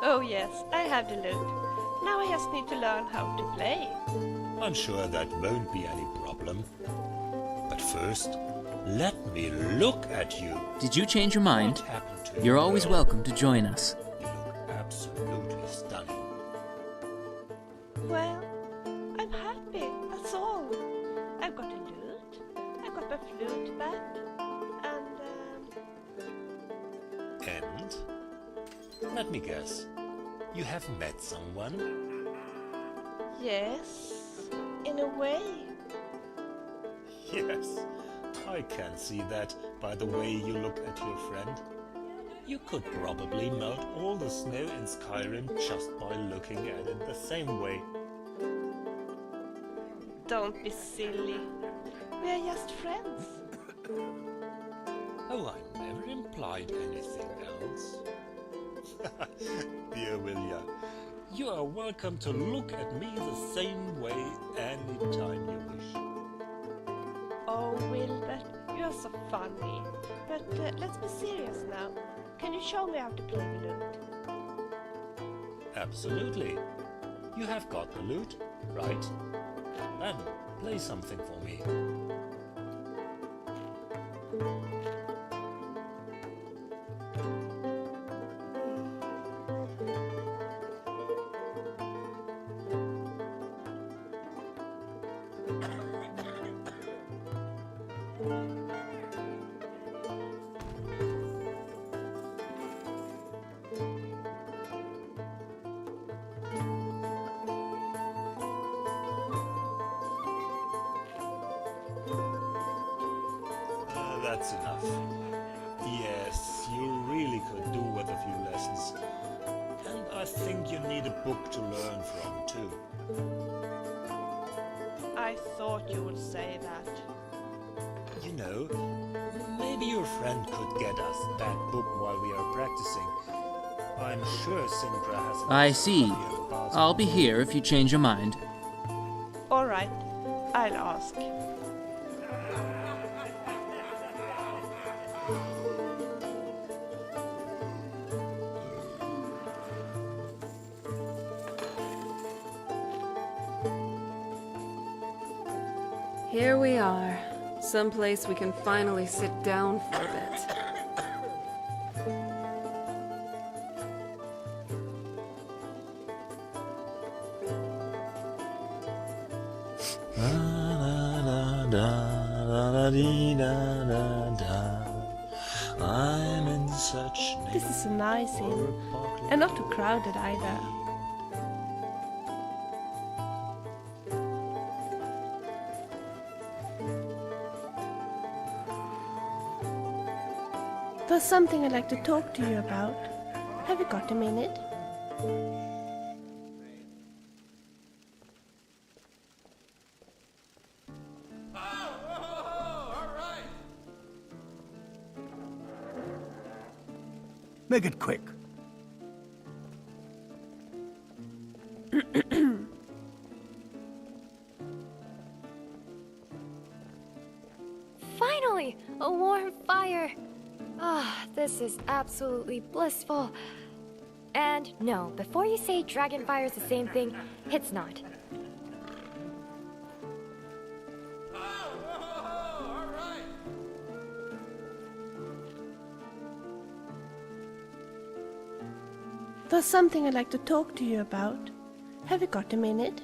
Oh yes, I have the lute. Now I just need to learn how to play. I'm sure that won't be any problem. But first, let me look at you. Did you change your mind? What happened to You're you, always girl? welcome to join us. You look absolutely stunning. Well, I'm happy, that's all. I've got a lute, I've got my flute back, And? Let me guess. You have met someone? yes, in a way. Yes, I can see that by the way you look at your friend. You could probably melt all the snow in Skyrim just by looking at it the same way. Don't be silly. We are just friends. Oh, I never implied anything else. Dear Vilja, you are welcome to look at me the same way anytime you wish. Oh, Wilbert, you are so funny. But let's be serious now. Can you show me how to play the lute? Absolutely. You have got the lute, right? Then play something for me. That's enough. Yes, you really could do with a few lessons. And I think you need a book to learn from, too. I thought you would say that. You know, maybe your friend could get us that book while we are practicing. I'm sure Sindra has an I see. idea about I'll be here if you change your mind. Alright, I'll ask. Here we are. Someplace we can finally sit down for a bit. I'm in such This is a nice inn, and not too crowded either. There's something I'd like to talk to you about. Have you got a minute? Make it quick. Finally, a warm fire. Ah, this is absolutely blissful. And no, before you say dragon fire is the same thing, it's not. There's something I'd like to talk to you about. Have you got a minute?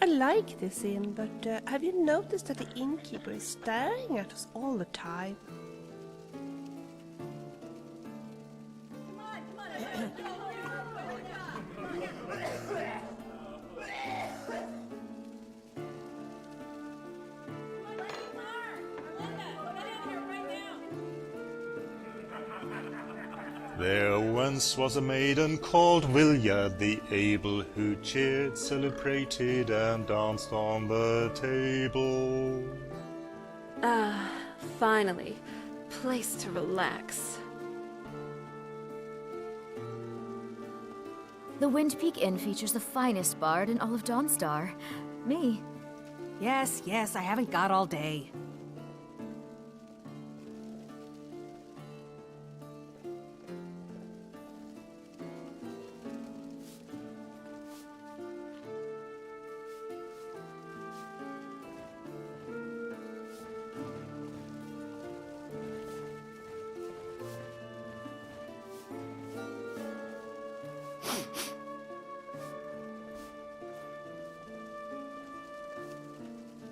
I like this inn, but have you noticed that the innkeeper is staring at us all the time? There once was a maiden called Vilja the Able, who cheered, celebrated, and danced on the table. Ah, finally. Place to relax. The Wind Peak Inn features the finest bard in all of Dawnstar. Me. Yes, I haven't got all day.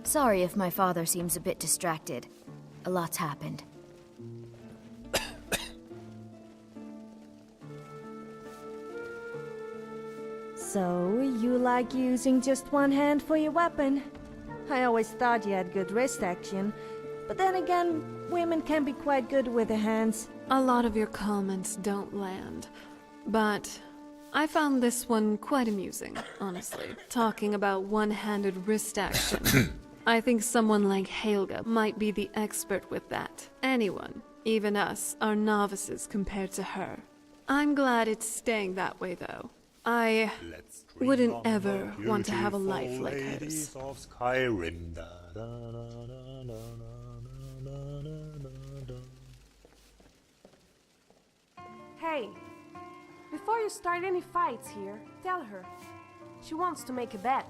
Sorry if my father seems a bit distracted. A lot's happened. So, you like using just one hand for your weapon? I always thought you had good wrist action. But then again, women can be quite good with their hands. A lot of your comments don't land. But I found this one quite amusing, honestly. Talking about one-handed wrist action. I think someone like Helga might be the expert with that. Anyone, even us, are novices compared to her. I'm glad it's staying that way, though. I wouldn't ever want to have a life like hers. Of Skyrim. Hey, before you start any fights here, tell her. She wants to make a bet.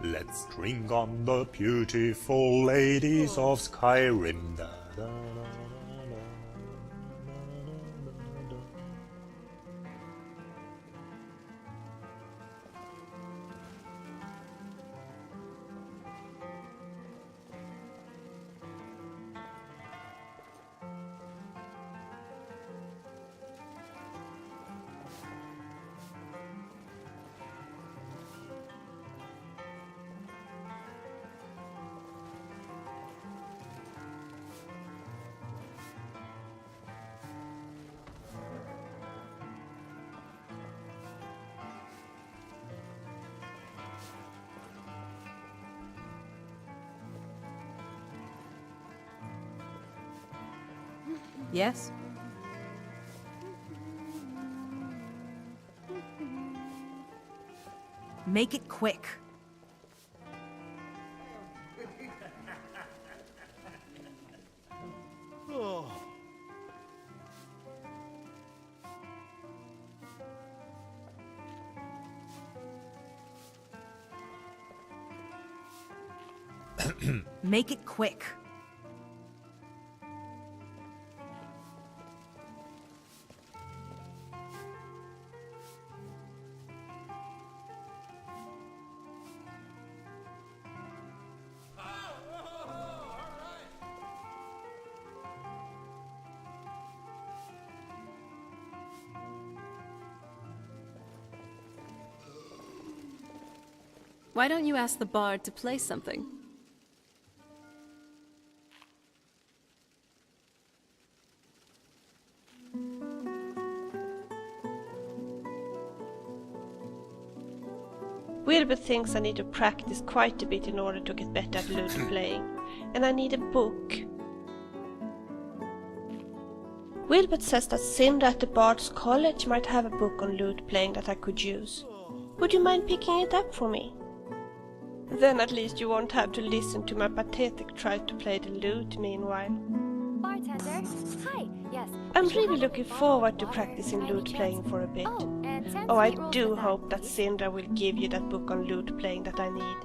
Let's drink on the beautiful ladies of Skyrim. Yes? Make it quick. Make it quick. Why don't you ask the bard to play something? Wilbur thinks I need to practice quite a bit in order to get better at lute playing, and I need a book. Wilbert says that Sindra at the Bard's College might have a book on lute playing that I could use. Would you mind picking it up for me? Then at least you won't have to listen to my pathetic try to play the lute meanwhile. Bartender, hi. Yes. I'm really looking forward to practicing lute playing for a bit. Oh, I do hope that Sindra will give you that book on lute playing that I need.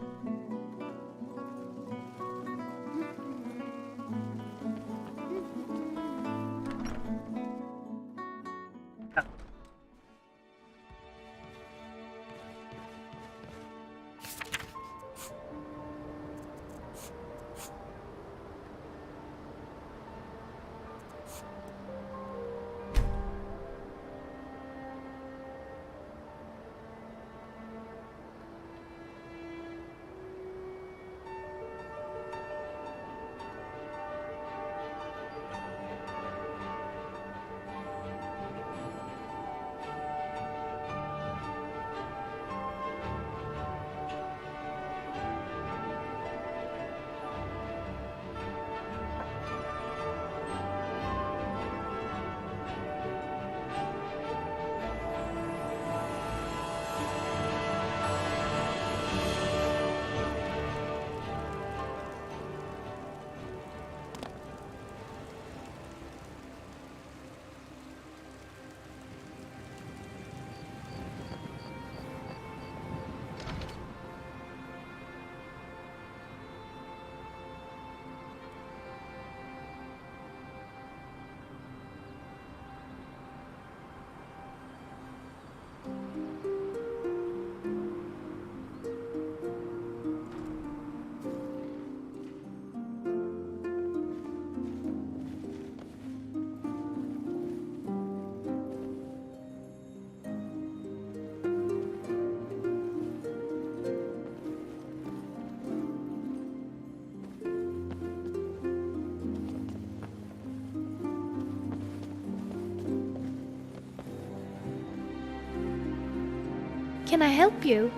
Can I help you?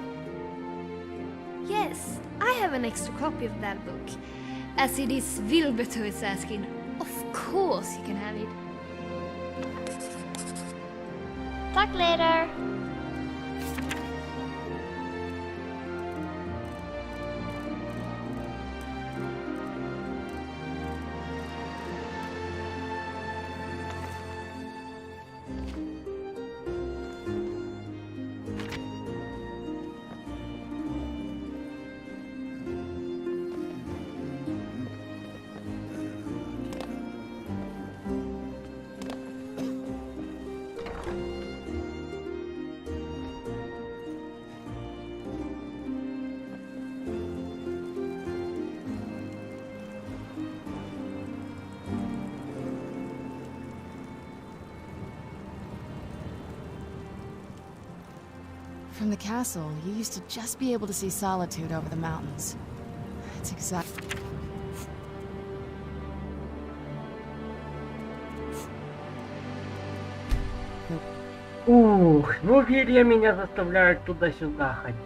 Yes, I have an extra copy of that book. As it is Wilbert who is asking, of course you can have it. Talk later. From the castle, you used to just be able to see Solitude over the mountains. It's exact. Ну Вирья меня заставляет туда-сюда ходить.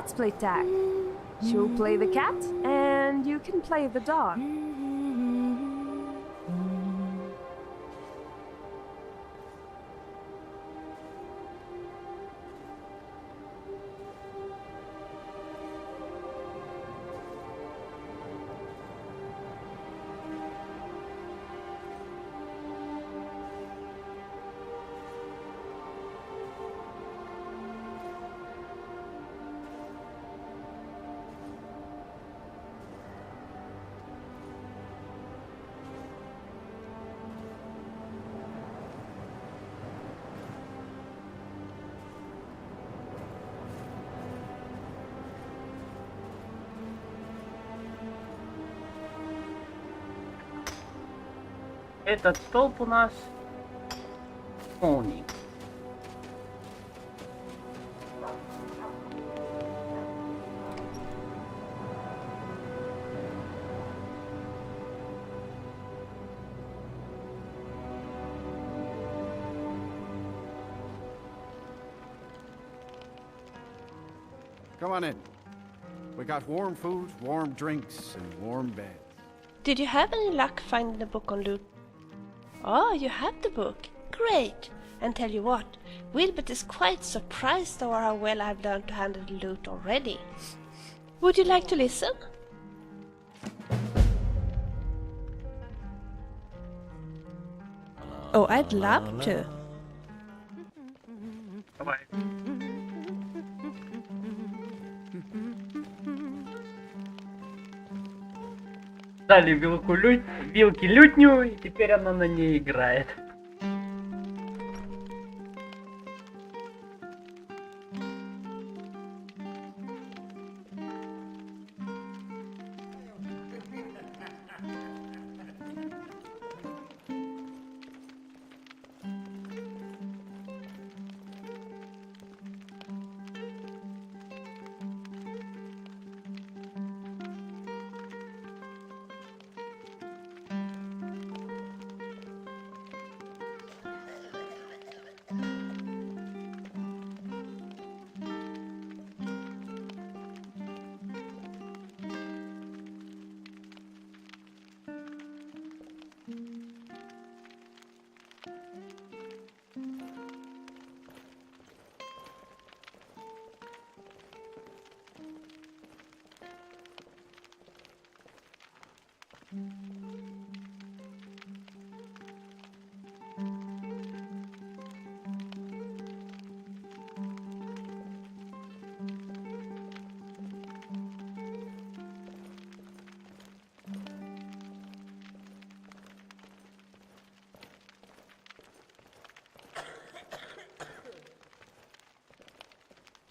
Let's play tag. She'll play the cat, and you can play the dog. Этот столб у нас полный. Come on in. We got warm food, warm drinks, and warm beds. Did you have any luck finding the book on loot? Oh, you have the book. Great. And tell you what, Wilbert is quite surprised over how well I've learned to handle the loot already. Would you like to listen? Oh, I'd love to. Дали вилки лютню, и теперь она на ней играет.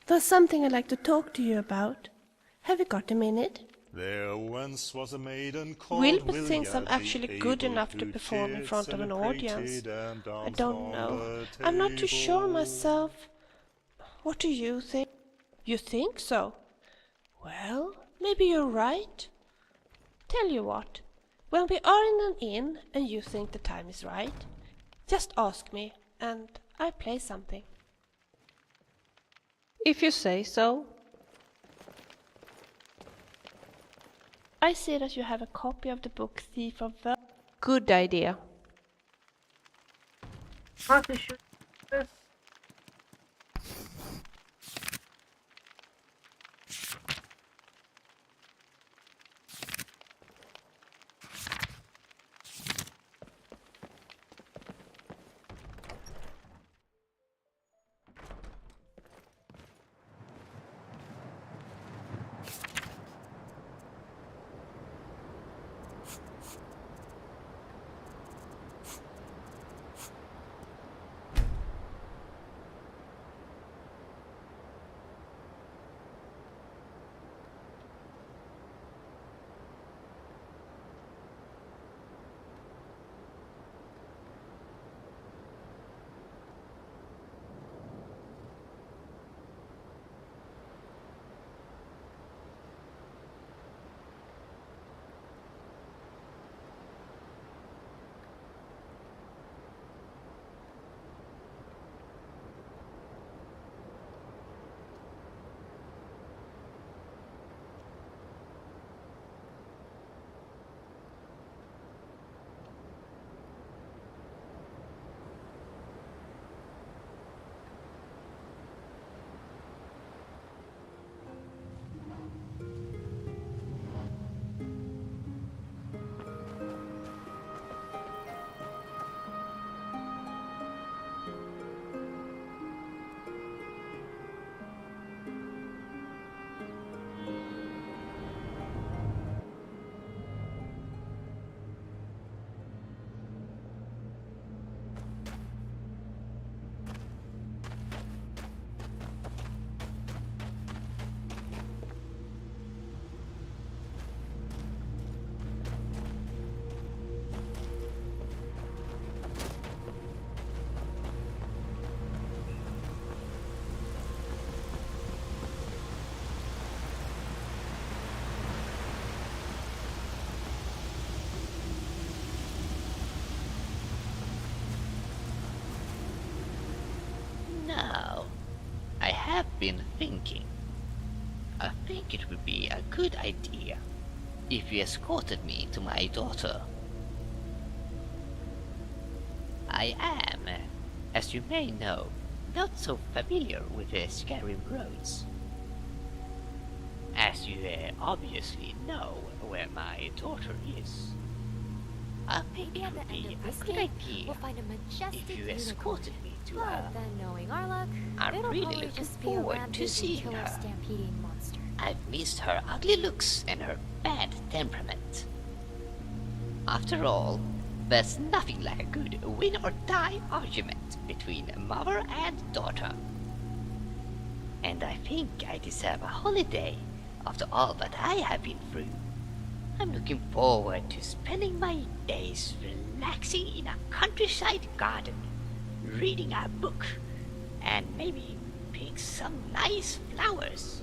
There's something I'd like to talk to you about. Have you got a minute? There once was a maiden called Wilbur thinks I'm actually good enough to perform in front of an audience. I don't know. I'm not too sure myself. What do you think? You think so? Well, maybe you're right. Tell you what, when we are in an inn and you think the time is right, just ask me and I'll play something. If you say so. I see that you have a copy of the book Thief of Ver. Good idea. Now, I have been thinking. I think it would be a good idea if you escorted me to my daughter. I am, as you may know, not so familiar with the Skyrim roads. As you obviously know where my daughter is. I think it would be a good idea if you escorted me to her. I'm really looking forward to seeing her. I've missed her ugly looks and her bad temperament. After all, there's nothing like a good win-or-die argument between mother and daughter. And I think I deserve a holiday after all that I have been through. I'm looking forward to spending my days relaxing in a countryside garden, reading a book, and maybe pick some nice flowers.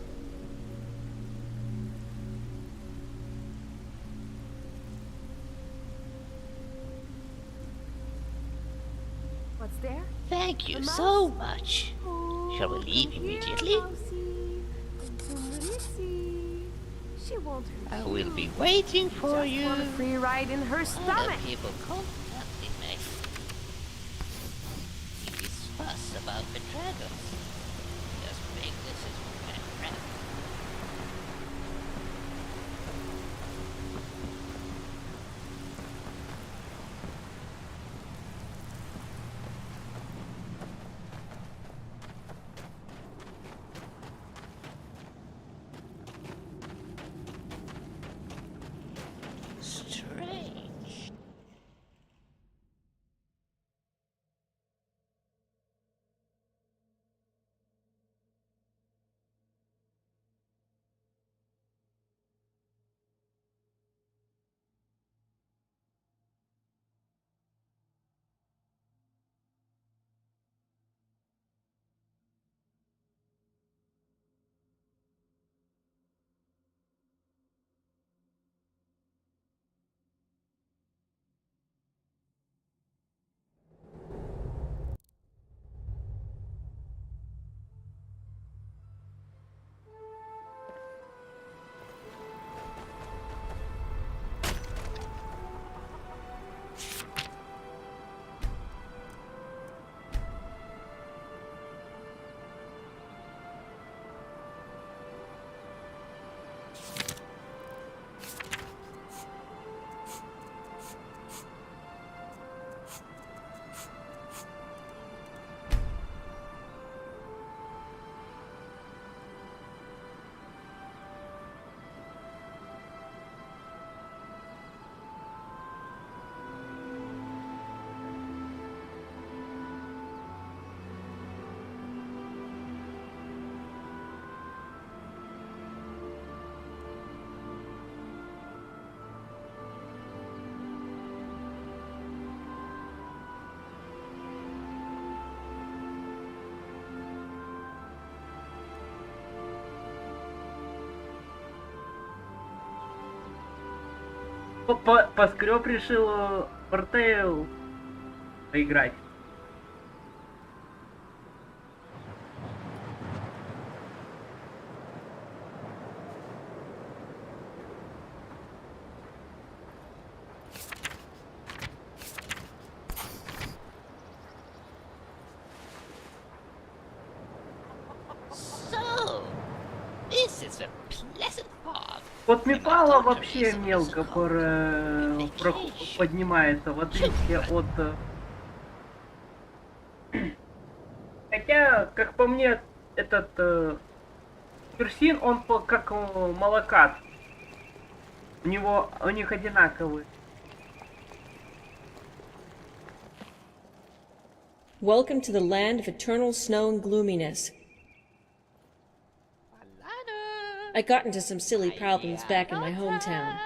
What's there? Thank you so much. Shall we leave immediately? She won't. I will be waiting for you. Want a free ride in her stomach. Other people constantly make this fuss about the dragons. Just think this is my friend. Strange. Поскреб решил Портейл поиграть. So, this is a pleasant park. Вот Мипала вообще мелко поднимается, в отличие от... Хотя, как по мне, этот Персин, он как молокат. У них одинаковый. Welcome to the land of eternal snow and gloominess. I got into some silly problems back in my hometown.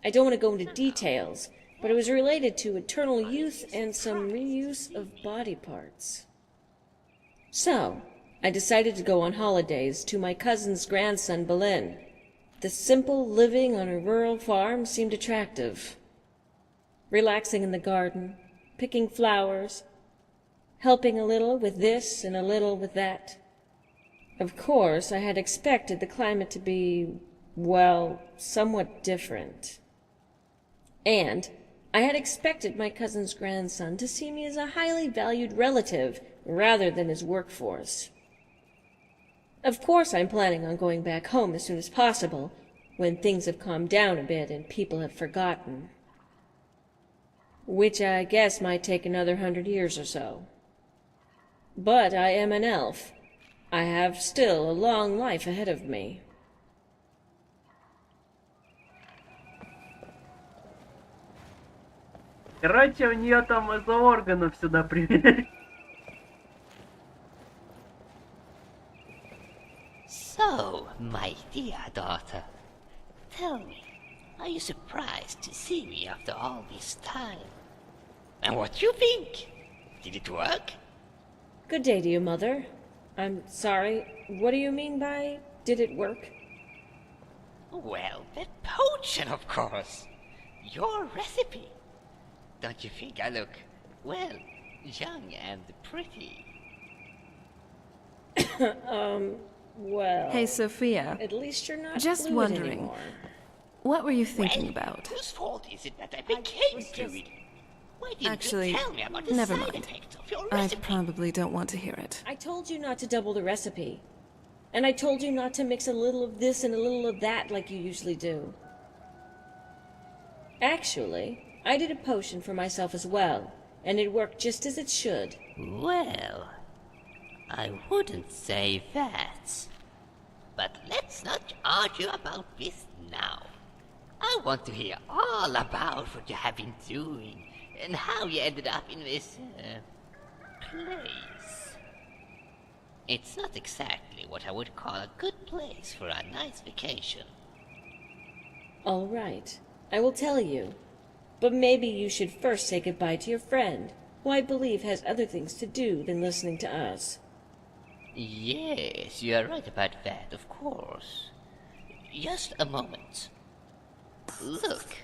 I don't want to go into details, but it was related to eternal youth and some reuse of body parts. So, I decided to go on holidays to my cousin's grandson, Belen. The simple living on a rural farm seemed attractive. Relaxing in the garden, picking flowers, helping a little with this and a little with that. Of course, I had expected the climate to be, well, somewhat different. And I had expected my cousin's grandson to see me as a highly valued relative rather than his workforce. Of course, I'm planning on going back home as soon as possible, when things have calmed down a bit and people have forgotten. Which I guess might take another 100 years or so. But I am an elf. I have still a long life ahead of me. Короче, у нее там из-за органов сюда привели. So, my dear daughter, tell me, are you surprised to see me after all this time? And what do you think? Did it work? Good day to you, Mother. I'm sorry, what do you mean by, did it work? Well, that potion, of course. Your recipe. Don't you think I look, well, young and pretty? Well... Hey, Sophia. At least you're not Just fluid wondering, anymore. what were you thinking about? Whose fault is it that I became fluid? Why didn't Actually, you tell me about the never side mind. effects of your I recipe? probably don't want to hear it. I told you not to double the recipe. And I told you not to mix a little of this and a little of that like you usually do. Actually, I did a potion for myself as well, and it worked just as it should. Well, I wouldn't say that. But let's not argue about this now. I want to hear all about what you have been doing and how you ended up in this place. It's not exactly what I would call a good place for a nice vacation. All right, I will tell you. But maybe you should first say goodbye to your friend, who I believe has other things to do than listening to us. Yes, you are right about that, of course. Just a moment. Look,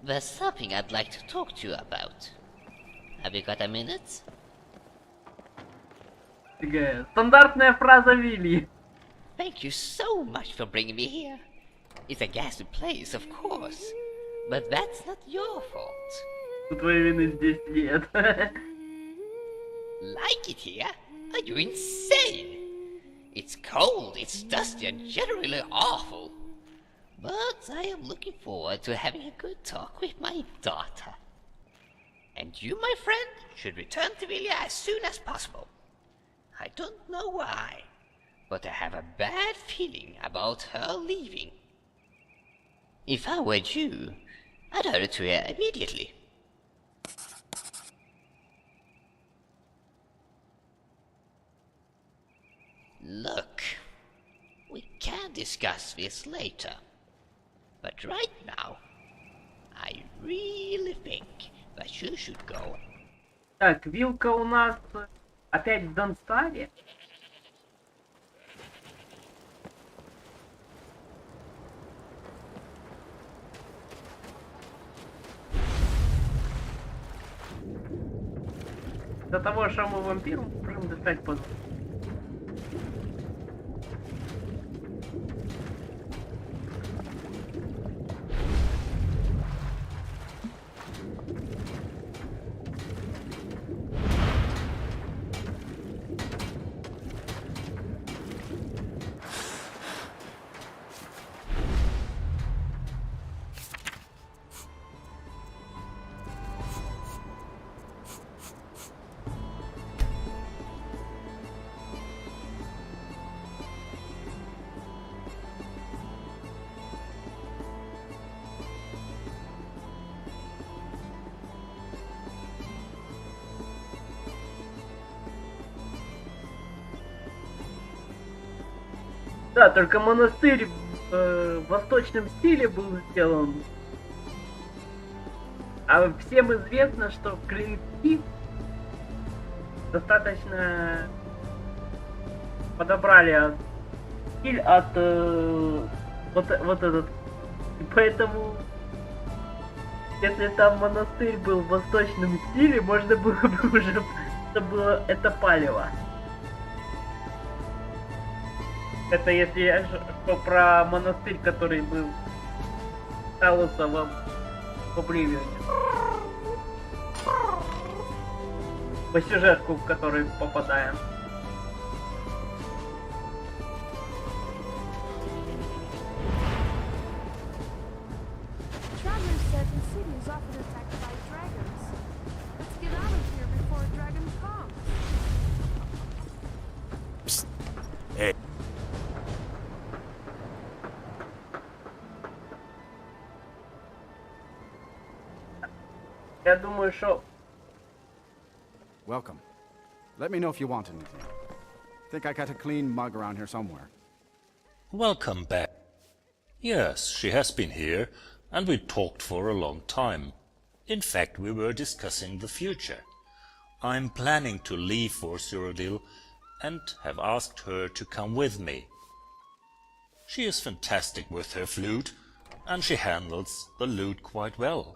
there's something I'd like to talk to you about. Have you got a minute? Стандартная фраза Вилли. Thank you so much for bringing me here. It's a ghastly place, of course. But that's not your fault. Твоей вины здесь нет. Like it here? Are you insane? It's cold, it's dusty, and generally awful. But I am looking forward to having a good talk with my daughter. And you, my friend, should return to Vilja as soon as possible. I don't know why, but I have a bad feeling about her leaving. If I were you, I'd hurry to her immediately. Look, we can discuss this later, but right now, I really think that you should go. Так, вилка у нас опять в Донстаре. До того, что мы вампиру можем достать под... Да, только монастырь в восточном стиле был сделан. А всем известно, что клинки достаточно подобрали стиль от вот этот. И поэтому, если там монастырь был в восточном стиле, можно было бы уже это было, это палево. Это если что про монастырь, который был стался в Обливионе. По сюжетку, в который попадаем. Traveler said the city is often attacked by dragons. Let's get out of here before a dragon comes. Psst. Hey. Я думаю, что... Welcome. Let me know if you want anything. Think I got a clean mug around here somewhere. Welcome back. Yes, she has been here, and we talked for a long time. In fact, we were discussing the future. I'm planning to leave for Cyrodiil and have asked her to come with me. She is fantastic with her flute, and she handles the lute quite well.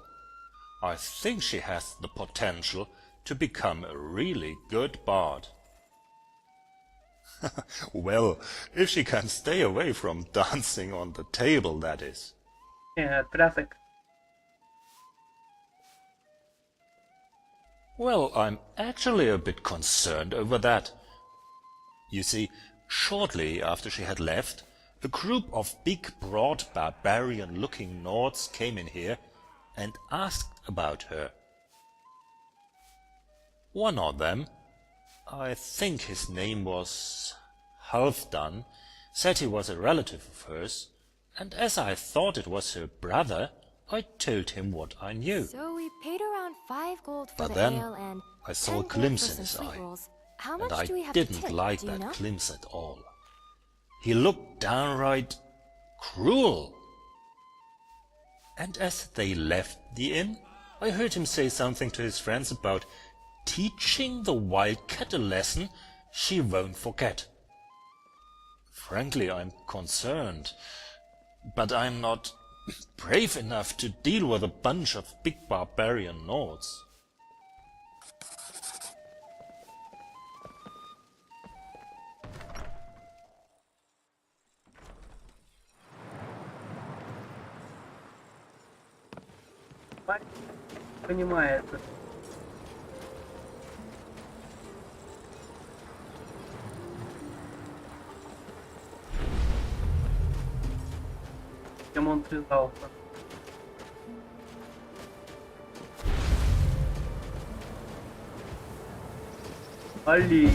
I think she has the potential to become a really good bard. Well, if she can stay away from dancing on the table, that is. Yeah, classic. Well, I'm actually a bit concerned over that. You see, shortly after she had left, a group of big, broad, barbarian-looking Nords came in here and asked about her. One of them, I think his name was Halfdan, said he was a relative of hers, and as I thought it was her brother, I told him what I knew. So we paid around 5 gold for But the then ale and I saw a 10 gold glimpse for in his some sweet eye, rolls. How and much I do we have to didn't tip, like do you that know? glimpse at all. He looked downright cruel. And as they left the inn, I heard him say something to his friends about teaching the wildcat a lesson she won't forget. Frankly, I'm concerned, but I'm not brave enough to deal with a bunch of big barbarian Nords. Понимается. Чем он связался? Олень.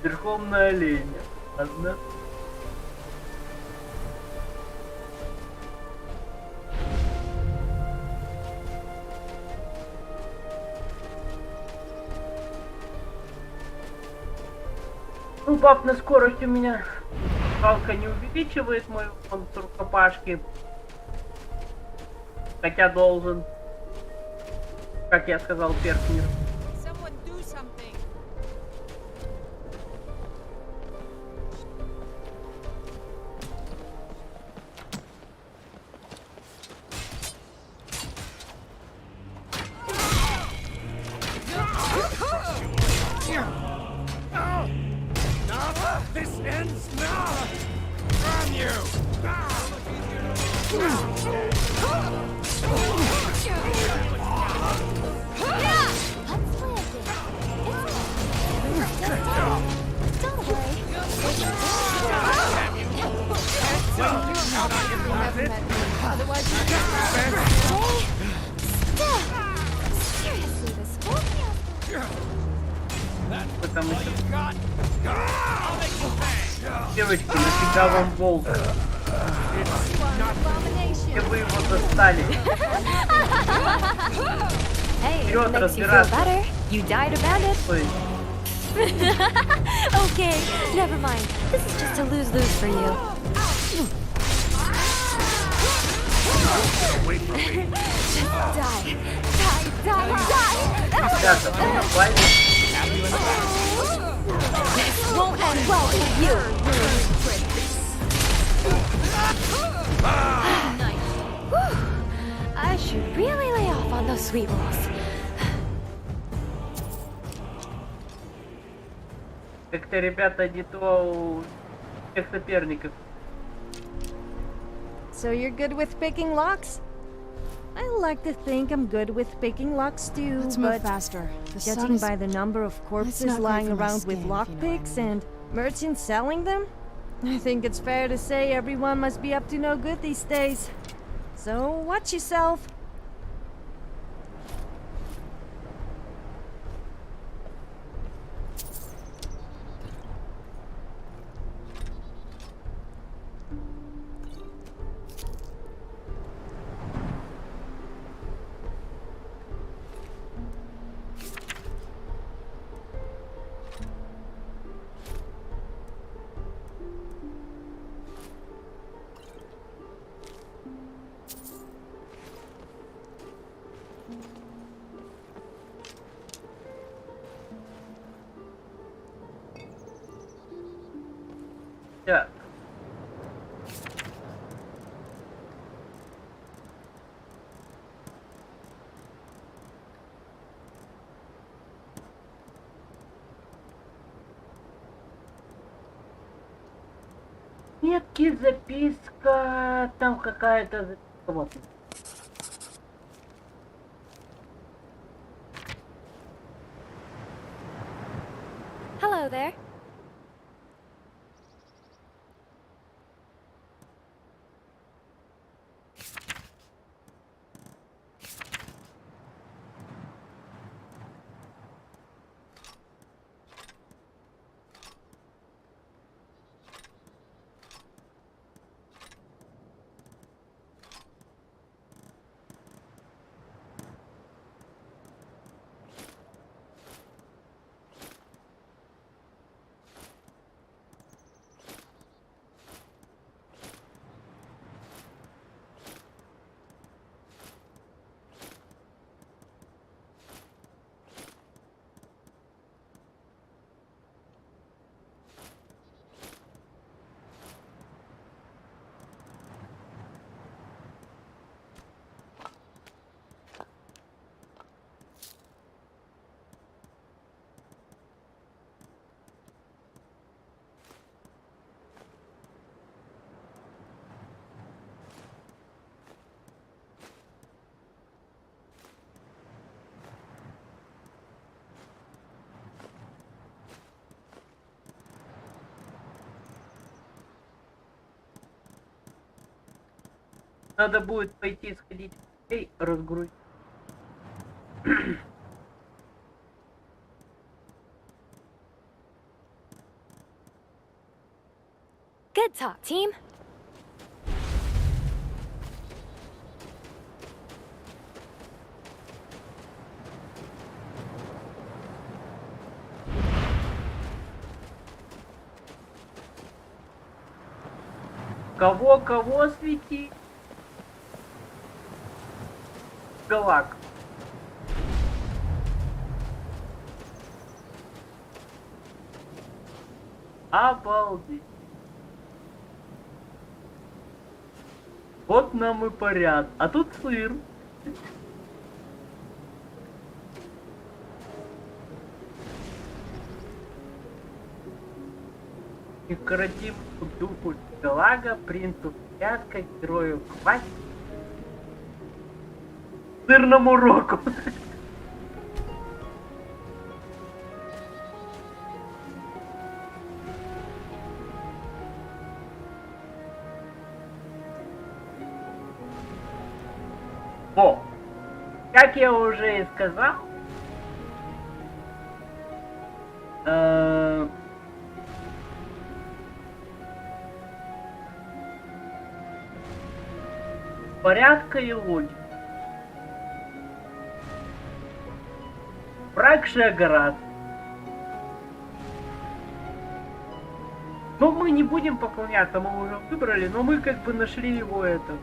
Верхом на оленя. Ладно. Ну, баф на скорость у меня палка не увеличивает мой фон с рукопашки. Хотя должен. Как я сказал, перкнер. This ends now! From you! Seriously, this whole Потому что девочки, нафига вам волк? Где вы его достали? Вперед разбираться. You died a bandit. Okay, never mind. This is just a lose-lose for you. This won't end well for you. I should really lay off on those sweet rolls. Как-то, ребята, не то у всех соперников. So you're good with picking locks? I like to think I'm good with picking locks too, Let's but move faster. The sun judging is- by the number of corpses not great lying for my around skin, with if you know what I lockpicks and merchants selling them, I think it's fair to say everyone must be up to no good these days. So watch yourself. Так. Метки, записка, там какая-то записка, вот. Hello there. Надо будет пойти сходить и разгрузить. Good talk, team. Кого свети? Галак. Обалдеть. Вот нам и порядок. А тут сыр. Декоративному духу Галага, принцу порядка, герою хватит. Сырному року. О, как я уже и сказал, порядка и логики. Пракшия Гарат. Но мы не будем поклоняться, мы уже выбрали, но мы как бы нашли его это.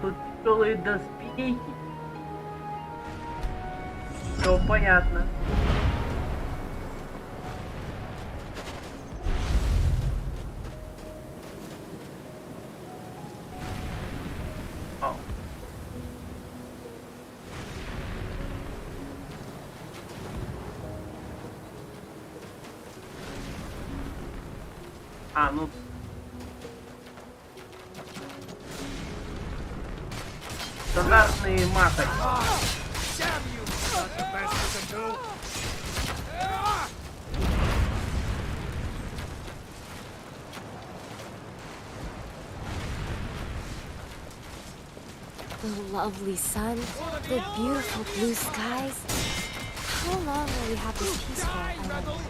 Тут тяжелые доспехи. Все понятно. Ну... Стандартные махать. The lovely sun, the beautiful blue skies. How long will we have this peace for, I wonder?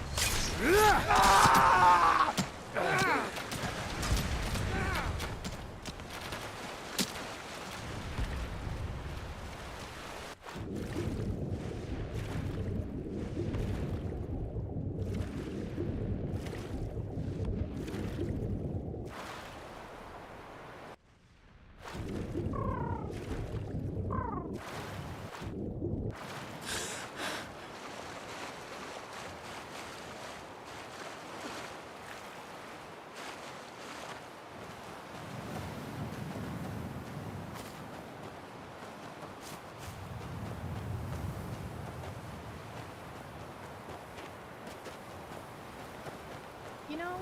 You know,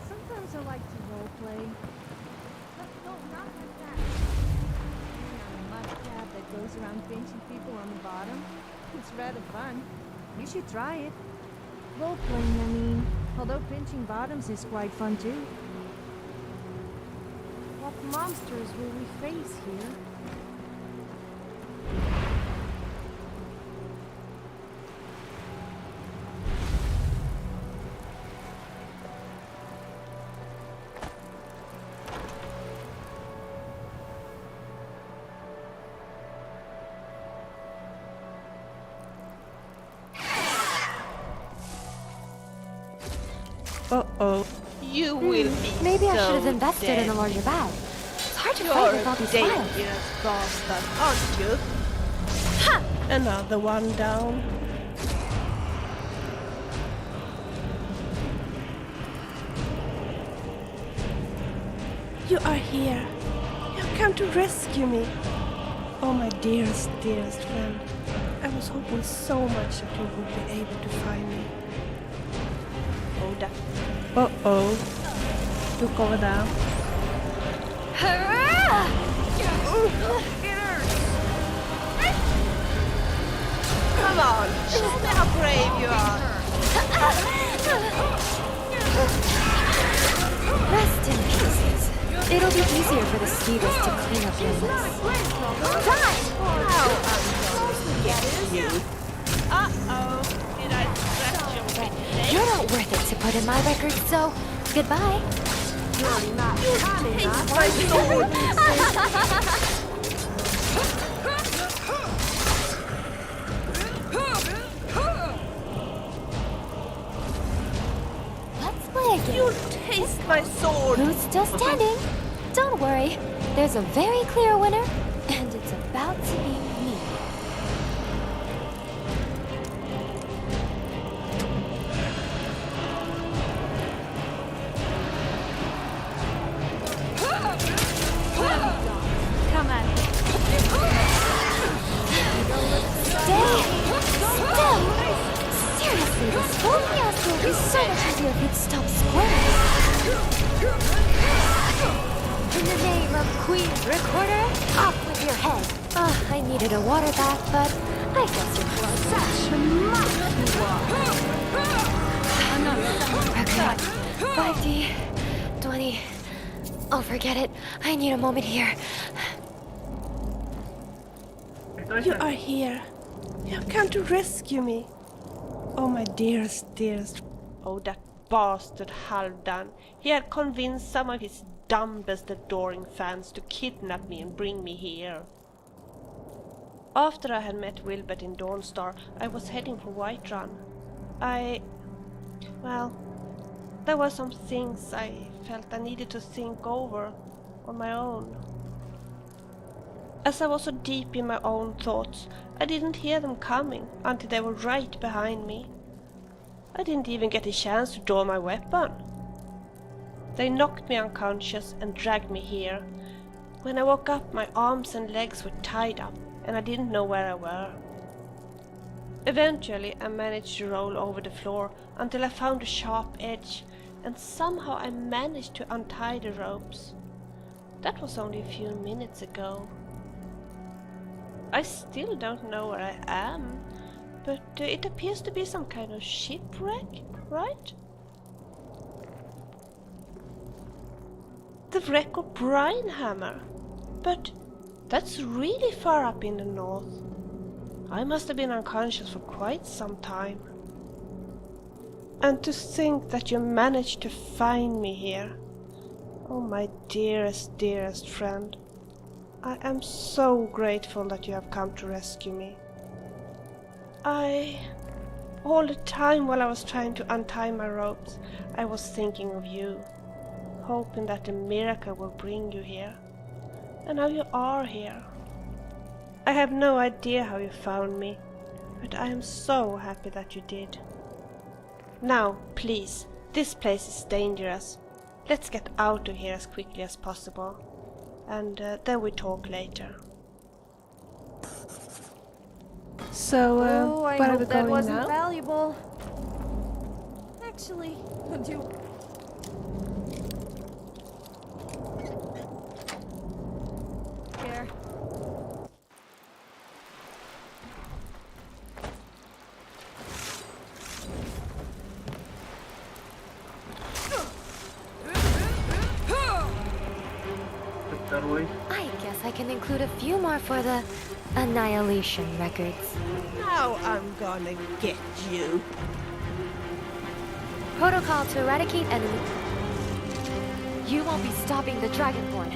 sometimes I like to roleplay. No, not like that. I'm a mudcap that goes around pinching people on the bottom. It's rather fun. You should try it. Roleplaying, I mean. Although pinching bottoms is quite fun too. What monsters will we face here? Uh-oh. You will be Maybe I so should have invested dead. in a larger bag. It's hard to You're fight with all these a files. dangerous bastard, aren't you? Ha! Another one down. You are here. You have come to rescue me. Oh, my dearest, dearest friend. I was hoping so much that you would be able to find me. Oh, that. Uh-oh. Look over there. Come on, show me how brave you are. Rest in pieces. It'll be easier for the Steelers to clean up your mess. Uh-oh. Did I scratch your face? You're not worth it to put in my record, so goodbye. You're not. You taste my sword. Let's play again. You taste my sword. Who's still standing? Don't worry. There's a very clear winner, and it's about to be me. Come on. Stay still. Seriously, this whole fiasco would be so much easier if you'd stop squirming. In the name of Queen Recorder, off with your head. I needed a water bath, but I guess you're close. Such a much you are. Okay. 5D, 20. Oh, forget it. I need a moment here. You are here. You have come to rescue me. Oh, my dearest, dearest. Oh, that bastard Halvdan. He had convinced some of his dumbest adoring fans to kidnap me and bring me here. After I had met Wilbert in Dawnstar, I was heading for Whiterun. Well, there were some things I felt I needed to think over on my own. As I was so deep in my own thoughts, I didn't hear them coming until they were right behind me. I didn't even get a chance to draw my weapon. They knocked me unconscious and dragged me here. When I woke up, my arms and legs were tied up, and I didn't know where I were. Eventually, I managed to roll over the floor until I found a sharp edge, and somehow I managed to untie the ropes. That was only a few minutes ago. I still don't know where I am, but it appears to be some kind of shipwreck, right? The wreck of Brinehammer, but that's really far up in the north. I must have been unconscious for quite some time. And to think that you managed to find me here. Oh, my dearest, dearest friend. I am so grateful that you have come to rescue me. All the time while I was trying to untie my ropes, I was thinking of you, hoping that a miracle will bring you here. And now you are here. I have no idea how you found me, but I am so happy that you did. Now, please, this place is dangerous. Let's get out of here as quickly as possible. And then we talk later. So, I where are we hope that going wasn't now? valuable. Actually, do here. I guess I can include a few more for the Annihilation records. Now I'm gonna get you. Protocol to eradicate enemy. You won't be stopping the Dragonborn.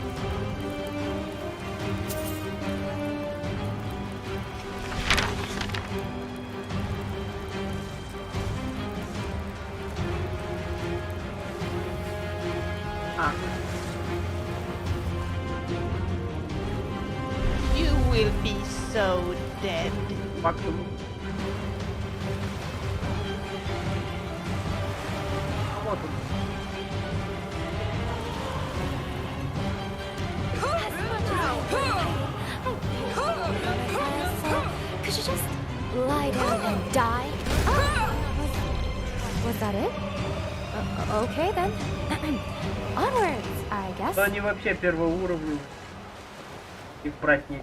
You will be so dead. Could you just lie down and die? Was that it? Okay then. Onwards, I guess. Но они вообще первоуровневые. Их праздник.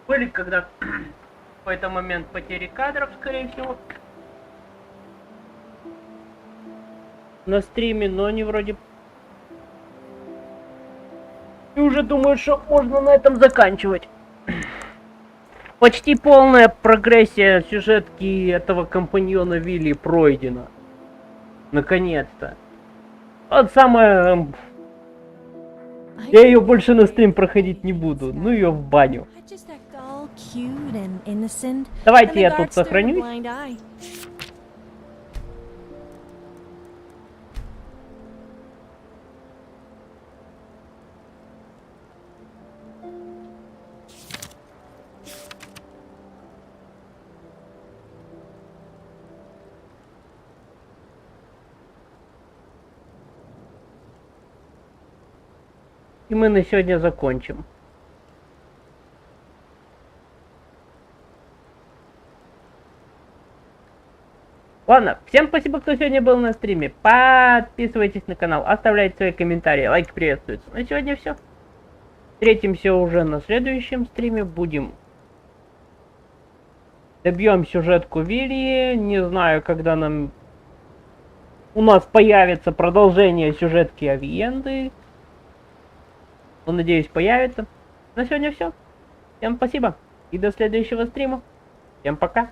Были когда в какой-то момент потери кадров, скорее всего, на стриме, но они вроде и уже думаю, что можно на этом заканчивать. Почти полная прогрессия сюжетки этого компаньона Вилли пройдена. Наконец-то. Вот самое... Я ее больше на стрим проходить не буду. Ну ее в баню. Давайте я тут сохранюсь. И мы на сегодня закончим. Ладно, всем спасибо, кто сегодня был на стриме. Подписывайтесь на канал, оставляйте свои комментарии, лайки приветствуются. На сегодня все. Встретимся уже на следующем стриме. Добьем сюжетку Вильи. Не знаю, когда у нас появится продолжение сюжетки Авиенды. Но надеюсь, появится. На сегодня все. Всем спасибо. И до следующего стрима. Всем пока.